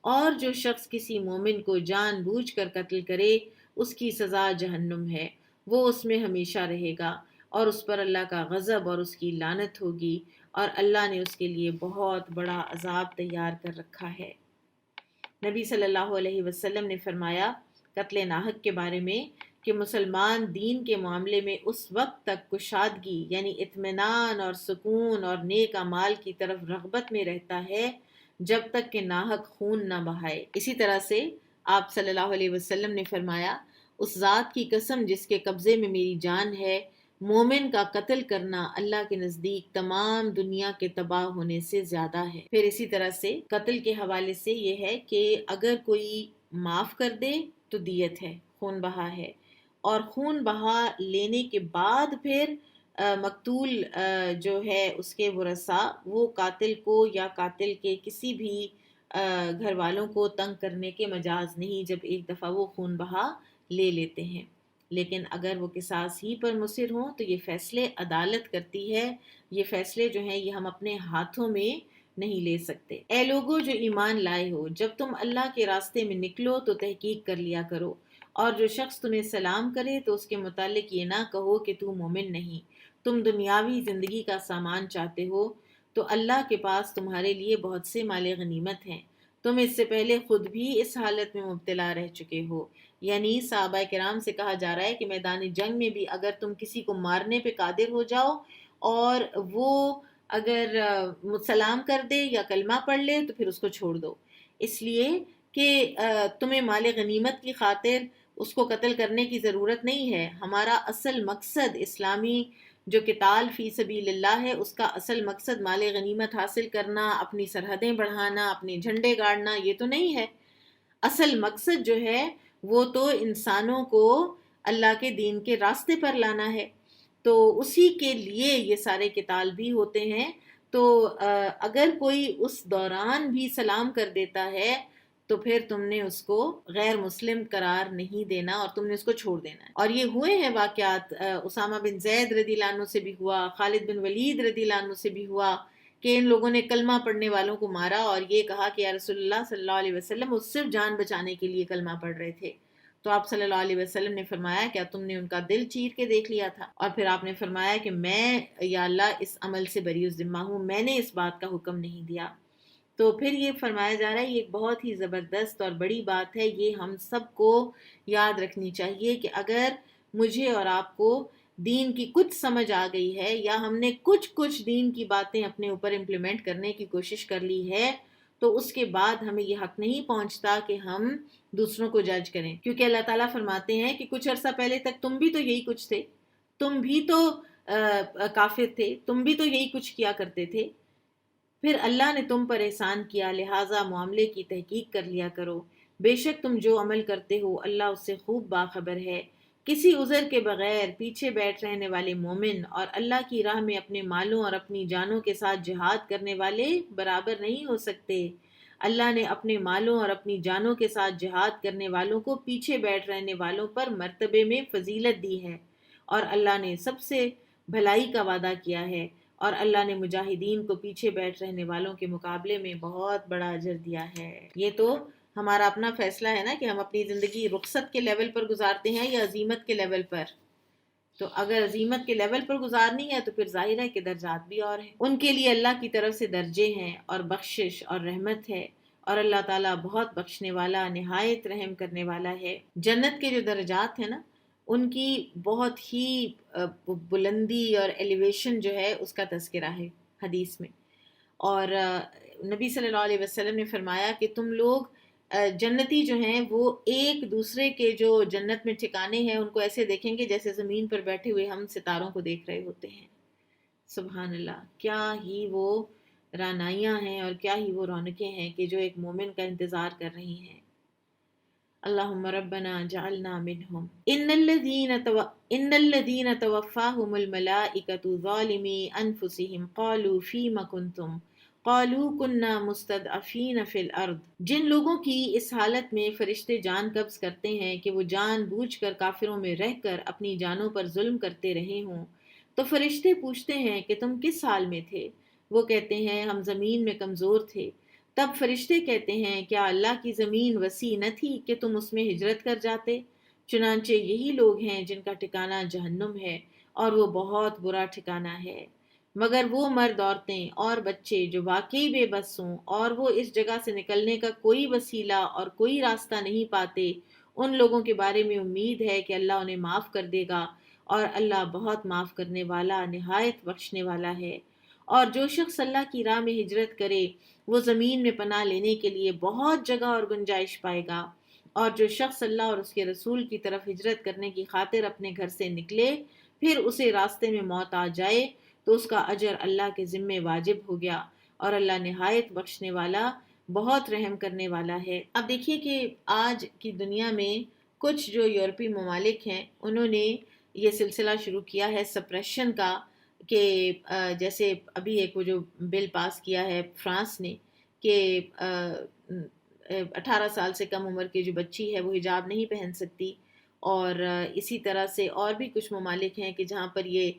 اور جو شخص کسی مومن کو جان بوجھ کر قتل کرے اس کی سزا جہنم ہے، وہ اس میں ہمیشہ رہے گا، اور اس پر اللہ کا غضب اور اس کی لعنت ہوگی، اور اللہ نے اس کے لیے بہت بڑا عذاب تیار کر رکھا ہے۔ نبی صلی اللہ علیہ وسلم نے فرمایا قتل ناحق کے بارے میں کہ مسلمان دین کے معاملے میں اس وقت تک کشادگی یعنی اطمینان اور سکون اور نیک اعمال کی طرف رغبت میں رہتا ہے جب تک کہ ناحق خون نہ بہائے۔ اسی طرح سے آپ صلی اللہ علیہ وسلم نے فرمایا اس ذات کی قسم جس کے قبضے میں میری جان ہے، مومن کا قتل کرنا اللہ کے نزدیک تمام دنیا کے تباہ ہونے سے زیادہ ہے۔ پھر اسی طرح سے قتل کے حوالے سے یہ ہے کہ اگر کوئی معاف کر دے تو دیت ہے، خون بہا ہے، اور خون بہا لینے کے بعد پھر مقتول جو ہے اس کے ورثاء وہ قاتل کو یا قاتل کے کسی بھی گھر والوں کو تنگ کرنے کے مجاز نہیں جب ایک دفعہ وہ خون بہا لے لیتے ہیں۔ لیکن اگر وہ قصاص ہی پر مصر ہوں تو یہ فیصلے عدالت کرتی ہے، یہ فیصلے جو ہیں یہ ہم اپنے ہاتھوں میں نہیں لے سکتے۔ اے لوگو جو ایمان لائے ہو، جب تم اللہ کے راستے میں نکلو تو تحقیق کر لیا کرو، اور جو شخص تمہیں سلام کرے تو اس کے متعلق یہ نہ کہو کہ تو مومن نہیں، تم دنیاوی زندگی کا سامان چاہتے ہو تو اللہ کے پاس تمہارے لیے بہت سے مال غنیمت ہیں، تم اس سے پہلے خود بھی اس حالت میں مبتلا رہ چکے ہو۔ یعنی صحابہ کرام سے کہا جا رہا ہے کہ میدان جنگ میں بھی اگر تم کسی کو مارنے پہ قادر ہو جاؤ اور وہ اگر سلام کر دے یا کلمہ پڑھ لے تو پھر اس کو چھوڑ دو، اس لیے کہ تمہیں مال غنیمت کی خاطر اس کو قتل کرنے کی ضرورت نہیں ہے۔ ہمارا اصل مقصد اسلامی جو قتال فی سبیل اللہ ہے اس کا اصل مقصد مال غنیمت حاصل کرنا، اپنی سرحدیں بڑھانا، اپنے جھنڈے گاڑنا یہ تو نہیں ہے۔ اصل مقصد جو ہے وہ تو انسانوں کو اللہ کے دین کے راستے پر لانا ہے، تو اسی کے لیے یہ سارے قتال بھی ہوتے ہیں۔ تو اگر کوئی اس دوران بھی سلام کر دیتا ہے تو پھر تم نے اس کو غیر مسلم قرار نہیں دینا اور تم نے اس کو چھوڑ دینا ہے۔ اور یہ ہوئے ہیں واقعات، اسامہ بن زید رضی اللہ عنہ سے بھی ہوا، خالد بن ولید رضی اللہ عنہ سے بھی ہوا کہ ان لوگوں نے کلمہ پڑھنے والوں کو مارا اور یہ کہا کہ یا رسول اللہ صلی اللہ علیہ وسلم وہ صرف جان بچانے کے لیے کلمہ پڑھ رہے تھے۔ تو آپ صلی اللہ علیہ وسلم نے فرمایا کیا تم نے ان کا دل چیر کے دیکھ لیا تھا؟ اور پھر آپ نے فرمایا کہ میں یا اللہ اس عمل سے بری الذمہ ہوں، میں نے اس بات کا حکم نہیں دیا۔ تو پھر یہ فرمایا جا رہا ہے یہ ایک بہت ہی زبردست اور بڑی بات ہے، یہ ہم سب کو یاد رکھنی چاہیے کہ اگر مجھے اور آپ کو دین کی کچھ سمجھ آ گئی ہے یا ہم نے کچھ دین کی باتیں اپنے اوپر امپلیمنٹ کرنے کی کوشش کر لی ہے تو اس کے بعد ہمیں یہ حق نہیں پہنچتا کہ ہم دوسروں کو جج کریں، کیونکہ اللہ تعالیٰ فرماتے ہیں کہ کچھ عرصہ پہلے تک تم بھی تو یہی کچھ تھے، تم بھی تو کافر تھے، تم بھی تو یہی کچھ کیا کرتے تھے، پھر اللہ نے تم پر احسان کیا لہٰذا معاملے کی تحقیق کر لیا کرو، بے شک تم جو عمل کرتے ہو اللہ اس سے خوب باخبر ہے۔ کسی عذر کے بغیر پیچھے بیٹھ رہنے والے مومن اور اللہ کی راہ میں اپنے مالوں اور اپنی جانوں کے ساتھ جہاد کرنے والے برابر نہیں ہو سکتے۔ اللہ نے اپنے مالوں اور اپنی جانوں کے ساتھ جہاد کرنے والوں کو پیچھے بیٹھ رہنے والوں پر مرتبے میں فضیلت دی ہے، اور اللہ نے سب سے بھلائی کا وعدہ کیا ہے، اور اللہ نے مجاہدین کو پیچھے بیٹھ رہنے والوں کے مقابلے میں بہت بڑا اجر دیا ہے۔ یہ تو ہمارا اپنا فیصلہ ہے نا کہ ہم اپنی زندگی رخصت کے لیول پر گزارتے ہیں یا عزیمت کے لیول پر۔ تو اگر عزیمت کے لیول پر گزارنی ہے تو پھر ظاہر ہے کہ درجات بھی اور ہیں، ان کے لیے اللہ کی طرف سے درجے ہیں اور بخشش اور رحمت ہے، اور اللہ تعالیٰ بہت بخشنے والا نہایت رحم کرنے والا ہے۔ جنت کے جو درجات ہیں نا ان کی بہت ہی بلندی اور ایلیویشن جو ہے اس کا تذکرہ ہے حدیث میں، اور نبی صلی اللہ علیہ وسلم نے فرمایا کہ تم لوگ جنتی جو ہیں وہ ایک دوسرے کے جو جنت میں ٹھکانے ہیں ان کو ایسے دیکھیں گے جیسے زمین پر بیٹھے ہوئے ہم ستاروں کو دیکھ رہے ہوتے ہیں۔ سبحان اللہ، کیا ہی وہ رعنائیاں ہیں اور کیا ہی وہ رونقیں ہیں کہ جو ایک مومن کا انتظار کر رہی ہیں۔ اللہم ربنا جعلنا منہم ان الذین توفاہم الملائکۃ ظالمی انفسہم قالوا فیم کنتم قالوا كنا مستضعفین فی الارض۔ جن لوگوں کی اس حالت میں فرشتے جان قبض کرتے ہیں کہ وہ جان بوجھ کر کافروں میں رہ کر اپنی جانوں پر ظلم کرتے رہے ہوں، تو فرشتے پوچھتے ہیں کہ تم کس حال میں تھے؟ وہ کہتے ہیں ہم زمین میں کمزور تھے۔ تب فرشتے کہتے ہیں کیا اللہ کی زمین وسیع نہ تھی کہ تم اس میں ہجرت کر جاتے؟ چنانچہ یہی لوگ ہیں جن کا ٹھکانہ جہنم ہے اور وہ بہت برا ٹھکانہ ہے۔ مگر وہ مرد عورتیں اور بچے جو واقعی بے بس ہوں اور وہ اس جگہ سے نکلنے کا کوئی وسیلہ اور کوئی راستہ نہیں پاتے، ان لوگوں کے بارے میں امید ہے کہ اللہ انہیں معاف کر دے گا، اور اللہ بہت معاف کرنے والا نہایت بخشنے والا ہے۔ اور جو شخص اللہ کی راہ میں ہجرت کرے وہ زمین میں پناہ لینے کے لیے بہت جگہ اور گنجائش پائے گا، اور جو شخص اللہ اور اس کے رسول کی طرف ہجرت کرنے کی خاطر اپنے گھر سے نکلے پھر اسے راستے میں موت آ جائے تو اس کا اجر اللہ کے ذمے واجب ہو گیا، اور اللہ نہایت بخشنے والا بہت رحم کرنے والا ہے۔ اب دیکھیے کہ آج کی دنیا میں کچھ جو یورپی ممالک ہیں انہوں نے یہ سلسلہ شروع کیا ہے سپریشن کا، کہ جیسے ابھی ایک وہ جو بل پاس کیا ہے فرانس نے کہ 18 سال سے کم عمر کی جو بچی ہے وہ حجاب نہیں پہن سکتی، اور اسی طرح سے اور بھی کچھ ممالک ہیں کہ جہاں پر یہ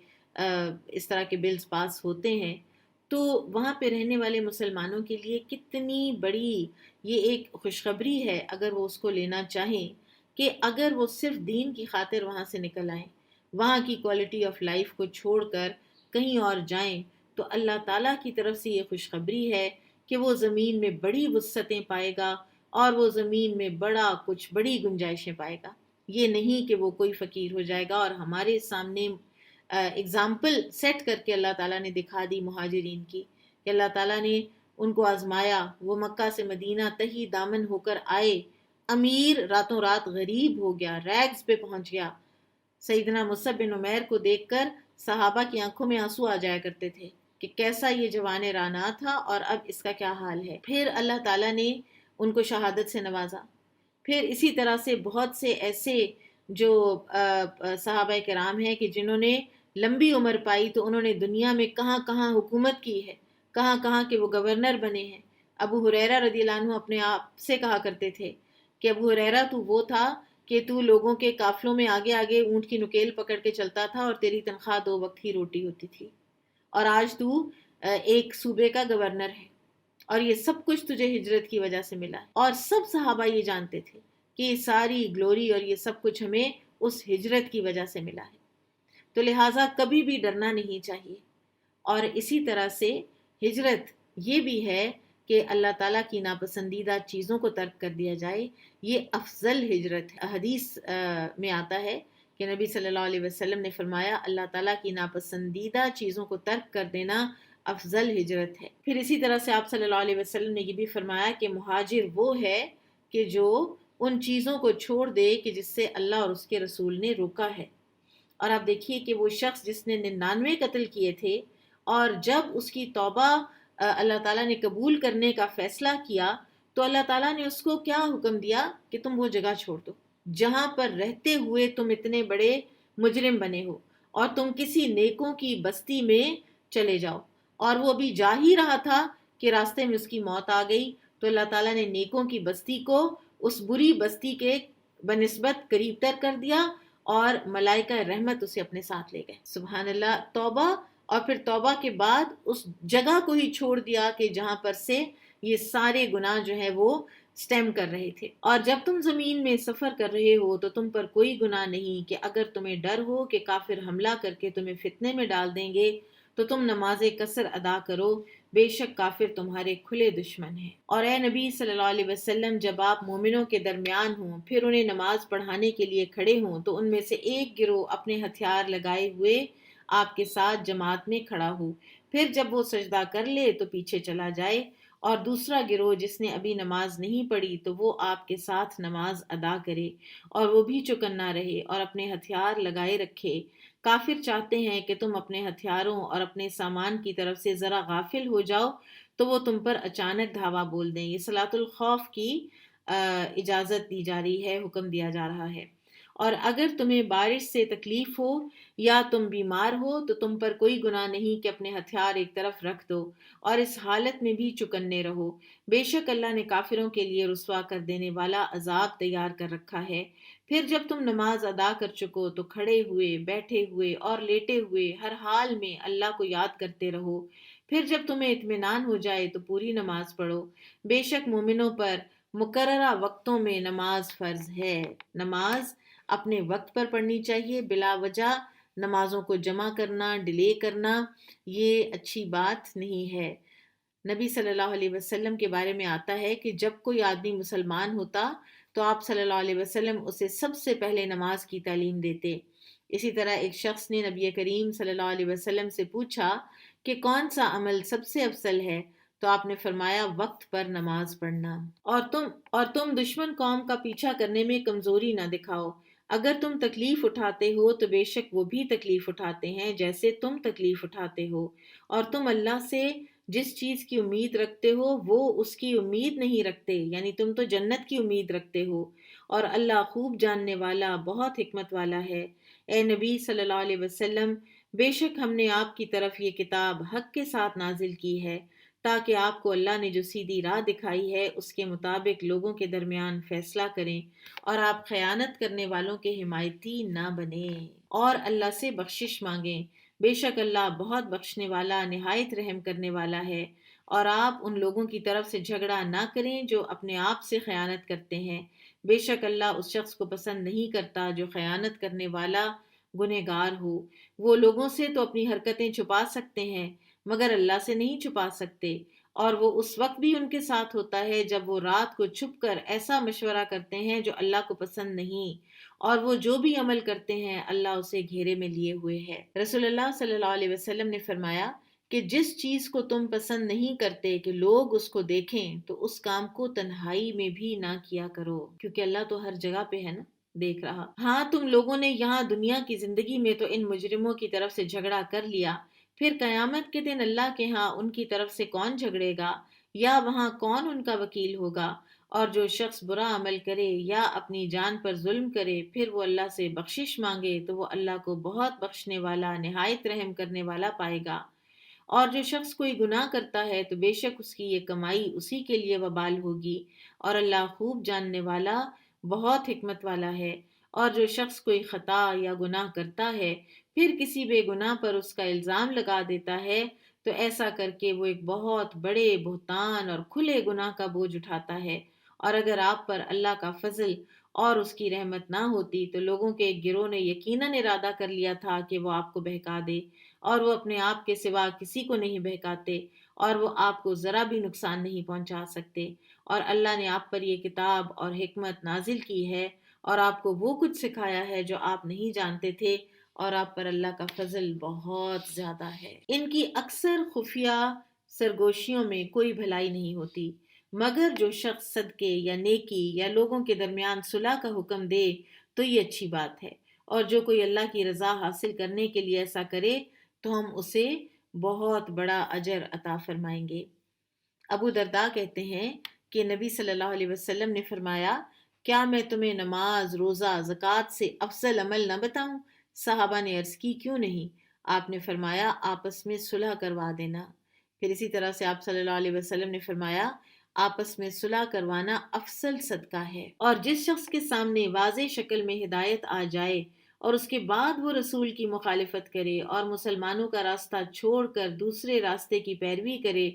اس طرح کے بلز پاس ہوتے ہیں، تو وہاں پہ رہنے والے مسلمانوں کے لیے کتنی بڑی یہ ایک خوشخبری ہے اگر وہ اس کو لینا چاہیں، کہ اگر وہ صرف دین کی خاطر وہاں سے نکل آئیں، وہاں کی کوالٹی آف لائف کو چھوڑ کر کہیں اور جائیں، تو اللہ تعالیٰ کی طرف سے یہ خوشخبری ہے کہ وہ زمین میں بڑی وسعتیں پائے گا، اور وہ زمین میں بڑا کچھ بڑی گنجائشیں پائے گا۔ یہ نہیں کہ وہ کوئی فقیر ہو جائے گا۔ اور ہمارے سامنے اگزامپل سیٹ کر کے اللہ تعالیٰ نے دکھا دی مہاجرین کی، کہ اللہ تعالیٰ نے ان کو آزمایا، وہ مکہ سے مدینہ تہی دامن ہو کر آئے، امیر راتوں رات غریب ہو گیا، ریگز پہ پہنچ گیا۔ سیدنا مصعب بن عمیر کو دیکھ کر صحابہ کی آنکھوں میں آنسو آ جایا کرتے تھے کہ کیسا یہ جوان رانا تھا اور اب اس کا کیا حال ہے۔ پھر اللہ تعالیٰ نے ان کو شہادت سے نوازا۔ پھر اسی طرح سے بہت سے ایسے جو صحابہ کرام ہیں کہ جنہوں نے لمبی عمر پائی تو انہوں نے دنیا میں کہاں کہاں حکومت کی ہے، کہاں کہاں کہ وہ گورنر بنے ہیں۔ ابو ہریرہ رضی اللہ عنہ اپنے آپ سے کہا کرتے تھے کہ ابو ہریرہ تو وہ تھا کہ تو لوگوں کے قافلوں میں آگے آگے اونٹ کی نکیل پکڑ کے چلتا تھا اور تیری تنخواہ 2 وقت کی روٹی ہوتی تھی، اور آج تو ایک صوبے کا گورنر ہے، اور یہ سب کچھ تجھے ہجرت کی وجہ سے ملا ہے۔ اور سب صحابہ یہ جانتے تھے کہ یہ ساری گلوری اور یہ سب کچھ ہمیں اس ہجرت کی وجہ سے ملا ہے، تو لہٰذا کبھی بھی ڈرنا نہیں چاہیے۔ اور اسی طرح سے ہجرت یہ بھی ہے کہ اللہ تعالیٰ کی ناپسندیدہ چیزوں کو ترک کر دیا جائے، یہ افضل ہجرت ہے۔ حدیث میں آتا ہے کہ نبی صلی اللہ علیہ وسلم نے فرمایا اللہ تعالیٰ کی ناپسندیدہ چیزوں کو ترک کر دینا افضل ہجرت ہے۔ پھر اسی طرح سے آپ صلی اللہ علیہ وسلم نے یہ بھی فرمایا کہ مہاجر وہ ہے کہ جو ان چیزوں کو چھوڑ دے کہ جس سے اللہ اور اس کے رسول نے روکا ہے۔ اور آپ دیکھیے کہ وہ شخص جس نے 99 قتل کیے تھے، اور جب اس کی توبہ اللہ تعالیٰ نے قبول کرنے کا فیصلہ کیا تو اللہ تعالیٰ نے اس کو کیا حکم دیا کہ تم وہ جگہ چھوڑ دو جہاں پر رہتے ہوئے تم اتنے بڑے مجرم بنے ہو، اور تم کسی نیکوں کی بستی میں چلے جاؤ۔ اور وہ ابھی جا ہی رہا تھا کہ راستے میں اس کی موت آ گئی، تو اللہ تعالیٰ نے نیکوں کی بستی کو اس بری بستی کے بنسبت قریب تر کر دیا، اور ملائکہ رحمت اسے اپنے ساتھ لے گئے۔ سبحان اللہ، توبہ، اور پھر توبہ کے بعد اس جگہ کو ہی چھوڑ دیا کہ جہاں پر سے یہ سارے گناہ جو ہے وہ سٹیم کر رہے تھے۔ اور جب تم زمین میں سفر کر رہے ہو تو تم پر کوئی گناہ نہیں کہ اگر تمہیں ڈر ہو کہ کافر حملہ کر کے تمہیں فتنے میں ڈال دیں گے تو تم نماز قصر ادا کرو، بے شک کافر تمہارے کھلے دشمن ہیں۔ اور اے نبی صلی اللہ علیہ وسلم، جب آپ مومنوں کے درمیان ہوں پھر انہیں نماز پڑھانے کے لیے کھڑے ہوں تو ان میں سے ایک گروہ اپنے ہتھیار لگائے ہوئے آپ کے ساتھ جماعت میں کھڑا ہو، پھر جب وہ سجدہ کر لے تو پیچھے چلا جائے، اور دوسرا گروہ جس نے ابھی نماز نہیں پڑھی تو وہ آپ کے ساتھ نماز ادا کرے اور وہ بھی چکنا رہے اور اپنے ہتھیار لگائے رکھے۔ کافر چاہتے ہیں کہ تم اپنے ہتھیاروں اور اپنے سامان کی طرف سے ذرا غافل ہو جاؤ تو وہ تم پر اچانک دھاوا بول دیں۔ یہ صلاۃ الخوف کی اجازت دی جا رہی ہے، حکم دیا جا رہا ہے۔ اور اگر تمہیں بارش سے تکلیف ہو یا تم بیمار ہو تو تم پر کوئی گناہ نہیں کہ اپنے ہتھیار ایک طرف رکھ دو اور اس حالت میں بھی چکنے رہو۔ بے شک اللہ نے کافروں کے لیے رسوا کر دینے والا عذاب تیار کر رکھا ہے۔ پھر جب تم نماز ادا کر چکو تو کھڑے ہوئے، بیٹھے ہوئے اور لیٹے ہوئے ہر حال میں اللہ کو یاد کرتے رہو۔ پھر جب تمہیں اطمینان ہو جائے تو پوری نماز پڑھو۔ بے شک مومنوں پر مقررہ وقتوں میں نماز فرض ہے۔ نماز اپنے وقت پر پڑھنی چاہیے۔ بلا وجہ نمازوں کو جمع کرنا، ڈیلے کرنا، یہ اچھی بات نہیں ہے۔ نبی صلی اللہ علیہ وسلم کے بارے میں آتا ہے کہ جب کوئی آدمی مسلمان ہوتا تو آپ صلی اللہ علیہ وسلم اسے سب سے پہلے نماز کی تعلیم دیتے۔ اسی طرح ایک شخص نے نبی کریم صلی اللہ علیہ وسلم سے پوچھا کہ کون سا عمل سب سے افضل ہے تو آپ نے فرمایا وقت پر نماز پڑھنا۔ اور تم دشمن قوم کا پیچھا کرنے میں کمزوری نہ دکھاؤ۔ اگر تم تکلیف اٹھاتے ہو تو بے شک وہ بھی تکلیف اٹھاتے ہیں جیسے تم تکلیف اٹھاتے ہو، اور تم اللہ سے جس چیز کی امید رکھتے ہو وہ اس کی امید نہیں رکھتے، یعنی تم تو جنت کی امید رکھتے ہو، اور اللہ خوب جاننے والا بہت حکمت والا ہے۔ اے نبی صلی اللہ علیہ وسلم، بے شک ہم نے آپ کی طرف یہ کتاب حق کے ساتھ نازل کی ہے تاکہ آپ کو اللہ نے جو سیدھی راہ دکھائی ہے اس کے مطابق لوگوں کے درمیان فیصلہ کریں اور آپ خیانت کرنے والوں کے حمایتی نہ بنیں اور اللہ سے بخشش مانگیں۔ بے شک اللہ بہت بخشنے والا نہایت رحم کرنے والا ہے۔ اور آپ ان لوگوں کی طرف سے جھگڑا نہ کریں جو اپنے آپ سے خیانت کرتے ہیں۔ بے شک اللہ اس شخص کو پسند نہیں کرتا جو خیانت کرنے والا گنہگار ہو۔ وہ لوگوں سے تو اپنی حرکتیں چھپا سکتے ہیں مگر اللہ سے نہیں چھپا سکتے، اور وہ اس وقت بھی ان کے ساتھ ہوتا ہے جب وہ رات کو چھپ کر ایسا مشورہ کرتے ہیں جو اللہ کو پسند نہیں، اور وہ جو بھی عمل کرتے ہیں اللہ اسے گھیرے میں لیے ہوئے ہے۔ رسول اللہ صلی اللہ علیہ وسلم نے فرمایا کہ جس چیز کو تم پسند نہیں کرتے کہ لوگ اس کو دیکھیں تو اس کام کو تنہائی میں بھی نہ کیا کرو، کیونکہ اللہ تو ہر جگہ پہ ہے نا، دیکھ رہا۔ ہاں تم لوگوں نے یہاں دنیا کی زندگی میں تو ان مجرموں کی طرف سے جھگڑا کر لیا، پھر قیامت کے دن اللہ کے ہاں ان کی طرف سے کون جھگڑے گا یا وہاں کون ان کا وکیل ہوگا؟ اور جو شخص برا عمل کرے یا اپنی جان پر ظلم کرے پھر وہ اللہ سے بخشش مانگے تو وہ اللہ کو بہت بخشنے والا نہایت رحم کرنے والا پائے گا۔ اور جو شخص کوئی گناہ کرتا ہے تو بے شک اس کی یہ کمائی اسی کے لیے وبال ہوگی، اور اللہ خوب جاننے والا بہت حکمت والا ہے۔ اور جو شخص کوئی خطا یا گناہ کرتا ہے پھر کسی بے گناہ پر اس کا الزام لگا دیتا ہے تو ایسا کر کے وہ ایک بہت بڑے بہتان اور کھلے گناہ کا بوجھ اٹھاتا ہے۔ اور اگر آپ پر اللہ کا فضل اور اس کی رحمت نہ ہوتی تو لوگوں کے ایک گروہ نے یقیناً ارادہ کر لیا تھا کہ وہ آپ کو بہکا دے، اور وہ اپنے آپ کے سوا کسی کو نہیں بہکاتے اور وہ آپ کو ذرا بھی نقصان نہیں پہنچا سکتے۔ اور اللہ نے آپ پر یہ کتاب اور حکمت نازل کی ہے اور آپ کو وہ کچھ سکھایا ہے جو آپ نہیں جانتے تھے، اور آپ پر اللہ کا فضل بہت زیادہ ہے۔ ان کی اکثر خفیہ سرگوشیوں میں کوئی بھلائی نہیں ہوتی، مگر جو شخص صدقے یا نیکی یا لوگوں کے درمیان صلح کا حکم دے تو یہ اچھی بات ہے، اور جو کوئی اللہ کی رضا حاصل کرنے کے لیے ایسا کرے تو ہم اسے بہت بڑا اجر عطا فرمائیں گے۔ ابو درداء کہتے ہیں کہ نبی صلی اللہ علیہ وسلم نے فرمایا، کیا میں تمہیں نماز، روزہ، زکوٰۃ سے افضل عمل نہ بتاؤں؟ صحابہ نے عرض کی کیوں نہیں؟ آپ نے فرمایا آپس میں صلح کروا دینا۔ پھر اسی طرح سے آپ صلی اللہ علیہ وسلم نے فرمایا آپس میں صلح کروانا افضل صدقہ ہے۔ اور جس شخص کے سامنے واضح شکل میں ہدایت آ جائے اور اس کے بعد وہ رسول کی مخالفت کرے اور مسلمانوں کا راستہ چھوڑ کر دوسرے راستے کی پیروی کرے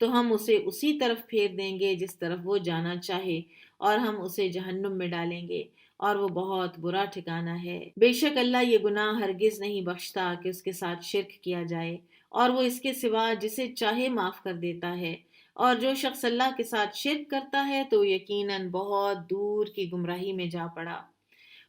تو ہم اسے اسی طرف پھیر دیں گے جس طرف وہ جانا چاہے، اور ہم اسے جہنم میں ڈالیں گے، اور وہ بہت برا ٹھکانہ ہے۔ بے شک اللہ یہ گناہ ہرگز نہیں بخشتا کہ اس کے ساتھ شرک کیا جائے، اور وہ اس کے سوا جسے چاہے معاف کر دیتا ہے، اور جو شخص اللہ کے ساتھ شرک کرتا ہے تو یقیناً بہت دور کی گمراہی میں جا پڑا۔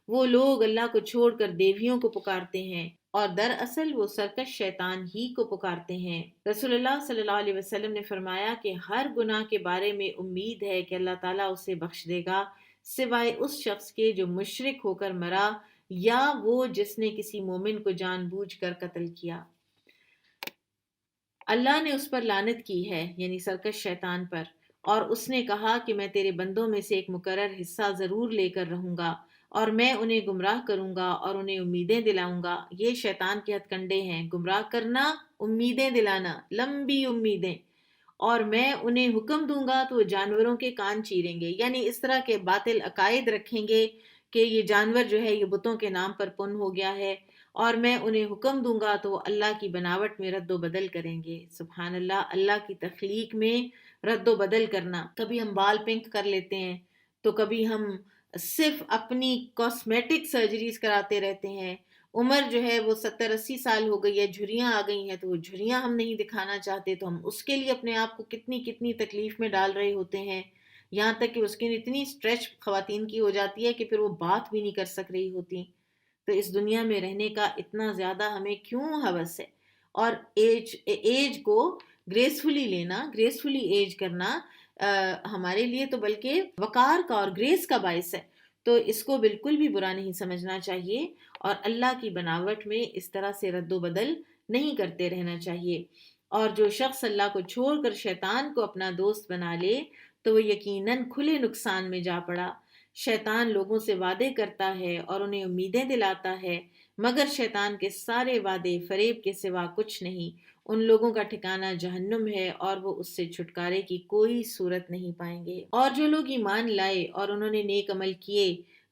وہ لوگ اللہ کو چھوڑ کر دیویوں کو پکارتے ہیں اور دراصل وہ سرکش شیطان ہی کو پکارتے ہیں۔ رسول اللہ صلی اللہ علیہ وسلم نے فرمایا کہ ہر گناہ کے بارے میں امید ہے کہ اللہ تعالیٰ اسے بخش دے گا، سوائے اس شخص کے جو مشرک ہو کر مرا یا وہ جس نے کسی مومن کو جان بوجھ کر قتل کیا۔ اللہ نے اس پر لعنت کی ہے، یعنی سرکش شیطان پر، اور اس نے کہا کہ میں تیرے بندوں میں سے ایک مقرر حصہ ضرور لے کر رہوں گا اور میں انہیں گمراہ کروں گا اور انہیں امیدیں دلاؤں گا۔ یہ شیطان کے ہتھ کنڈے ہیں، گمراہ کرنا، امیدیں دلانا، لمبی امیدیں، اور میں انہیں حکم دوں گا تو وہ جانوروں کے کان چیریں گے، یعنی اس طرح کے باطل عقائد رکھیں گے کہ یہ جانور جو ہے یہ بتوں کے نام پر پن ہو گیا ہے، اور میں انہیں حکم دوں گا تو وہ اللہ کی بناوٹ میں رد و بدل کریں گے۔ سبحان اللہ، اللہ کی تخلیق میں رد و بدل کرنا۔ کبھی ہم بال پنک کر لیتے ہیں تو کبھی ہم صرف اپنی کاسمیٹک سرجریز کراتے رہتے ہیں۔ عمر جو ہے وہ 70-80 سال ہو گئی ہے، جھریاں آ گئی ہیں تو وہ جھریاں ہم نہیں دکھانا چاہتے، تو ہم اس کے لیے اپنے آپ کو کتنی کتنی تکلیف میں ڈال رہے ہوتے ہیں، یہاں تک کہ اسکن اتنی اسٹریچ خواتین کی ہو جاتی ہے کہ پھر وہ بات بھی نہیں کر سک رہی ہوتی۔ تو اس دنیا میں رہنے کا اتنا زیادہ ہمیں کیوں ہوس ہے؟ اور ایج کو گریسفلی لینا، گریسفلی ایج کرنا ہمارے لیے تو بلکہ وقار کا اور گریس کا باعث ہے، تو اس کو بالکل بھی برا نہیں سمجھنا چاہیے اور اللہ کی بناوٹ میں اس طرح سے رد و بدل نہیں کرتے رہنا چاہیے۔ اور جو شخص اللہ کو چھوڑ کر شیطان کو اپنا دوست بنا لے تو وہ یقیناً کھلے نقصان میں جا پڑا۔ شیطان لوگوں سے وعدے کرتا ہے اور انہیں امیدیں دلاتا ہے، مگر شیطان کے سارے وعدے فریب کے سوا کچھ نہیں۔ ان لوگوں کا ٹھکانہ جہنم ہے اور وہ اس سے چھٹکارے کی کوئی صورت نہیں پائیں گے۔ اور جو لوگ ایمان لائے اور انہوں نے نیک عمل کیے،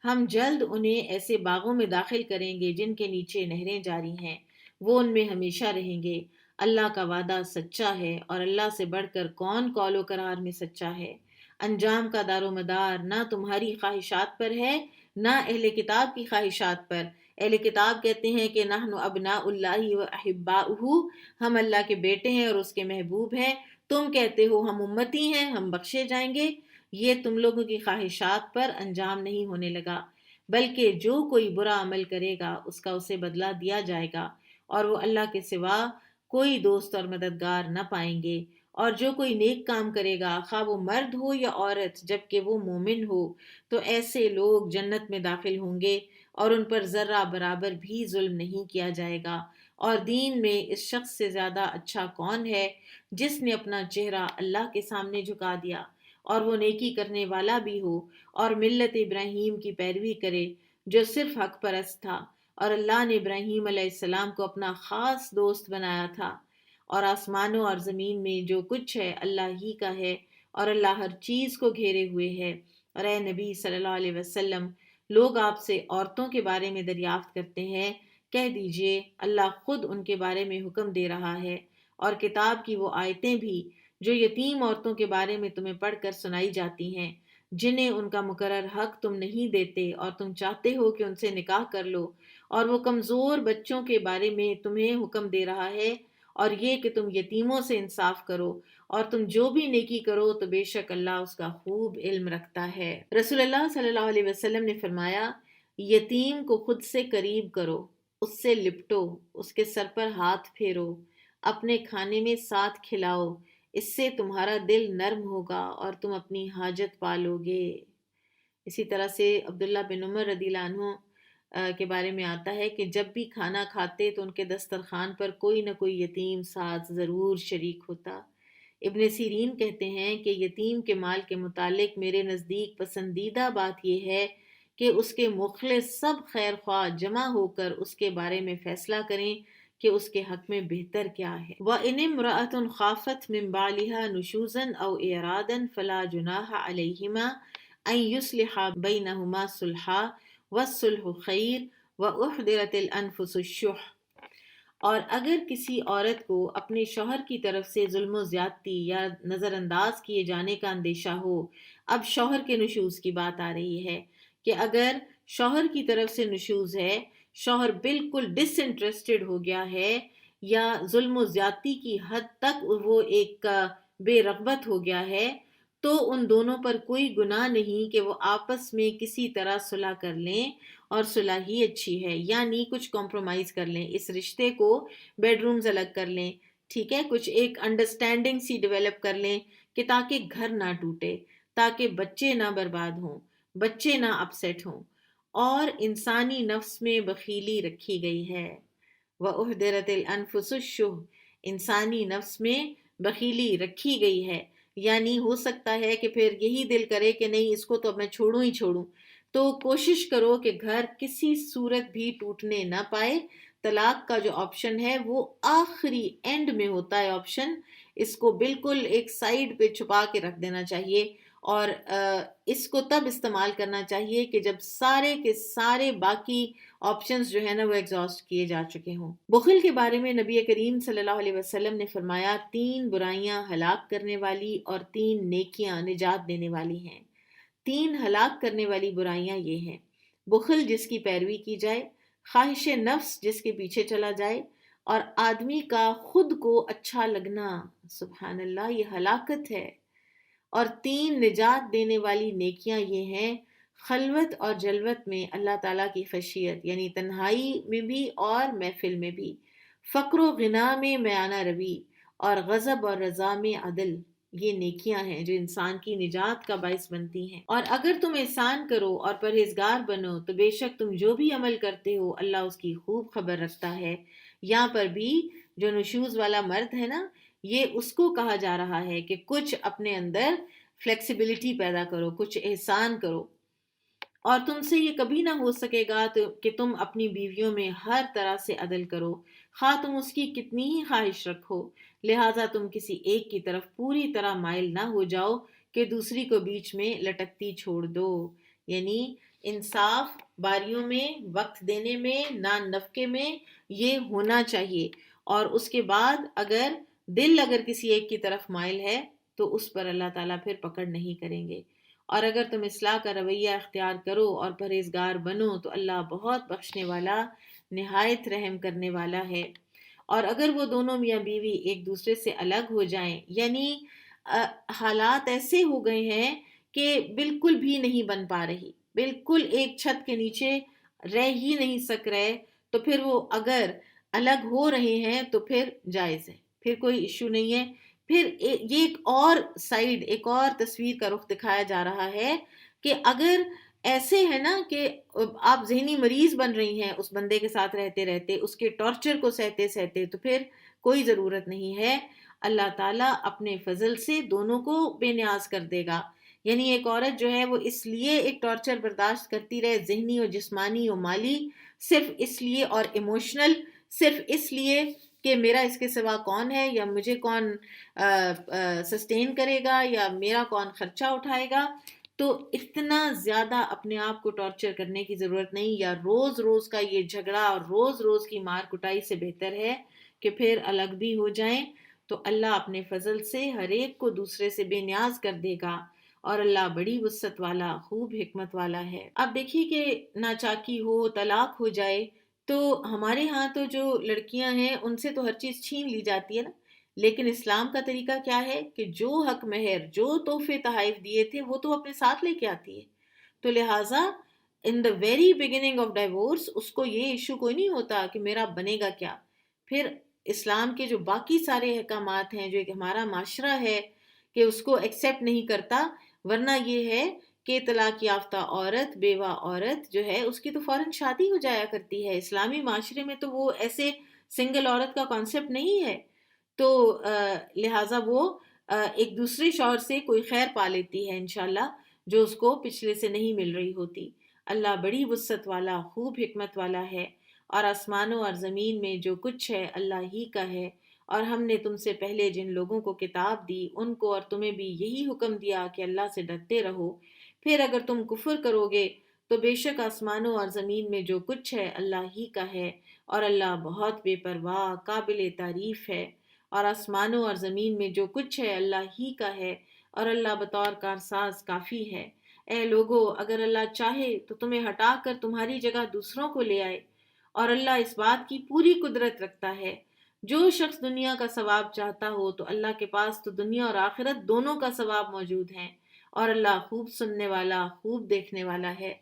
ہم جلد انہیں ایسے باغوں میں داخل کریں گے جن کے نیچے نہریں جاری ہیں، وہ ان میں ہمیشہ رہیں گے۔ اللہ کا وعدہ سچا ہے اور اللہ سے بڑھ کر کون قول و قرار میں سچا ہے۔ انجام کا دار و مدار نہ تمہاری خواہشات پر ہے نہ اہل کتاب کی خواہشات پر۔ اہل کتاب کہتے ہیں کہ نحن ابناء اللہ و احباؤہ، ہم اللہ کے بیٹے ہیں اور اس کے محبوب ہیں۔ تم کہتے ہو ہم امتی ہیں، ہم بخشے جائیں گے۔ یہ تم لوگوں کی خواہشات پر انجام نہیں ہونے لگا، بلکہ جو کوئی برا عمل کرے گا اس کا اسے بدلہ دیا جائے گا، اور وہ اللہ کے سوا کوئی دوست اور مددگار نہ پائیں گے۔ اور جو کوئی نیک کام کرے گا، خواہ وہ مرد ہو یا عورت، جبکہ وہ مومن ہو، تو ایسے لوگ جنت میں داخل ہوں گے اور ان پر ذرہ برابر بھی ظلم نہیں کیا جائے گا۔ اور دین میں اس شخص سے زیادہ اچھا کون ہے جس نے اپنا چہرہ اللہ کے سامنے جھکا دیا اور وہ نیکی کرنے والا بھی ہو اور ملت ابراہیم کی پیروی کرے جو صرف حق پرست تھا، اور اللہ نے ابراہیم علیہ السلام کو اپنا خاص دوست بنایا تھا۔ اور آسمانوں اور زمین میں جو کچھ ہے اللہ ہی کا ہے اور اللہ ہر چیز کو گھیرے ہوئے ہے۔ اور اے نبی صلی اللہ علیہ وسلم، لوگ آپ سے عورتوں کے بارے میں دریافت کرتے ہیں، کہہ دیجئے اللہ خود ان کے بارے میں حکم دے رہا ہے، اور کتاب کی وہ آیتیں بھی جو یتیم عورتوں کے بارے میں تمہیں پڑھ کر سنائی جاتی ہیں، جنہیں ان کا مقرر حق تم نہیں دیتے اور تم چاہتے ہو کہ ان سے نکاح کر لو، اور وہ کمزور بچوں کے بارے میں تمہیں حکم دے رہا ہے، اور یہ کہ تم یتیموں سے انصاف کرو، اور تم جو بھی نیکی کرو تو بے شک اللہ اس کا خوب علم رکھتا ہے۔ رسول اللہ صلی اللہ علیہ وسلم نے فرمایا، یتیم کو خود سے قریب کرو، اس سے لپٹو، اس کے سر پر ہاتھ پھیرو، اپنے کھانے میں ساتھ کھلاؤ، اس سے تمہارا دل نرم ہوگا اور تم اپنی حاجت پالو گے۔ اسی طرح سے عبداللہ بن عمر رضی اللہ عنہ کے بارے میں آتا ہے کہ جب بھی کھانا کھاتے تو ان کے دسترخوان پر کوئی نہ کوئی یتیم ساتھ ضرور شریک ہوتا۔ ابن سیرین کہتے ہیں کہ یتیم کے مال کے متعلق میرے نزدیک پسندیدہ بات یہ ہے کہ اس کے مخلص سب خیر خواہ جمع ہو کر اس کے بارے میں فیصلہ کریں کہ اس کے حق میں بہتر کیا ہے۔ وَإِنِ امْرَأَةٌ خَافَتْ مِنْ بَعْلِهَا نُشُوزًا أَوْ إِعْرَاضًا فَلَا جُنَاحَ عَلَيْهِمَا أَنْ يُصْلِحَا بَيْنَهُمَا صُلْحًا وَالصُّلْحُ خَيْرٌ وَأُحْضِرَتِ الْأَنْفُسُ الشُّحَّ۔ اور اگر کسی عورت کو اپنے شوہر کی طرف سے ظلم و زیادتی یا نظر انداز کیے جانے کا اندیشہ ہو، اب شوہر کے نشوز کی بات آ رہی ہے کہ اگر شوہر کی طرف سے نشوز ہے، شوہر بالکل ڈس انٹرسٹڈ ہو گیا ہے یا ظلم و زیادتی کی حد تک وہ ایک بے رغبت ہو گیا ہے، تو ان دونوں پر کوئی گناہ نہیں کہ وہ آپس میں کسی طرح صلح کر لیں اور صلح ہی اچھی ہے، یعنی کچھ کمپرومائز کر لیں، اس رشتے کو بیڈ رومز الگ کر لیں، ٹھیک ہے، کچھ ایک انڈرسٹینڈنگ سی ڈیولپ کر لیں کہ تاکہ گھر نہ ٹوٹے، تاکہ بچے نہ برباد ہوں، بچے نہ اپسیٹ ہوں۔ اور انسانی نفس میں بخیلی رکھی گئی ہے، وَأُحْضِرَتِ الْأَنفُسُ الشُّحَّ، انسانی نفس میں بخیلی رکھی گئی ہے، یعنی ہو سکتا ہے کہ پھر یہی دل کرے کہ نہیں اس کو تو اب میں چھوڑوں ہی چھوڑوں، تو کوشش کرو کہ گھر کسی صورت بھی ٹوٹنے نہ پائے۔ طلاق کا جو آپشن ہے وہ آخری اینڈ میں ہوتا ہے آپشن، اس کو بالکل ایک سائیڈ پہ چھپا کے رکھ دینا چاہیے، اور اس کو تب استعمال کرنا چاہیے کہ جب سارے کے سارے باقی آپشنز جو ہے نا وہ ایگزاسٹ کیے جا چکے ہوں۔ بخل کے بارے میں نبی کریم صلی اللہ علیہ وسلم نے فرمایا 3 برائیاں ہلاک کرنے والی اور 3 نیکیاں نجات دینے والی ہیں۔ 3 ہلاک کرنے والی برائیاں یہ ہیں: بخل جس کی پیروی کی جائے، خواہش نفس جس کے پیچھے چلا جائے، اور آدمی کا خود کو اچھا لگنا۔ سبحان اللہ، یہ ہلاکت ہے۔ اور 3 نجات دینے والی نیکیاں یہ ہیں: خلوت اور جلوت میں اللہ تعالیٰ کی خشیت، یعنی تنہائی میں بھی اور محفل میں بھی، فقر و غنا میں میانہ روی، اور غضب اور رضا میں عدل۔ یہ نیکیاں ہیں جو انسان کی نجات کا باعث بنتی ہیں۔ اور اگر تم احسان کرو اور پرہیزگار بنو تو بے شک تم جو بھی عمل کرتے ہو اللہ اس کی خوب خبر رکھتا ہے۔ یہاں پر بھی جو نشوز والا مرد ہے نا، یہ اس کو کہا جا رہا ہے کہ کچھ اپنے اندر فلیکسیبلٹی پیدا کرو، کچھ احسان کرو، اور تم سے یہ کبھی نہ ہو سکے گا کہ تم اپنی بیویوں میں ہر طرح سے عدل کرو، خواہ تم اس کی کتنی ہی خواہش رکھو، لہٰذا تم کسی ایک کی طرف پوری طرح مائل نہ ہو جاؤ کہ دوسری کو بیچ میں لٹکتی چھوڑ دو۔ یعنی انصاف باریوں میں، وقت دینے میں، نان نفقے میں یہ ہونا چاہیے، اور اس کے بعد اگر کسی ایک کی طرف مائل ہے تو اس پر اللہ تعالیٰ پھر پکڑ نہیں کریں گے۔ اور اگر تم اصلاح کا رویہ اختیار کرو اور پرہیزگار بنو تو اللہ بہت بخشنے والا، نہایت رحم کرنے والا ہے۔ اور اگر وہ دونوں میاں بیوی ایک دوسرے سے الگ ہو جائیں، یعنی حالات ایسے ہو گئے ہیں کہ بالکل بھی نہیں بن پا رہی، بالکل ایک چھت کے نیچے رہ ہی نہیں سک رہے، تو پھر وہ اگر الگ ہو رہے ہیں تو پھر جائز ہے، پھر کوئی ایشو نہیں ہے۔ پھر یہ ایک اور سائیڈ، ایک اور تصویر کا رخ دکھایا جا رہا ہے کہ اگر ایسے ہے نا کہ آپ ذہنی مریض بن رہی ہیں اس بندے کے ساتھ رہتے رہتے، اس کے ٹارچر کو سہتے سہتے، تو پھر کوئی ضرورت نہیں ہے، اللہ تعالیٰ اپنے فضل سے دونوں کو بے نیاز کر دے گا۔ یعنی ایک عورت جو ہے وہ اس لیے ایک ٹارچر برداشت کرتی رہے، ذہنی اور جسمانی اور مالی، صرف اس لیے، اور ایموشنل صرف اس لیے کہ میرا اس کے سوا کون ہے، یا مجھے کون سسٹین کرے گا، یا میرا کون خرچہ اٹھائے گا، تو اتنا زیادہ اپنے آپ کو ٹارچر کرنے کی ضرورت نہیں، یا روز روز کا یہ جھگڑا اور روز روز کی مار کٹائی سے بہتر ہے کہ پھر الگ بھی ہو جائیں، تو اللہ اپنے فضل سے ہر ایک کو دوسرے سے بے نیاز کر دے گا، اور اللہ بڑی وسعت والا، خوب حکمت والا ہے۔ اب دیکھیے کہ ناچاکی ہو، طلاق ہو جائے، تو ہمارے ہاں تو جو لڑکیاں ہیں ان سے تو ہر چیز چھین لی جاتی ہے نا، لیکن اسلام کا طریقہ کیا ہے کہ جو حق مہر، جو تحفے تحائف دیے تھے وہ تو اپنے ساتھ لے کے آتی ہے، تو لہٰذا in the very beginning of divorce اس کو یہ ایشو کوئی نہیں ہوتا کہ میرا بنے گا کیا۔ پھر اسلام کے جو باقی سارے احکامات ہیں جو ایک ہمارا معاشرہ ہے کہ اس کو ایکسیپٹ نہیں کرتا، ورنہ یہ ہے کہ طلاق یافتہ عورت، بیوہ عورت جو ہے اس کی تو فوراً شادی ہو جایا کرتی ہے۔ اسلامی معاشرے میں تو وہ ایسے سنگل عورت کا کانسیپٹ نہیں ہے، تو لہٰذا وہ ایک دوسرے شوہر سے کوئی خیر پا لیتی ہے انشاءاللہ، جو اس کو پچھلے سے نہیں مل رہی ہوتی۔ اللہ بڑی وسعت والا، خوب حکمت والا ہے، اور آسمانوں اور زمین میں جو کچھ ہے اللہ ہی کا ہے۔ اور ہم نے تم سے پہلے جن لوگوں کو کتاب دی ان کو اور تمہیں بھی یہی حکم دیا کہ اللہ سے ڈرتے رہو، پھر اگر تم کفر کرو گے تو بے شک آسمانوں اور زمین میں جو کچھ ہے اللہ ہی کا ہے، اور اللہ بہت بے پرواہ، قابل تعریف ہے۔ اور آسمانوں اور زمین میں جو کچھ ہے اللہ ہی کا ہے، اور اللہ بطور کارساز کافی ہے۔ اے لوگو، اگر اللہ چاہے تو تمہیں ہٹا کر تمہاری جگہ دوسروں کو لے آئے، اور اللہ اس بات کی پوری قدرت رکھتا ہے۔ جو شخص دنیا کا ثواب چاہتا ہو تو اللہ کے پاس تو دنیا اور آخرت دونوں کا ثواب موجود ہے، اور اللہ خوب سننے والا، خوب دیکھنے والا ہے۔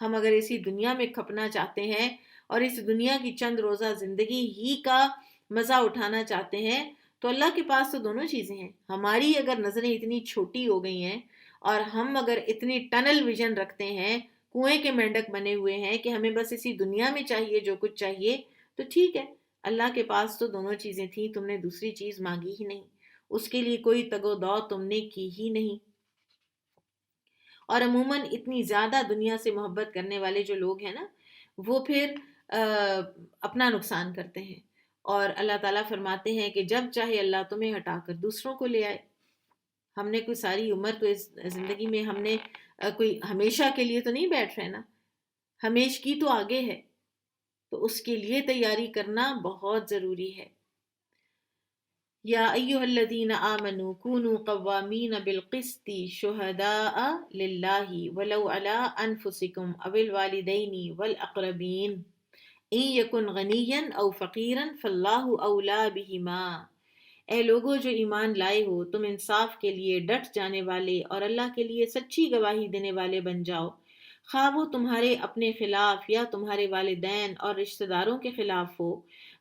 ہم اگر اسی دنیا میں کھپنا چاہتے ہیں اور اس دنیا کی چند روزہ زندگی ہی کا مزہ اٹھانا چاہتے ہیں تو اللہ کے پاس تو دونوں چیزیں ہیں. ہماری اگر نظریں اتنی چھوٹی ہو گئی ہیں اور ہم اگر اتنی ٹنل ویژن رکھتے ہیں، کنویں کے مینڈک بنے ہوئے ہیں کہ ہمیں بس اسی دنیا میں چاہیے جو کچھ چاہیے، تو ٹھیک ہے، اللہ کے پاس تو دونوں چیزیں تھیں، تم نے دوسری چیز مانگی ہی نہیں، اس کے لیے کوئی تگ و دو تم نے کی ہی نہیں. اور عموماً اتنی زیادہ دنیا سے محبت کرنے والے جو لوگ ہیں نا، وہ پھر اپنا نقصان کرتے ہیں. اور اللہ تعالیٰ فرماتے ہیں کہ جب چاہے اللہ تمہیں ہٹا کر دوسروں کو لے آئے. ہم نے کوئی ساری عمر تو اس زندگی میں ہم نے کوئی ہمیشہ کے لیے تو نہیں بیٹھ رہے نا، ہمیش کی تو آگے ہے، تو اس کے لیے تیاری کرنا بہت ضروری ہے. یا ایہا الذین آمنوا کونوا قوامین بالقسط شہداء للہ ولو علی انفسکم او الوالدین والاقربین ان یکن غنیا او فقیرا فاللہ اولی بہما. اے لوگو جو ایمان لائے ہو، تم انصاف کے لیے ڈٹ جانے والے اور اللہ کے لیے سچی گواہی دینے والے بن جاؤ، خواہ وہ تمہارے اپنے خلاف یا تمہارے والدین اور رشتہ داروں کے خلاف ہو،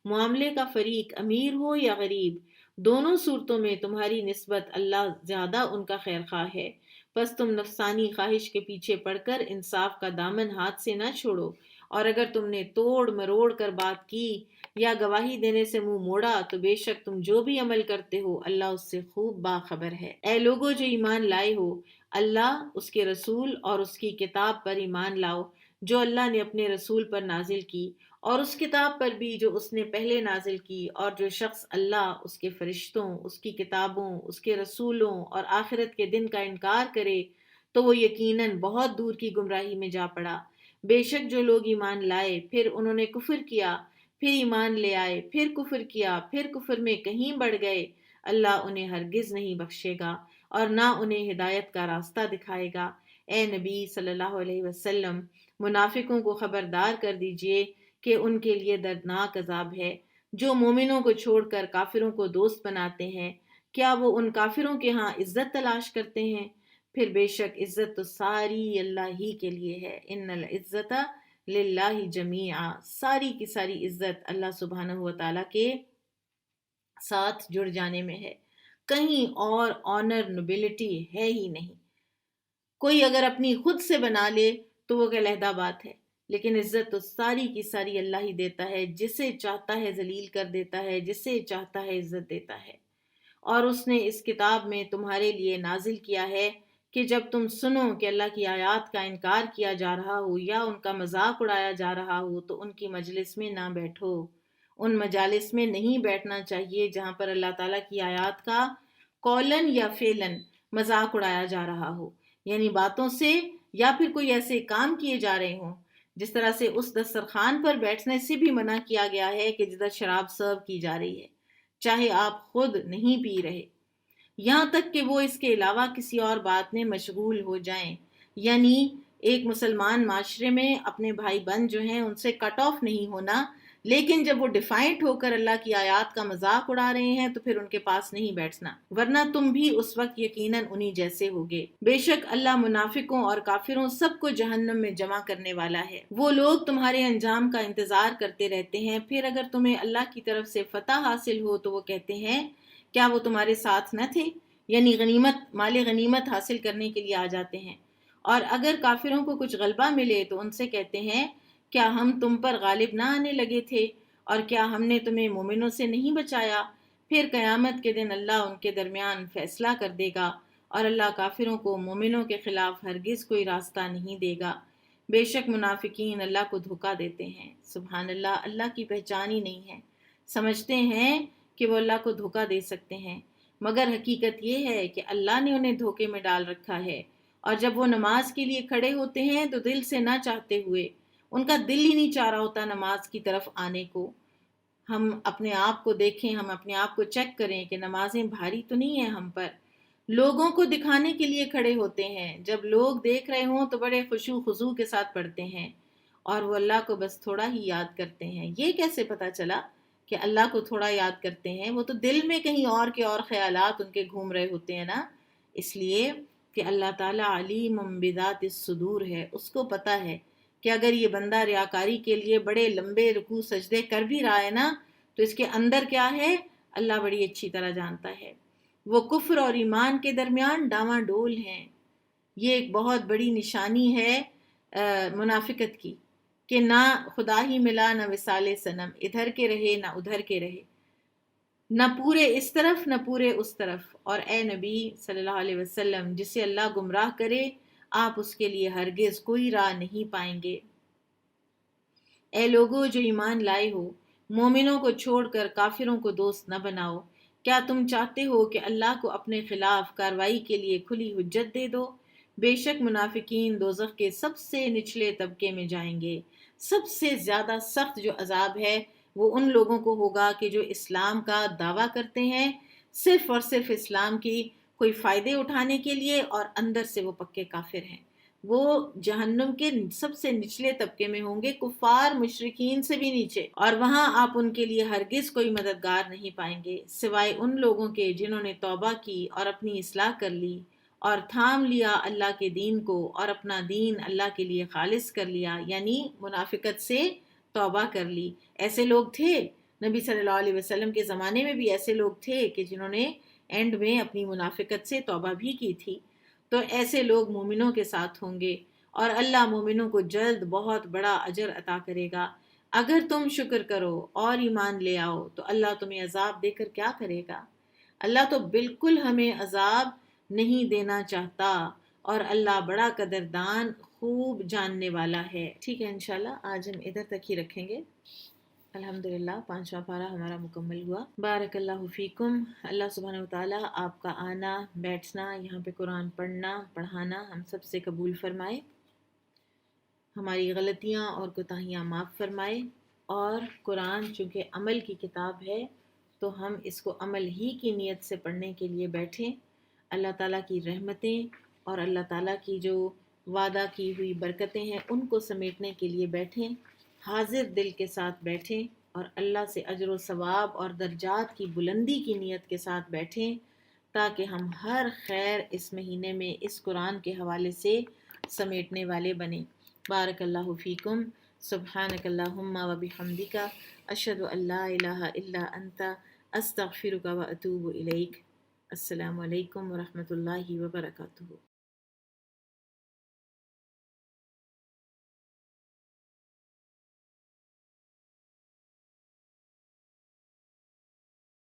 معاملے کا فریق امیر ہو یا غریب، دونوں صورتوں میں تمہاری نسبت اللہ زیادہ ان کا خیر خواہ ہے. بس تم نفسانی خواہش کے پیچھے پڑ کر انصاف کا دامن ہاتھ سے نہ چھوڑو، اور اگر تم نے توڑ مروڑ کر بات کی یا گواہی دینے سے منہ موڑا تو بے شک تم جو بھی عمل کرتے ہو اللہ اس سے خوب باخبر ہے. اے لوگو جو ایمان لائے ہو، اللہ، اس کے رسول اور اس کی کتاب پر ایمان لاؤ جو اللہ نے اپنے رسول پر نازل کی، اور اس کتاب پر بھی جو اس نے پہلے نازل کی. اور جو شخص اللہ، اس کے فرشتوں، اس کی کتابوں، اس کے رسولوں اور آخرت کے دن کا انکار کرے تو وہ یقیناً بہت دور کی گمراہی میں جا پڑا. بے شک جو لوگ ایمان لائے پھر انہوں نے کفر کیا، پھر ایمان لے آئے، پھر کفر کیا، پھر کفر میں کہیں بڑھ گئے، اللہ انہیں ہرگز نہیں بخشے گا اور نہ انہیں ہدایت کا راستہ دکھائے گا. اے نبی صلی اللہ علیہ وسلم، منافقوں کو خبردار کر دیجئے کہ ان کے لیے دردناک عذاب ہے. جو مومنوں کو چھوڑ کر کافروں کو دوست بناتے ہیں، کیا وہ ان کافروں کے ہاں عزت تلاش کرتے ہیں؟ پھر بے شک عزت تو ساری اللہ ہی کے لیے ہے. ان العزت للہ جمیعا، ساری کی ساری عزت اللہ سبحانہ و تعالیٰ کے ساتھ جڑ جانے میں ہے، کہیں اور آنر نوبلٹی ہے ہی نہیں. کوئی اگر اپنی خود سے بنا لے تو وہ علیحدہ بات ہے، لیکن عزت تو ساری کی ساری اللہ ہی دیتا ہے، جسے چاہتا ہے ذلیل کر دیتا ہے، جسے چاہتا ہے عزت دیتا ہے. اور اس نے اس کتاب میں تمہارے لیے نازل کیا ہے کہ جب تم سنو کہ اللہ کی آیات کا انکار کیا جا رہا ہو یا ان کا مذاق اڑایا جا رہا ہو تو ان کی مجلس میں نہ بیٹھو. ان مجالس میں نہیں بیٹھنا چاہیے جہاں پر اللہ تعالیٰ کی آیات کا قولن یا فعلن مذاق اڑایا جا رہا ہو، یعنی باتوں سے یا پھر کوئی ایسے کام کیے جا رہے ہوں. جس طرح سے اس دسترخوان پر بیٹھنے سے بھی منع کیا گیا ہے کہ جدھر شراب سرو کی جا رہی ہے، چاہے آپ خود نہیں پی رہے، یہاں تک کہ وہ اس کے علاوہ کسی اور بات میں مشغول ہو جائیں. یعنی ایک مسلمان معاشرے میں اپنے بھائی بند جو ہیں ان سے کٹ آف نہیں ہونا، لیکن جب وہ ڈیفائنٹ ہو کر اللہ کی آیات کا مذاق اڑا رہے ہیں تو پھر ان کے پاس نہیں بیٹھنا، ورنہ تم بھی اس وقت یقیناً انہی جیسے ہوگے. بے شک اللہ منافقوں اور کافروں سب کو جہنم میں جمع کرنے والا ہے. وہ لوگ تمہارے انجام کا انتظار کرتے رہتے ہیں، پھر اگر تمہیں اللہ کی طرف سے فتح حاصل ہو تو وہ کہتے ہیں کیا وہ تمہارے ساتھ نہ تھے، یعنی مال غنیمت حاصل کرنے کے لیے آ جاتے ہیں. اور اگر کافروں کو کچھ غلبہ ملے تو ان سے کہتے ہیں کیا ہم تم پر غالب نہ آنے لگے تھے، اور کیا ہم نے تمہیں مومنوں سے نہیں بچایا. پھر قیامت کے دن اللہ ان کے درمیان فیصلہ کر دے گا، اور اللہ کافروں کو مومنوں کے خلاف ہرگز کوئی راستہ نہیں دے گا. بے شک منافقین اللہ کو دھوکہ دیتے ہیں. سبحان اللہ، اللہ کی پہچان ہی نہیں ہے. سمجھتے ہیں کہ وہ اللہ کو دھوکہ دے سکتے ہیں، مگر حقیقت یہ ہے کہ اللہ نے انہیں دھوکے میں ڈال رکھا ہے. اور جب وہ نماز کے لیے کھڑے ہوتے ہیں تو دل سے نہ چاہتے ہوئے، ان کا دل ہی نہیں چاہ رہا ہوتا نماز کی طرف آنے کو. ہم اپنے آپ کو دیکھیں، ہم اپنے آپ کو چیک کریں کہ نمازیں بھاری تو نہیں ہیں ہم پر. لوگوں کو دکھانے کے لیے کھڑے ہوتے ہیں، جب لوگ دیکھ رہے ہوں تو بڑے خشوع خضوع کے ساتھ پڑھتے ہیں، اور وہ اللہ کو بس تھوڑا ہی یاد کرتے ہیں. یہ کیسے پتہ چلا کہ اللہ کو تھوڑا یاد کرتے ہیں؟ وہ تو دل میں کہیں اور کے اور خیالات ان کے گھوم رہے ہوتے ہیں نا. اس لیے کہ اللہ تعالیٰ علیم بذات الصدور ہے، اس کو پتہ ہے کہ اگر یہ بندہ ریاکاری کے لیے بڑے لمبے رکوع سجدے کر بھی رہا ہے نا، تو اس کے اندر کیا ہے اللہ بڑی اچھی طرح جانتا ہے۔ وہ کفر اور ایمان کے درمیان ڈاواں ڈول ہیں۔ یہ ایک بہت بڑی نشانی ہے منافقت کی، کہ نہ خدا ہی ملا نہ وصال صنم، ادھر کے رہے نہ ادھر کے رہے، نہ پورے اس طرف نہ پورے اس طرف۔ اور اے نبی صلی اللہ علیہ وسلم، جسے اللہ گمراہ کرے آپ اس کے لیے ہرگز کوئی راہ نہیں پائیں گے۔ اے لوگو جو ایمان لائے ہو، مومنوں کو چھوڑ کر کافروں کو دوست نہ بناؤ۔ کیا تم چاہتے ہو کہ اللہ کو اپنے خلاف کارروائی کے لیے کھلی حجت دے دو؟ بے شک منافقین دوزخ کے سب سے نچلے طبقے میں جائیں گے۔ سب سے زیادہ سخت جو عذاب ہے وہ ان لوگوں کو ہوگا کہ جو اسلام کا دعویٰ کرتے ہیں صرف اور صرف اسلام کی کوئی فائدے اٹھانے کے لیے، اور اندر سے وہ پکے کافر ہیں۔ وہ جہنم کے سب سے نچلے طبقے میں ہوں گے، کفار مشرکین سے بھی نیچے، اور وہاں آپ ان کے لیے ہرگز کوئی مددگار نہیں پائیں گے سوائے ان لوگوں کے جنہوں نے توبہ کی اور اپنی اصلاح کر لی اور تھام لیا اللہ کے دین کو اور اپنا دین اللہ کے لیے خالص کر لیا، یعنی منافقت سے توبہ کر لی۔ ایسے لوگ تھے نبی صلی اللہ علیہ وسلم کے زمانے میں بھی، ایسے لوگ تھے کہ جنہوں نے اینڈ میں اپنی منافقت سے توبہ بھی کی تھی۔ تو ایسے لوگ مومنوں کے ساتھ ہوں گے، اور اللہ مومنوں کو جلد بہت بڑا اجر عطا کرے گا۔ اگر تم شکر کرو اور ایمان لے آؤ تو اللہ تمہیں عذاب دے کر کیا کرے گا؟ اللہ تو بالکل ہمیں عذاب نہیں دینا چاہتا، اور اللہ بڑا قدردان خوب جاننے والا ہے۔ ٹھیک ہے، انشاءاللہ آج ہم ادھر تک ہی رکھیں گے۔ الحمدللہ 5واں پارہ ہمارا مکمل ہوا۔ بارک اللہ فیکم۔ اللہ سبحانہ وتعالیٰ آپ کا آنا، بیٹھنا، یہاں پہ قرآن پڑھنا، پڑھانا ہم سب سے قبول فرمائے، ہماری غلطیاں اور کوتاہیاں معاف فرمائے، اور قرآن چونکہ عمل کی کتاب ہے تو ہم اس کو عمل ہی کی نیت سے پڑھنے کے لیے بیٹھیں۔ اللہ تعالیٰ کی رحمتیں اور اللہ تعالیٰ کی جو وعدہ کی ہوئی برکتیں ہیں ان کو سمیٹنے کے لیے بیٹھیں، حاضر دل کے ساتھ بیٹھیں، اور اللہ سے اجر و ثواب اور درجات کی بلندی کی نیت کے ساتھ بیٹھیں، تاکہ ہم ہر خیر اس مہینے میں اس قرآن کے حوالے سے سمیٹنے والے بنیں۔ بارک اللہ فیکم۔ سبحانک اللہم و بحمدک، اشہد ان لا الہ الا انت، استغفرک و اتوب الیک۔ السلام علیکم ورحمۃ اللہ وبرکاتہ۔